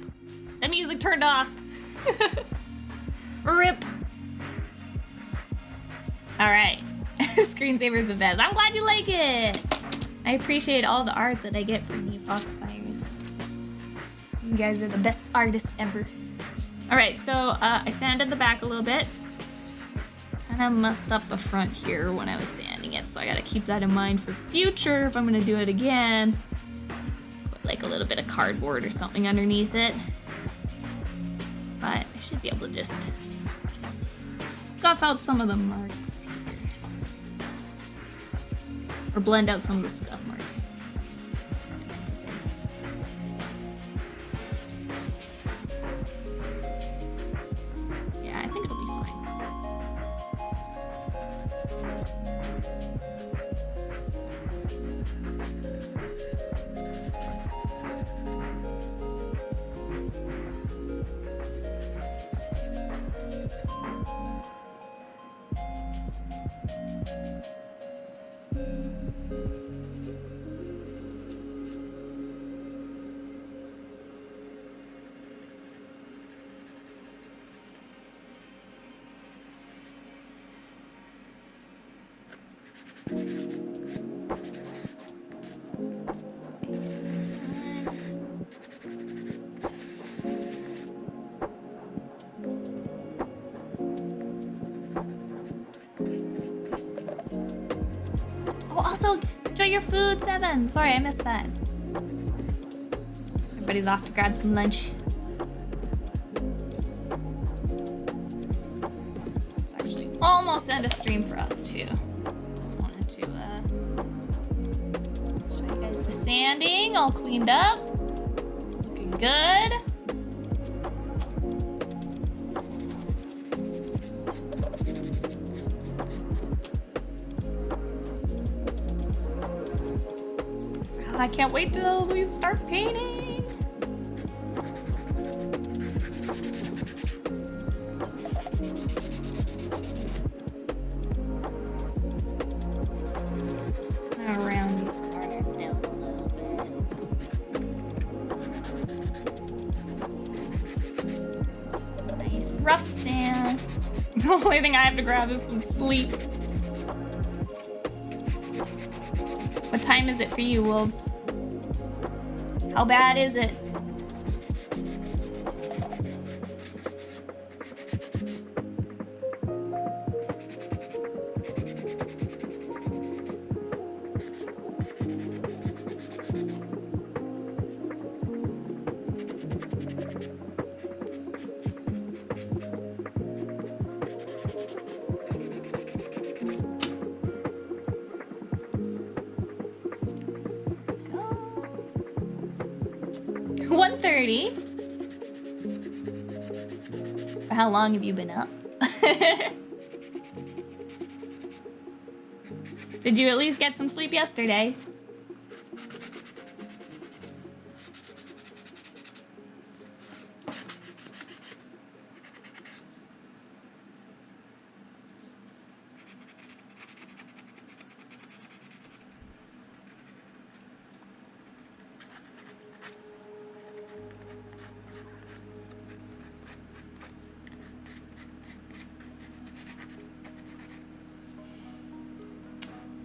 The music turned off. Rip. All right. Screensaver's the best. I'm glad you like it. I appreciate all the art that I get from you Foxfires. You guys are the best artists ever. All right, so I sanded the back a little bit. Kind of messed up the front here when I was sanding it, so I gotta keep that in mind for future if I'm gonna do it again. Put like a little bit of cardboard or something underneath it. But I should be able to just scuff out some of the marks here. Or blend out some of the scuff marks. Yeah, I think it'll be fine. Oh, also, enjoy your food, Seven. Sorry, I missed that. Everybody's off to grab some lunch. It's actually almost end of stream for us, too. Just wanted to show you guys the sanding, all cleaned up. It's looking good. I can't wait till we start painting. Just kind of round these corners down a little bit. Just a nice rough sand. The only thing I have to grab is some sleep. What time is it for you, Wolves? How bad is it? How long have you been up? Did you at least get some sleep yesterday?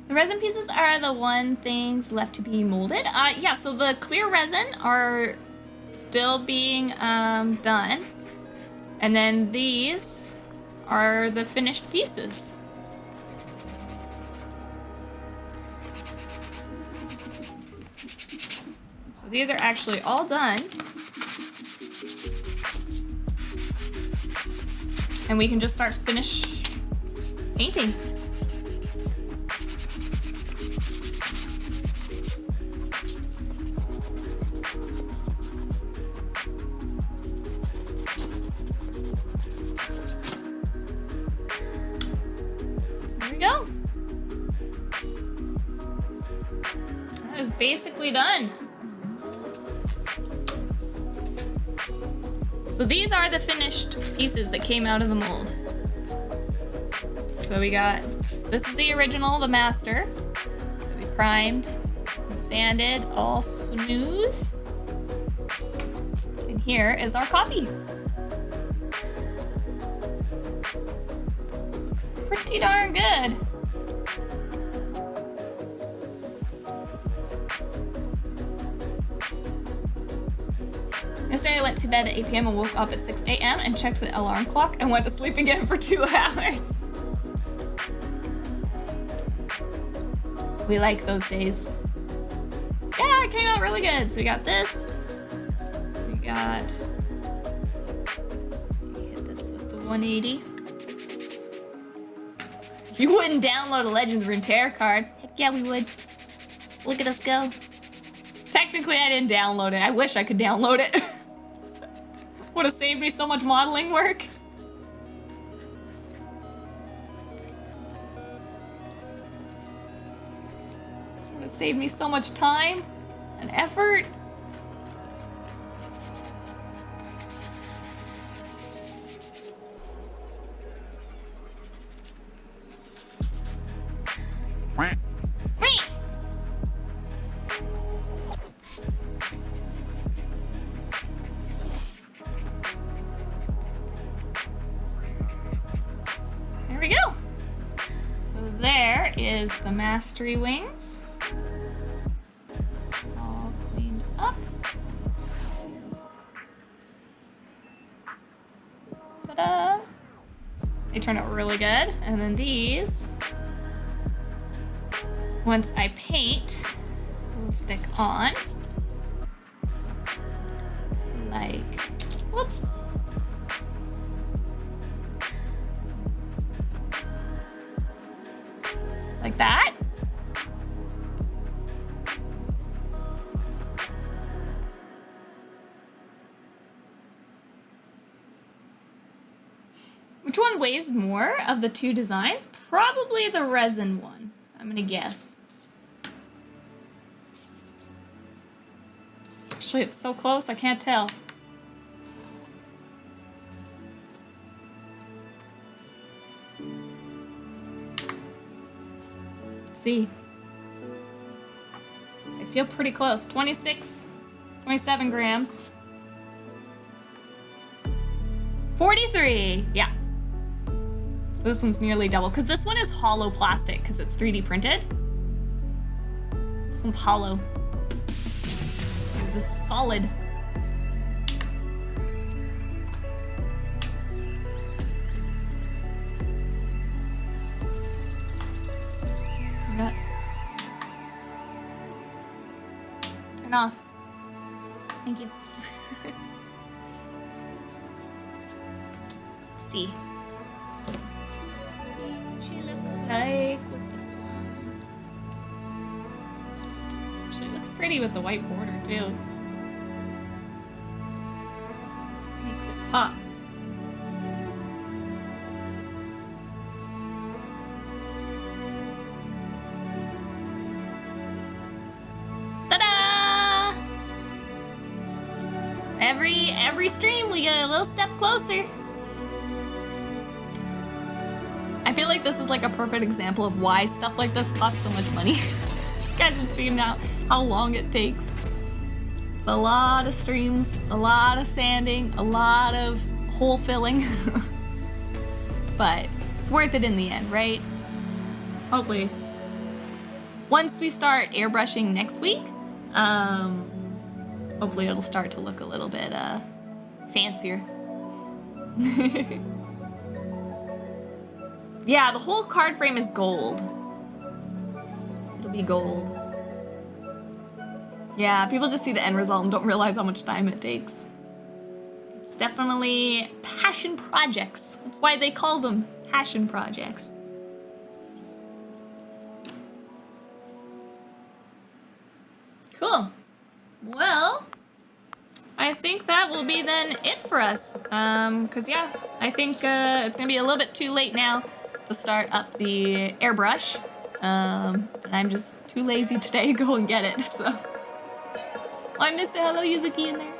The resin pieces are the one things left to be molded. Yeah, so the clear resin are still being done. And then these are the finished pieces. So these are actually all done. And we can just start finish painting. Basically done. So these are the finished pieces that came out of the mold. So we got, this is the original, the master, that we primed and sanded all smooth. And here is our copy. Looks pretty darn good. Yesterday I went to bed at 8 p.m. and woke up at 6 a.m. and checked the alarm clock and went to sleep again for 2 hours. We like those days. Yeah, it came out really good. So we got this. We got, hit this with the 180. You wouldn't download a Legends Runeterra card. Heck yeah, we would. Look at us go. Technically, I didn't download it. I wish I could download it. Would have saved me so much modeling work. Would have saved me so much time and effort. There we go. So there is the mastery wings. All cleaned up. Ta-da! They turn out really good. And then these, once I paint, will stick on. Like, whoop. Like that. Which one weighs more of the two designs? Probably the resin one, I'm gonna guess. Actually, it's so close, I can't tell. See. I feel pretty close. 26, 27 grams. 43, yeah. So this one's nearly double, because this one is hollow plastic, because it's 3D printed. This one's hollow. This is solid. Turn off. Thank you. Let's see. Let's see what she looks like with this one. She looks pretty with the white border too. Makes it pop. Every stream we get a little step closer. I feel like this is like a perfect example of why stuff like this costs so much money. You guys have seen now how long it takes. It's a lot of streams, a lot of sanding, a lot of hole filling. But it's worth it in the end, right? Hopefully. Once we start airbrushing next week, hopefully it'll start to look a little bit fancier. Yeah, the whole card frame is gold. It'll be gold. Yeah, people just see the end result and don't realize how much time it takes. It's definitely passion projects. That's why they call them passion projects. Cool. Well, I think that will be then it for us. Cause yeah, I think it's gonna be a little bit too late now to start up the airbrush. And I'm just too lazy today to go and get it, so. Oh, I missed a hello Yuzuki in there.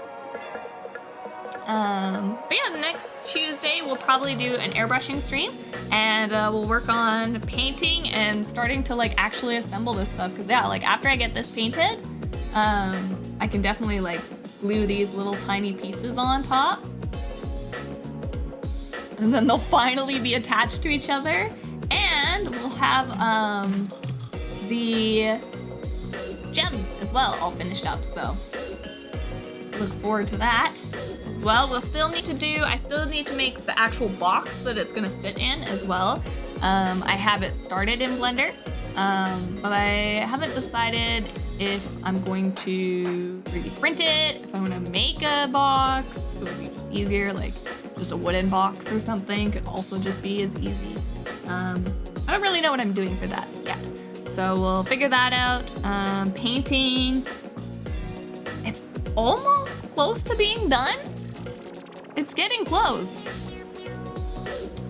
But yeah, next Tuesday we'll probably do an airbrushing stream, and we'll work on painting and starting to like actually assemble this stuff. Cause yeah, like after I get this painted, I can definitely like glue these little tiny pieces on top, and then they'll finally be attached to each other, and we'll have the gems as well all finished up. So look forward to that as well. I still need to make the actual box that it's gonna sit in as well. I have it started in Blender, but I haven't decided if I'm going to 3D print it, if I'm gonna make a box. It would be just easier, like just a wooden box or something could also just be as easy. I don't really know what I'm doing for that yet. So we'll figure that out. Painting, it's almost close to being done. It's getting close.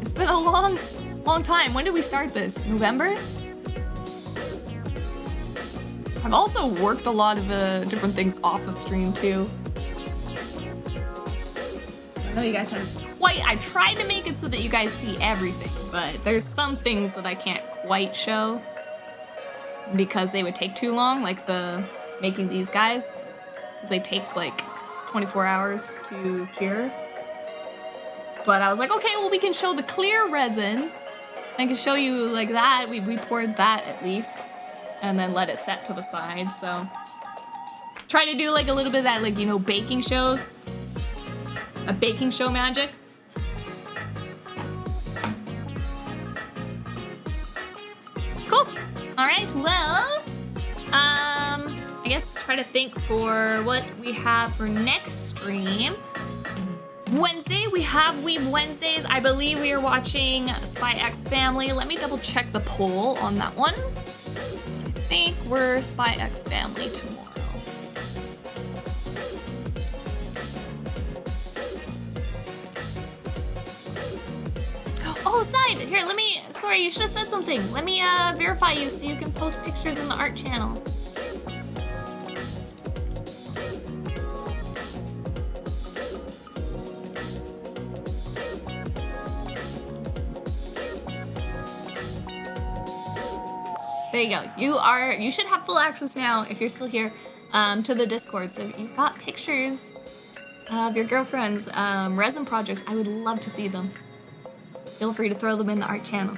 It's been a long time. When did we start this? November? I've also worked a lot of different things off of stream too. I know you guys haven't I tried to make it so that you guys see everything, but there's some things that I can't quite show because they would take too long, like making these guys. They take like 24 hours to cure. But I was like, okay, well we can show the clear resin. I can show you like that. We poured that at least, and then let it set to the side. So try to do like a little bit of that, like, you know, baking shows. A baking show magic. Cool. All right, well, I guess try to think for what we have for next stream. Wednesday, we have Weeb Wednesdays. I believe we are watching Spy X Family. Let me double check the poll on that one. I think we're Spy X Family tomorrow. Oh, side, here, sorry, you should have said something. Let me verify you so you can post pictures in the art channel. There you go. You should have full access now, if you're still here, to the Discord. So if you've got pictures of your girlfriend's resin projects, I would love to see them. Feel free to throw them in the art channel.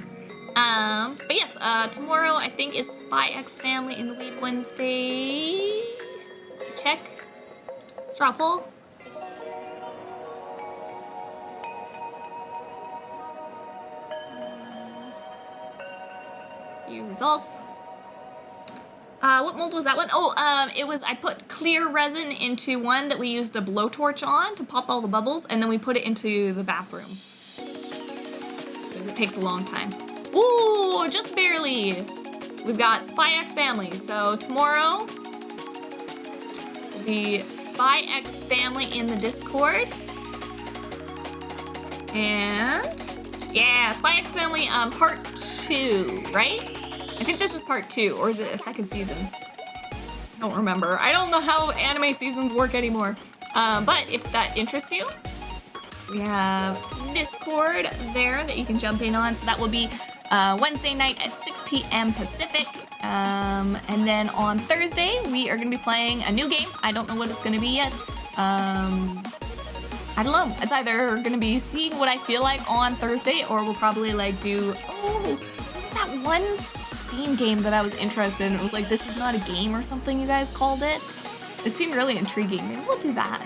But yes, tomorrow I think is Spy X Family in the Weeb Wednesday. Check. Straw poll. View results. What mold was that one? Oh, I put clear resin into one that we used a blowtorch on to pop all the bubbles, and then we put it into the bathroom. Because it takes a long time. Ooh, just barely. We've got Spy X Family. So tomorrow will be Spy X Family in the Discord. And yeah, Spy X Family part 2, right? I think this is part 2, or is it a second season? I don't remember. I don't know how anime seasons work anymore. But if that interests you, we have Discord there that you can jump in on. So that will be Wednesday night at 6 p.m. Pacific. And then on Thursday, we are going to be playing a new game. I don't know what it's going to be yet. I don't know. It's either going to be seeing what I feel like on Thursday, or we'll probably like do, that one Steam game that I was interested in. It was like, this is not a game or something you guys called it. It seemed really intriguing. Maybe we'll do that.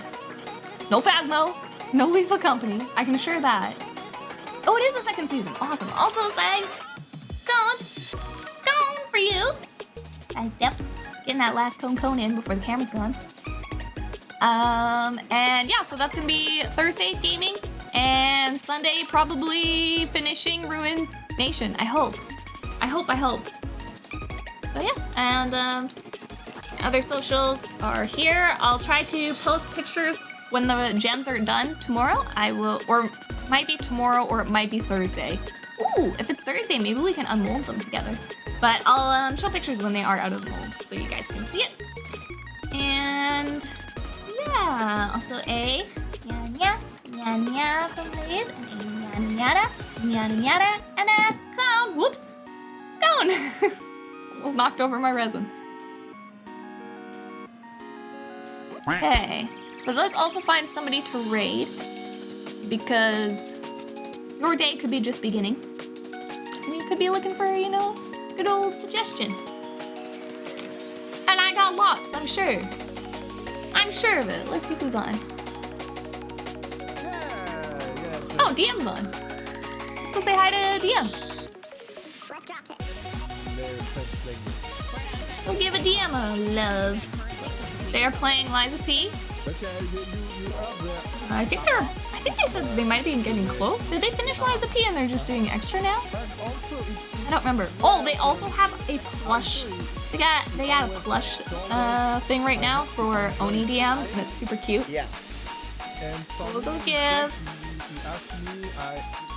No Phasmo, no Lethal Company, I can assure that. Oh, it is the second season, awesome. Also saying, gone for you. Nice step, getting that last cone in before the camera's gone. And yeah, so that's gonna be Thursday gaming, and Sunday probably finishing Ruin Nation, I hope. So yeah, and other socials are here. I'll try to post pictures when the gems are done tomorrow. I will, or might be tomorrow, or it might be Thursday. Ooh, if it's Thursday, maybe we can unmold them together. But I'll show pictures when they are out of the molds so you guys can see it. And yeah, also yeah. and yeah, please, and yada, and a cone. Whoops, cone. Almost knocked over my resin. Okay, but let's also find somebody to raid because your day could be just beginning, and you could be looking for, you know, good old suggestion. And I got lots, I'm sure. I'm sure of it. Let's see who's on. Oh, DM's on. Let's go say hi to DM. Let's drop it. We'll give a DM a love. They're playing Liza P. I think they said they might be getting close. Did they finish Liza P and they're just doing extra now? I don't remember. Oh, they also have a plush. They got a plush thing right now for Oni DM, and it's super cute. Yeah. So we'll go give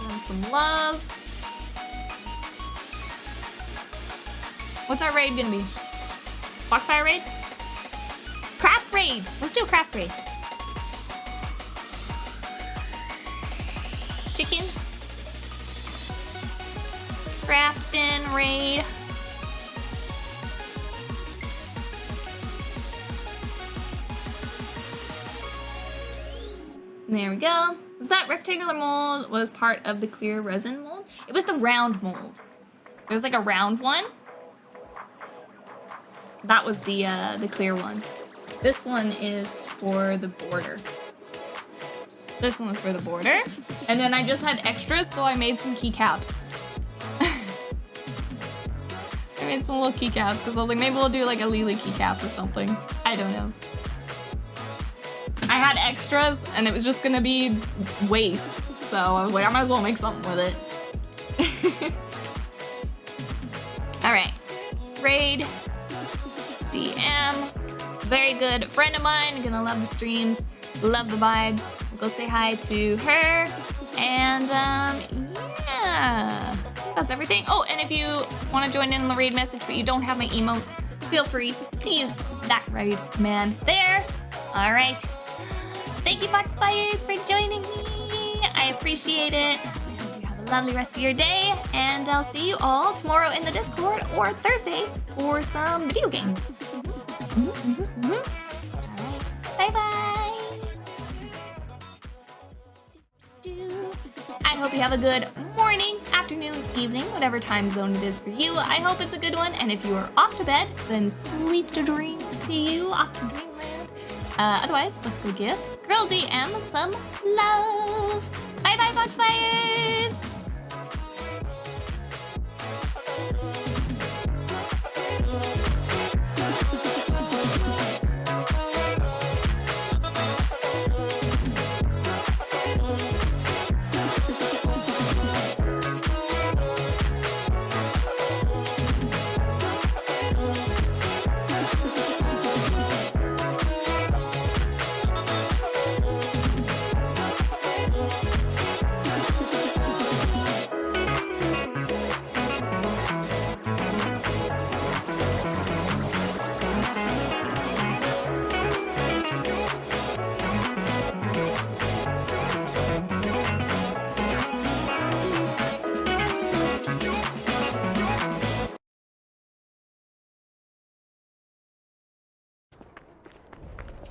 them some love. What's our raid gonna be? Foxfire raid? Craft raid! Let's do a craft raid. Chicken. Crafting raid. There we go. Was that rectangular mold was part of the clear resin mold? It was the round mold. There was like a round one. That was the clear one. This one is for the border. This one was for the border. And then I just had extras, so I made some keycaps. I made some little keycaps because I was like, maybe we'll do like a Lily keycap or something. I don't know. I had extras and it was just gonna be waste. So I was like, I might as well make something with it. All right, raid, DM, very good friend of mine, gonna love the streams, love the vibes. We'll go say hi to her, and yeah, that's everything. Oh, and if you wanna join in the raid message but you don't have my emotes, feel free to use that raid man there. All right. Thank you, Foxfires, for joining me. I appreciate it. I hope you have a lovely rest of your day, and I'll see you all tomorrow in the Discord or Thursday for some video games. All right, bye-bye. I hope you have a good morning, afternoon, evening, whatever time zone it is for you. I hope it's a good one, and if you are off to bed, then sweet dreams to you off to dreamland. Otherwise, let's go give Girl DM some love. Bye-bye, Foxfires!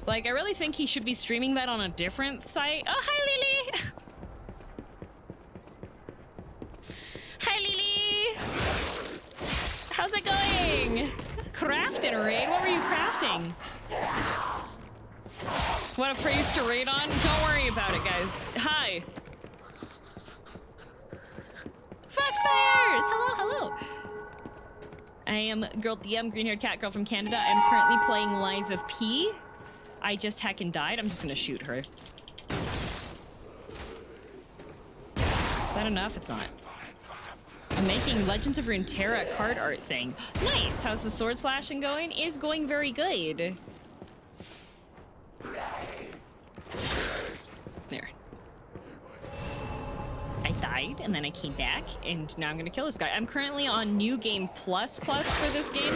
Like, I really think he should be streaming that on a different site. Oh, hi, Lily! Hi, Lily! How's it going? Crafting, raid? What were you crafting? What a phrase to raid on? Don't worry about it, guys. Hi! Foxfires! Hello, hello! I am Girl DM, green-haired cat girl from Canada. I'm currently playing Lies of P. I just heckin' died. I'm just gonna shoot her. Is that enough? It's not. I'm making Legends of Runeterra card art thing. Nice! How's the sword slashing going? Is going very good. There. I died, and then I came back, and now I'm gonna kill this guy. I'm currently on New Game Plus for this game.